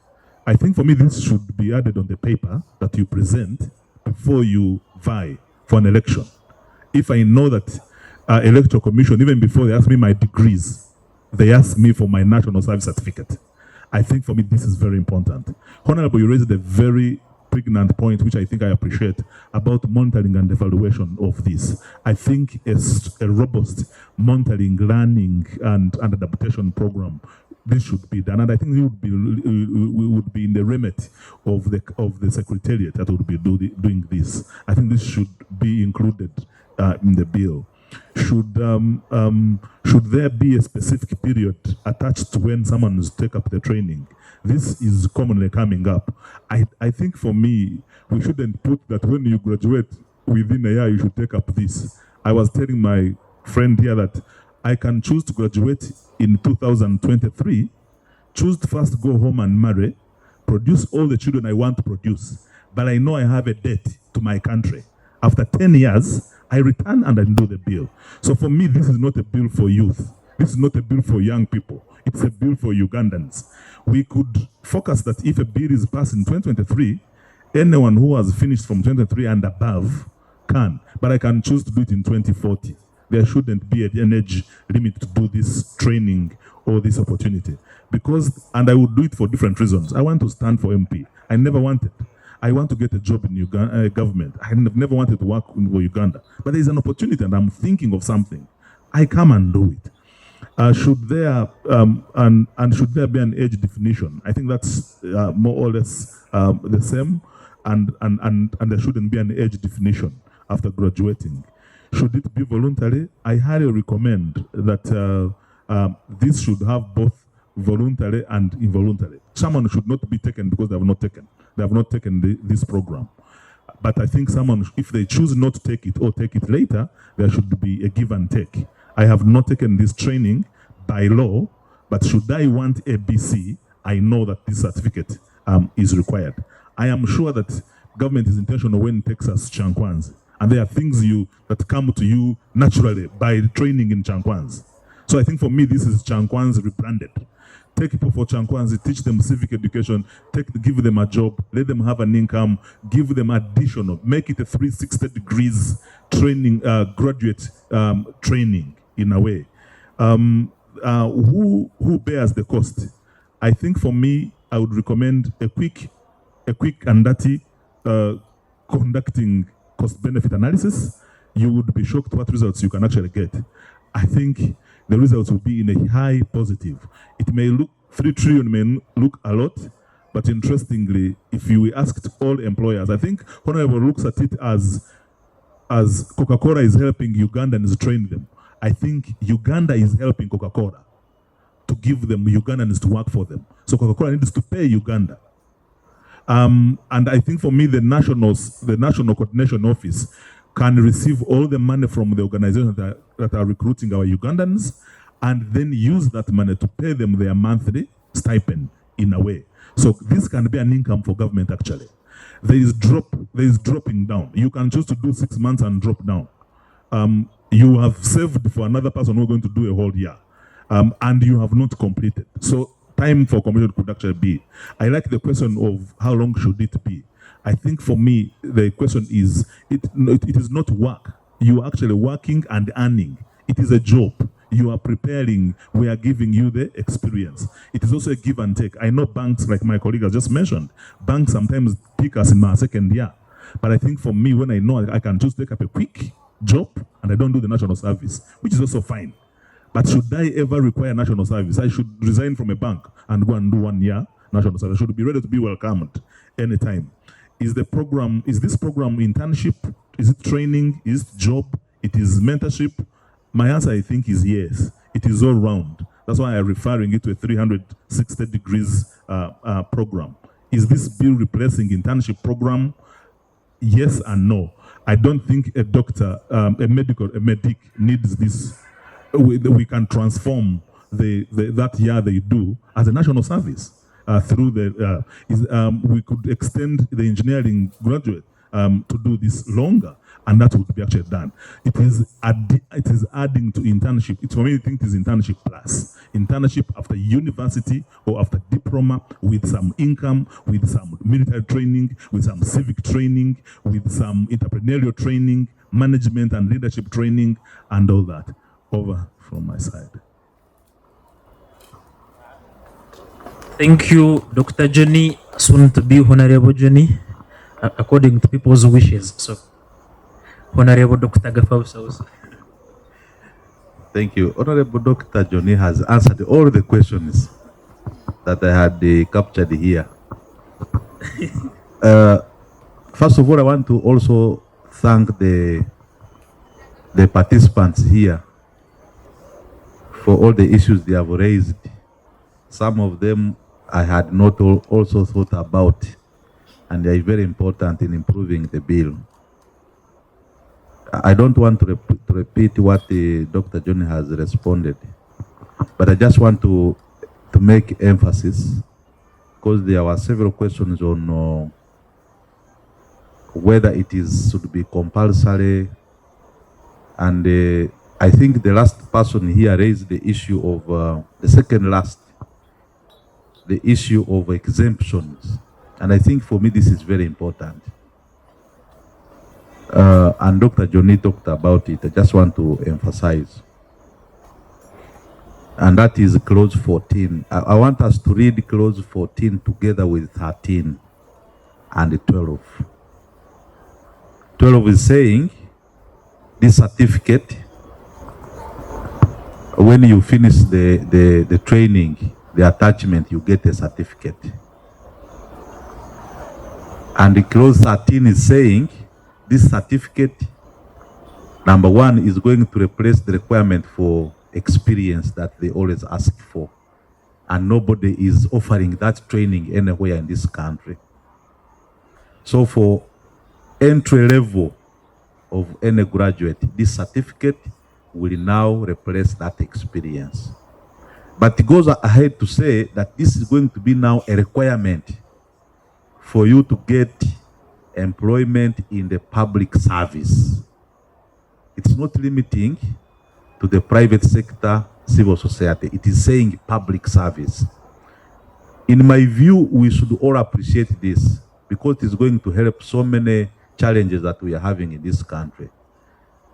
I think for me, this should be added on the paper that you present before you vie for an election. If I know that electoral commission, even before they ask me my degrees, they ask me for my national service certificate. I think for me, this is very important. Honorable, you raised a very pregnant point, which I think I appreciate, about monitoring and evaluation of this. I think a robust monitoring, learning, and adaptation program, this should be done. And I think it would be in the remit of the secretariat that would be doing this. I think this should be included in the bill. Should there be a specific period attached to when someone is take up the training? This is commonly coming up. I think for me, we shouldn't put that when you graduate within a year, you should take up this. I was telling my friend here that I can choose to graduate in 2023, choose to first go home and marry, produce all the children I want to produce, but I know I have a debt to my country. After 10 years, I return and I do the bill. So for me, this is not a bill for youth. This is not a bill for young people. It's a bill for Ugandans. We could focus that if a bill is passed in 2023, anyone who has finished from 2023 and above can, but I can choose to do it in 2040. There shouldn't be an age limit to do this training or this opportunity. And I would do it for different reasons. I want to stand for MP. I never wanted. I want to get a job in Uganda government. I never wanted to work for Uganda. But there is an opportunity and I'm thinking of something. I come and do it. Should there should there be an age definition? I think that's more or less the same, and there shouldn't be an age definition after graduating. Should it be voluntary? I highly recommend that this should have both voluntary and involuntary. Someone should not be taken because they have not taken this program. But I think someone, if they choose not to take it or take it later, there should be a give and take. I have not taken this training by law, but should I want a BC, I know that this certificate is required. I am sure that government is intentional when it takes us Chankwanzi, and there are things that come to you naturally by training in Chankwanzi. So I think for me, this is Chankwanzi rebranded. Take people for Chankwanzi, teach them civic education, give them a job, let them have an income, give them additional, make it a 360 degrees training, graduate training in a way. Who bears the cost? I think for me, I would recommend a quick and dirty conducting cost-benefit analysis. You would be shocked what results you can actually get. I think the results will be in a high positive. It may look, 3 trillion may look a lot, but interestingly, if you asked all employers, I think Honorable looks at it as Coca-Cola is helping Ugandans train them. I think Uganda is helping Coca-Cola to give them Ugandans to work for them. So Coca-Cola needs to pay Uganda. And I think for me, the National Coordination Office can receive all the money from the organizations that are recruiting our Ugandans and then use that money to pay them their monthly stipend in a way. So this can be an income for government actually. There is dropping down. You can choose to do 6 months and drop down. You have saved for another person who is going to do a whole year. And you have not completed. So time for completion could actually be. I like the question of how long should it be. I think for me, the question is, it is not work. You are actually working and earning. It is a job. You are preparing. We are giving you the experience. It is also a give and take. I know banks, like my colleague has just mentioned, banks sometimes pick us in my second year. But I think for me, when I know I can just take up a quick job and I don't do the national service, which is also fine. But should I ever require national service? I should resign from a bank and go and do 1 year national service. I should be ready to be welcomed anytime. Is this program internship? Is it training? Is it job? It is mentorship? My answer, I think, is yes. It is all round. That's why I'm referring it to a 360 degrees program. Is this bill replacing internship program? Yes and no. I don't think a doctor, a medic needs this. We can transform that year they do as a national service through we could extend the engineering graduate to do this longer, and that would be actually done. It is adding to internship. It's for me, I think it is internship plus. Internship after university or after diploma with some income, with some military training, with some civic training, with some entrepreneurial training, management and leadership training, and all that. Over from my side. Thank you, Dr. Johnny, soon to be Honorable Johnny, according to people's wishes. So, Honorable Dr. Gafaus. Thank you. Honorable Dr. Johnny has answered all the questions that I had captured here. First of all, I want to also thank the participants here for all the issues they have raised. Some of them I had not also thought about, and they are very important in improving the bill. I don't want to repeat what Dr. Johnny has responded, but I just want to make emphasis, because there were several questions on whether it should be compulsory, and I think the last person here raised the issue of the second last, the issue of exemptions. And I think for me, this is very important. And Dr. Johnny talked about it. I just want to emphasize. And that is clause 14. I want us to read clause 14 together with 13 and 12. 12 is saying, this certificate, when you finish the training, the attachment, you get a certificate. And the clause 13 is saying, this certificate, number one, is going to replace the requirement for experience that they always ask for. and nobody is offering that training anywhere in this country. So for entry level of any graduate, this certificate will now replace that experience. But it goes ahead to say that this is going to be now a requirement for you to get employment in the public service. It's not limiting to the private sector, civil society. It is saying public service. In my view, we should all appreciate this because it is going to help so many challenges that we are having in this country.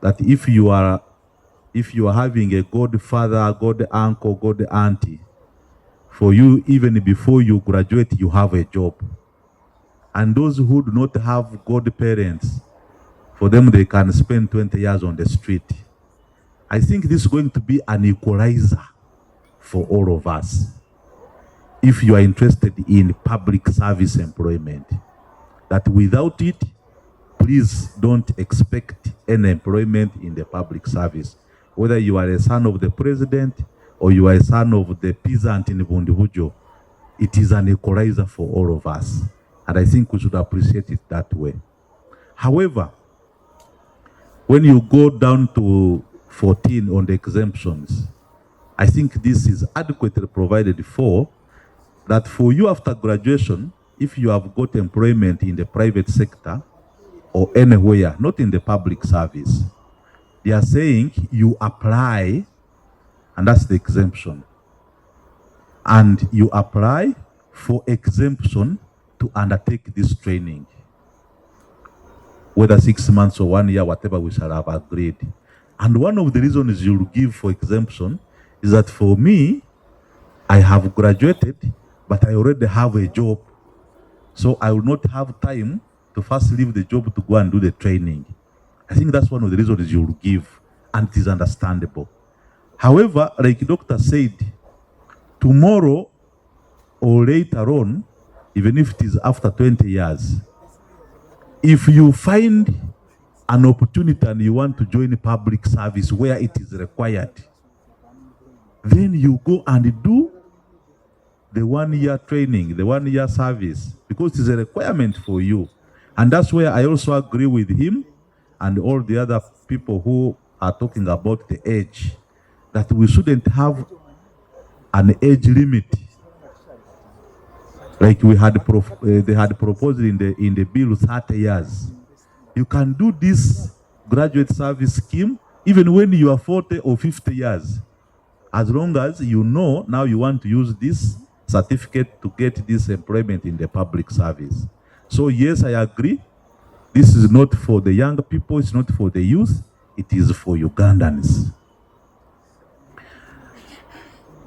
That if you are having a godfather, god uncle, god auntie, for you, even before you graduate, you have a job. And those who do not have godparents, for them, they can spend 20 years on the street. I think this is going to be an equalizer for all of us. If you are interested in public service employment, that without it, please don't expect any employment in the public service. Whether you are a son of the president or you are a son of the peasant in Bundibujo, it is an equalizer for all of us. And I think we should appreciate it that way. However, when you go down to 14 on the exemptions, I think this is adequately provided for, that for you after graduation, if you have got employment in the private sector or anywhere, not in the public service, they are saying you apply, and that's the exemption. And you apply for exemption to undertake this training. Whether 6 months or 1 year, whatever we shall have agreed. And one of the reasons you'll give for exemption is that for me, I have graduated, but I already have a job. So I will not have time to first leave the job to go and do the training. I think that's one of the reasons you'll give, and it is understandable. However, like the doctor said, tomorrow or later on, even if it is after 20 years, if you find an opportunity and you want to join a public service where it is required, then you go and do the 1 year training, the 1 year service, because it is a requirement for you. And that's where I also agree with him and all the other people who are talking about the age, that we shouldn't have an age limit. Like we had they had proposed in the bill 30 years. You can do this graduate service scheme even when you are 40 or 50 years. As long as you know now you want to use this certificate to get this employment in the public service. So yes, I agree. This is not for the young people, it's not for the youth, it is for Ugandans.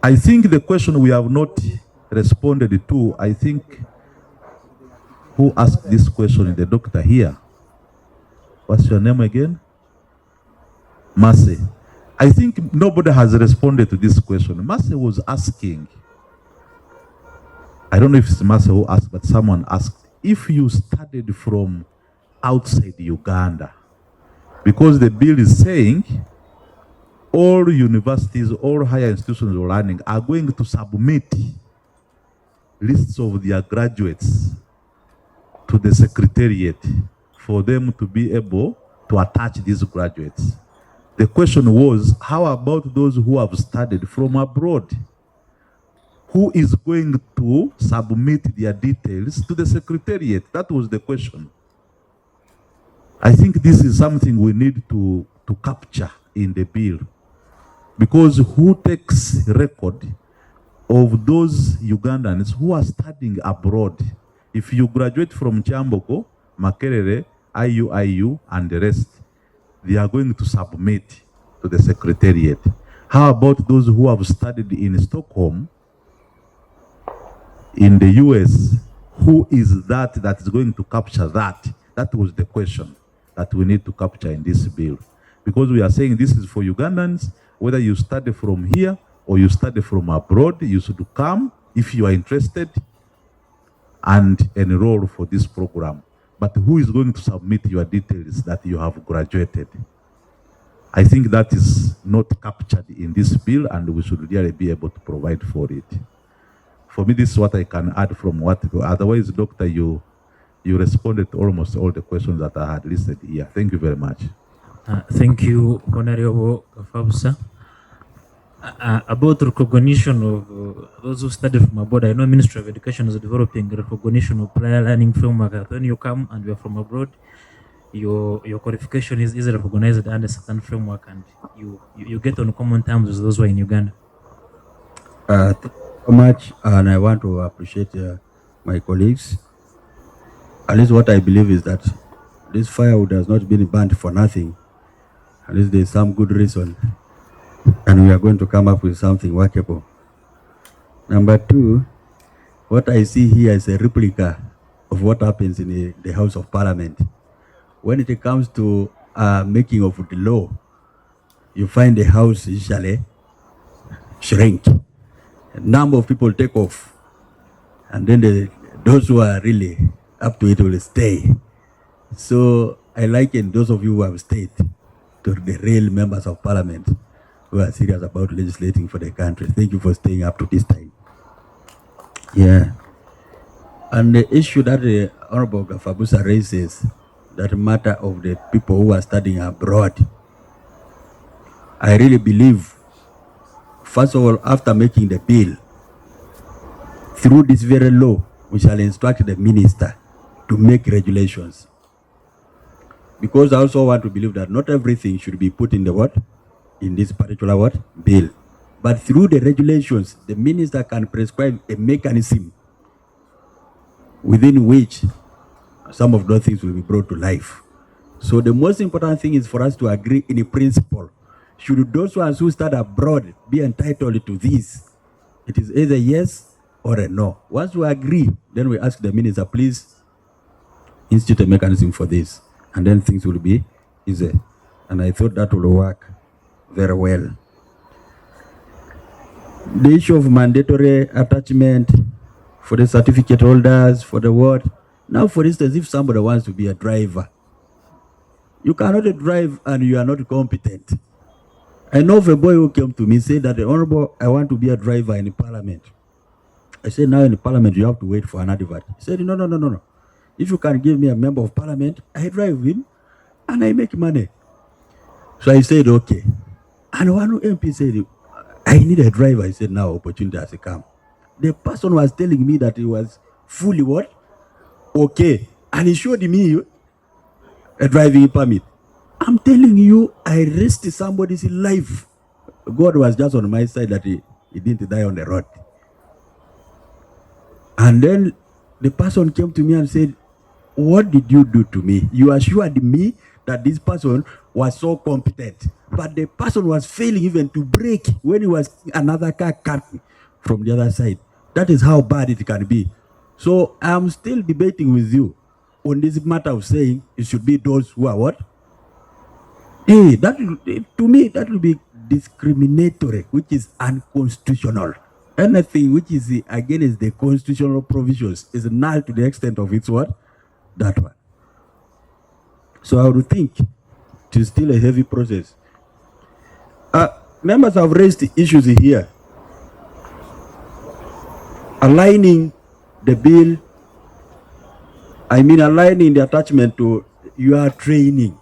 I think the question we have not responded to, I think, who asked this question, the doctor here. What's your name again? Mercy. I think nobody has responded to this question. Mercy was asking, I don't know if it's Mercy who asked, but someone asked, if you studied from outside Uganda, because the bill is saying all universities, all higher institutions of learning are going to submit lists of their graduates to the secretariat for them to be able to attach these graduates. The question was, how about those who have studied from abroad? Who is going to submit their details to the secretariat? That was the question. I think this is something we need to capture in the bill. Because who takes record of those Ugandans who are studying abroad? If you graduate from Chamboko, Makerere, IU, and the rest, they are going to submit to the secretariat. How about those who have studied in Stockholm, in the US? Who is that is going to capture that? That was the question that we need to capture in this bill. Because we are saying this is for Ugandans, whether you study from here or you study from abroad, you should come if you are interested and enroll for this program. But who is going to submit your details that you have graduated? I think that is not captured in this bill, and we should really be able to provide for it. For me, this is what I can add from what. Otherwise, Doctor, you responded to almost all the questions that I had listed here. Thank you very much. Thank you, Honorable Kafabusa. About recognition of those who study from abroad, I know Ministry of Education is developing recognition of prior learning framework. When you come and you are from abroad, your qualification is recognized under certain framework, and you get on common terms with those who are in Uganda. Thank you so much, and I want to appreciate my colleagues. At least what I believe is that this firewood has not been burnt for nothing. At least there's some good reason, and we are going to come up with something workable. Number two, what I see here is a replica of what happens in the House of Parliament. When it comes to making of the law, you find the House usually shrink. A number of people take off, and then those who are really up to it will stay. So I liken those of you who have stayed to the real members of Parliament who are serious about legislating for the country. Thank you for staying up to this time. Yeah. And the issue that the Honorable Gafabusa raises, that matter of the people who are studying abroad, I really believe, first of all, after making the bill, through this very law, we shall instruct the minister to make regulations. Because I also want to believe that not everything should be put in the what? In this particular bill. But through the regulations, the minister can prescribe a mechanism within which some of those things will be brought to life. So the most important thing is for us to agree in a principle. Should those ones who study abroad be entitled to this? It is either yes or a no. Once we agree, then we ask the minister, please institute a mechanism for this. And then things will be easy. And I thought that will work very well. The issue of mandatory attachment for the certificate holders, for the what? Now, for instance, if somebody wants to be a driver, you cannot drive and you are not competent. I know of a boy who came to me and said that, Honorable, I want to be a driver in the Parliament. I said, now in the Parliament, you have to wait for an advert. He said, no. If you can give me a member of Parliament, I drive in and I make money. So I said, okay. And one MP said, I need a driver. I said, now opportunity has come. The person was telling me that he was fully what? Okay. And he showed me a driving permit. I'm telling you, I risked somebody's life. God was just on my side that he didn't die on the road. And then the person came to me and said, what did you do to me? You assured me that this person was so competent, but the person was failing even to brake when it was another car coming from the other side. That is how bad it can be. So I'm still debating with you on this matter of saying it should be those who are what? Hey, to me, that will be discriminatory, which is unconstitutional. Anything which is against the constitutional provisions is null to the extent of its what? That one. So I would think it is still a heavy process. Members have raised issues here. Aligning the bill, aligning the attachment to your training.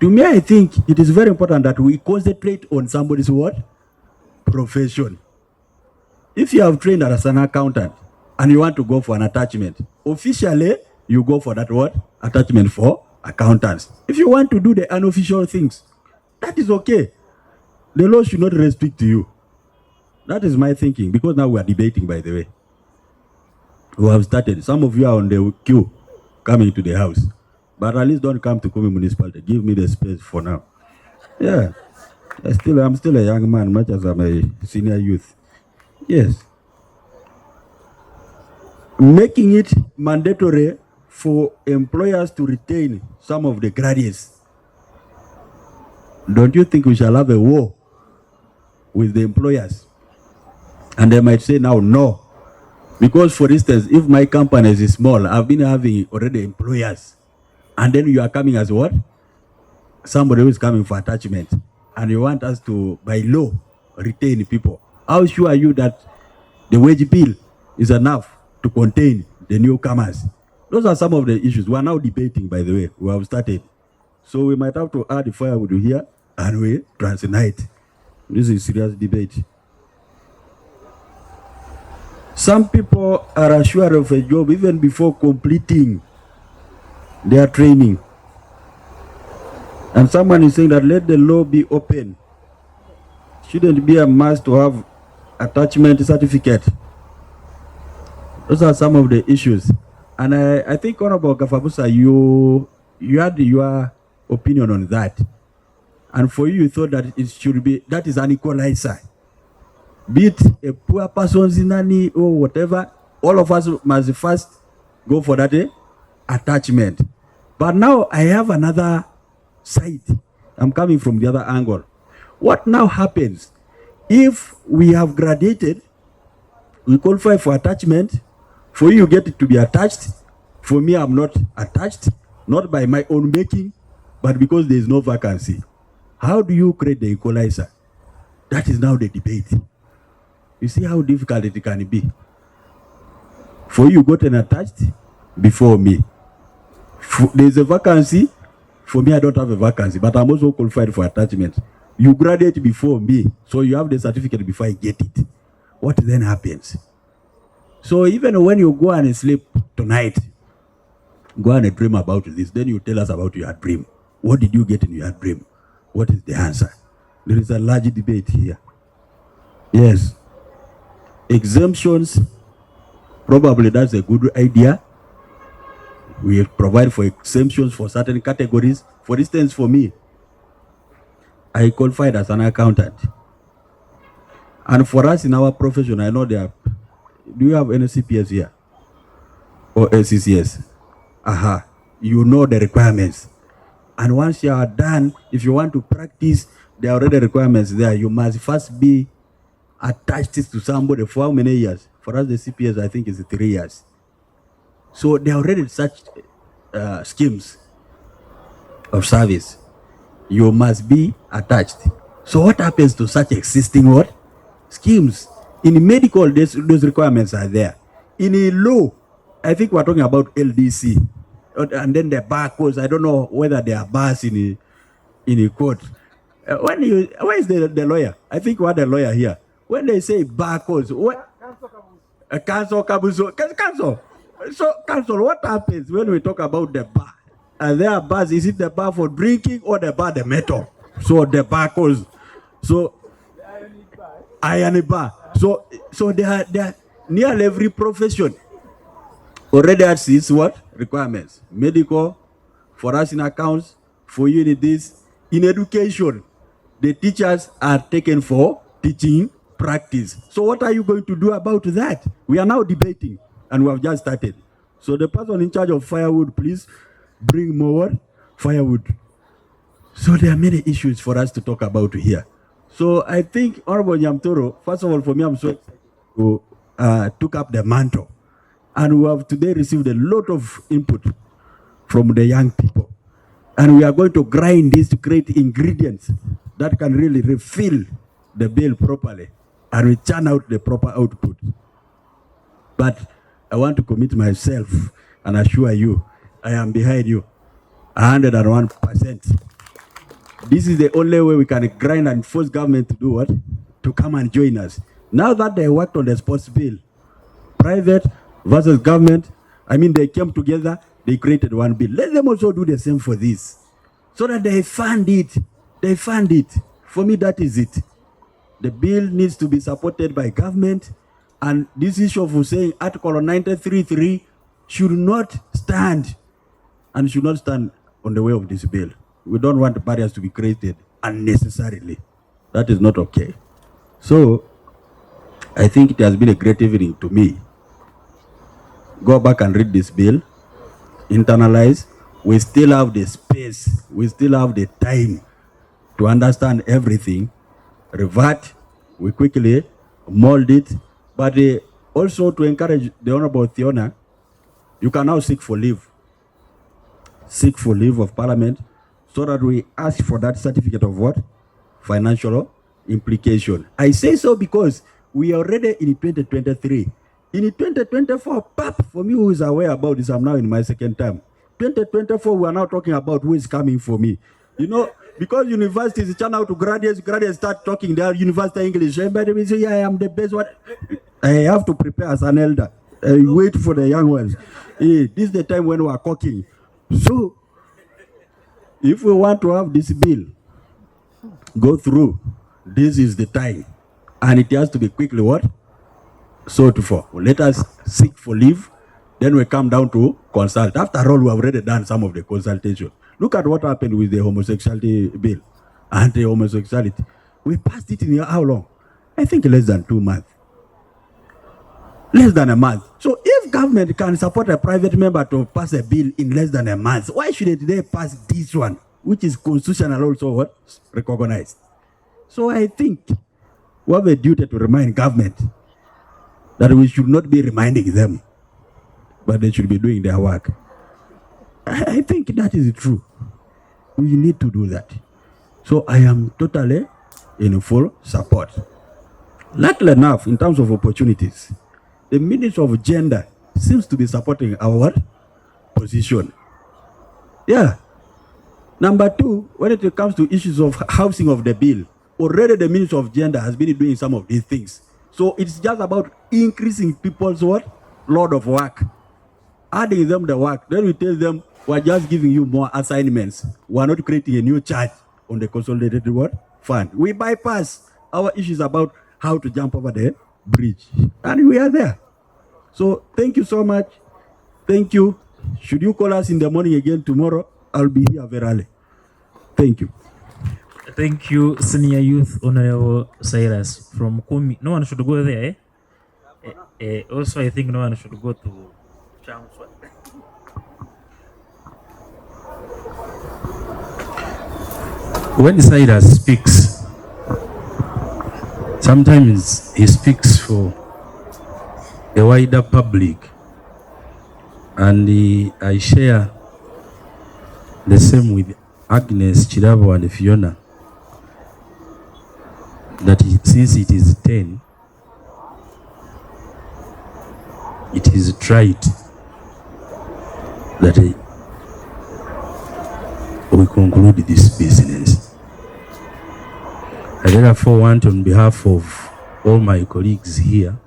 To me, I think it is very important that we concentrate on somebody's what? Profession. If you have trained as an accountant and you want to go for an attachment, officially, you go for that what? Attachment for accountants. If you want to do the unofficial things, that is okay. The law should not restrict you. That is my thinking, because now we are debating, by the way. We have started. Some of you are on the queue coming to the house. But at least don't come to Kumi Municipality. Give me the space for now. Yeah. I'm still a young man, much as I'm a senior youth. Yes. Making it mandatory for employers to retain some of the graduates. Don't you think we shall have a war with the employers? And they might say now, no. Because, for instance, if my company is small, I've been having already employers. And then you are coming as what? Somebody who is coming for attachment. And you want us to, by law, retain people. How sure are you that the wage bill is enough to contain the newcomers. Those are some of the issues. We are now debating, by the way. We have started. So we might have to add firewood here and we transignite. This is serious debate. Some people are assured of a job even before completing their training. And someone is saying that let the law be open. Shouldn't be a must to have attachment certificate. Those are some of the issues. And I think, Honorable Kafabusa, you had your opinion on that. And for you thought that it should be, that is an equalizer. Be it a poor person's nanny or whatever, all of us must first go for that attachment. But now I have another side. I'm coming from the other angle. What now happens if we have graduated, we qualify for attachment, for you get it to be attached, for me I'm not attached, not by my own making, but because there is no vacancy. How do you create the equalizer? That is now the debate. You see how difficult it can be. For you got an attached before me. There is a vacancy. For me, I don't have a vacancy, but I'm also qualified for attachment. You graduate before me, so you have the certificate before I get it. What then happens? So even when you go and sleep tonight, go and dream about this, then you tell us about your dream. What did you get in your dream? What is the answer? There is a large debate here. Yes. Exemptions, probably that's a good idea. We provide for exemptions for certain categories. For instance, for me, I qualified as an accountant. And for us in our profession, I know there are, do you have any CPS here? Or ACCS? Aha, you know the requirements. And once you are done, if you want to practice, there are already requirements there. You must first be attached to somebody for how many years? For us, the CPS, I think, is 3 years. So there are already such schemes of service. You must be attached. So what happens to such existing what? Schemes? In medical, those requirements are there. In a law, I think we're talking about LDC. And then the bar codes, I don't know whether there are bars in a court. Where is the lawyer? I think we had a lawyer here. When they say bar codes, what? Council. So, council, what happens when we talk about the bar? And there are bars, is it the bar for drinking or the bar the metal? So the bar codes. So iron bar. So they are nearly every profession already has its what? Requirements. Medical, for us in accounts, for you in this. In education, the teachers are taken for teaching practice. So what are you going to do about that? We are now debating and we have just started. So the person in charge of firewood, please bring more firewood. So there are many issues for us to talk about here. So I think Honorable Nyamtoro, first of all, for me, I'm so excited to took up the mantle. And we have today received a lot of input from the young people. And we are going to grind this to create ingredients that can really refill the bill properly and we churn out the proper output. But I want to commit myself and assure you, I am behind you, 101%. This is the only way we can grind and force government to do what? To come and join us. Now that they worked on the sports bill, private versus government, I mean, they came together, they created one bill. Let them also do the same for this. So that they fund it. They fund it. For me, that is it. The bill needs to be supported by government. And this issue of saying Article 93.3 should not stand and should not stand on the way of this bill. We don't want barriers to be created unnecessarily. That is not okay. So, I think it has been a great evening to me. Go back and read this bill, internalize. We still have the space, we still have the time to understand everything, revert, we quickly mold it, but also to encourage the Honorable Theona, you can now seek for leave of Parliament, so that we ask for that certificate of what? Financial implication. I say so because we are already in 2023. In 2024, PAP, for me who is aware about this, I'm now in my second term. 2024, we are now talking about who is coming for me. You know, because universities turn out to graduates start talking their university English. Everybody will say, yeah, I am the best one. I have to prepare as an elder. Wait for the young ones. This is the time when we are cooking. So, if we want to have this bill go through, this is the time. And it has to be quickly what? Sought for. Let us seek for leave, then we come down to consult. After all, we have already done some of the consultation. Look at what happened with the homosexuality bill, anti-homosexuality. We passed it in how long? I think less than 2 months. Less than a month. So if government can support a private member to pass a bill in less than a month, why shouldn't they pass this one, which is constitutional also what? Recognized. So I think we have a duty to remind government that we should not be reminding them, but they should be doing their work. I think that is true. We need to do that. So I am totally in full support. Luckily enough, in terms of opportunities, the Minister of Gender seems to be supporting our position. Yeah. Number two, when it comes to issues of housing of the bill, already the Minister of Gender has been doing some of these things. So it's just about increasing people's what? Load of work. Adding them the work. Then we tell them, we're just giving you more assignments. We're not creating a new charge on the consolidated what? Fund. We bypass our issues about how to jump over the bridge. And we are there. So thank you so much. Thank you. Should you call us in the morning again tomorrow, I'll be here very early. Thank you. Thank you, Senior Youth Honorable Cyrus from Kumi. No one should go there. Also, I think no one should go to Changswa. When Cyrus speaks, sometimes he speaks for a wider public, and I share the same with Agnes, Chirabo, and Fiona, that since it is 10, it is right that we conclude this business. I therefore want, on behalf of all my colleagues here,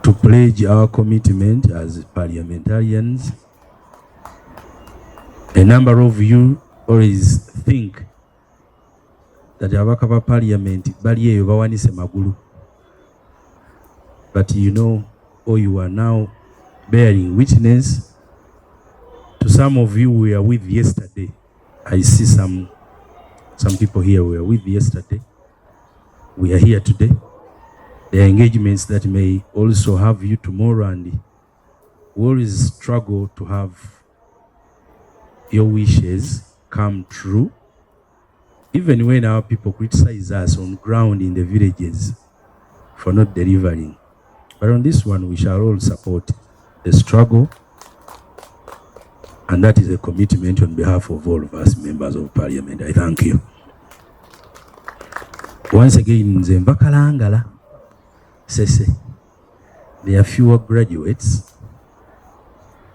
to pledge our commitment as parliamentarians. A number of you always think that abakaba parliament baliyeyo bawanise magulu, but you know, or you are now bearing witness to some of you we were with yesterday. I see some people here we were with yesterday. We are here today. There are engagements that may also have you tomorrow, and we always struggle to have your wishes come true, even when our people criticize us on ground in the villages for not delivering. But on this one, we shall all support the struggle, and that is a commitment on behalf of all of us members of Parliament. I thank you. Once again, Nzembakalangala Sese, there are fewer graduates,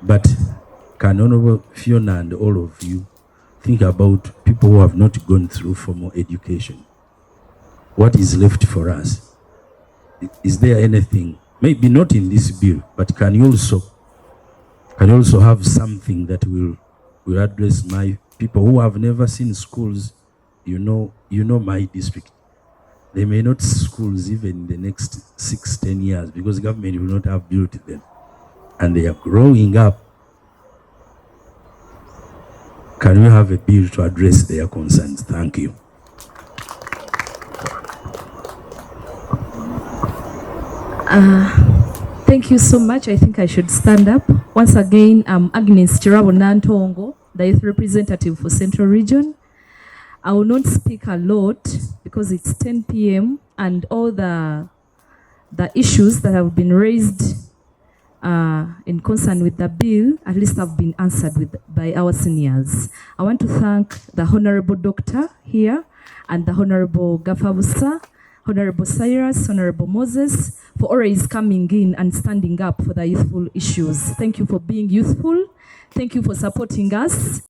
but can Honorable Fiona and all of you think about people who have not gone through formal education? What is left for us? Is there anything, maybe not in this bill, but can you also have something that will address my people who have never seen schools? You know my district. They may not see schools even in the next 6-10 years because government will not have built them. And they are growing up. Can we have a bill to address their concerns? Thank you. Thank you so much. I think I should stand up. Once again, I'm Agnes Chirabo Nantongo, the youth representative for Central Region. I will not speak a lot because it's 10 p.m. and all the issues that have been raised in concern with the bill, at least have been answered by our seniors. I want to thank the Honorable Doctor here and the Honorable Gafabusa Honorable Cyrus, Honorable Moses, for always coming in and standing up for the youthful issues. Thank you for being youthful. Thank you for supporting us.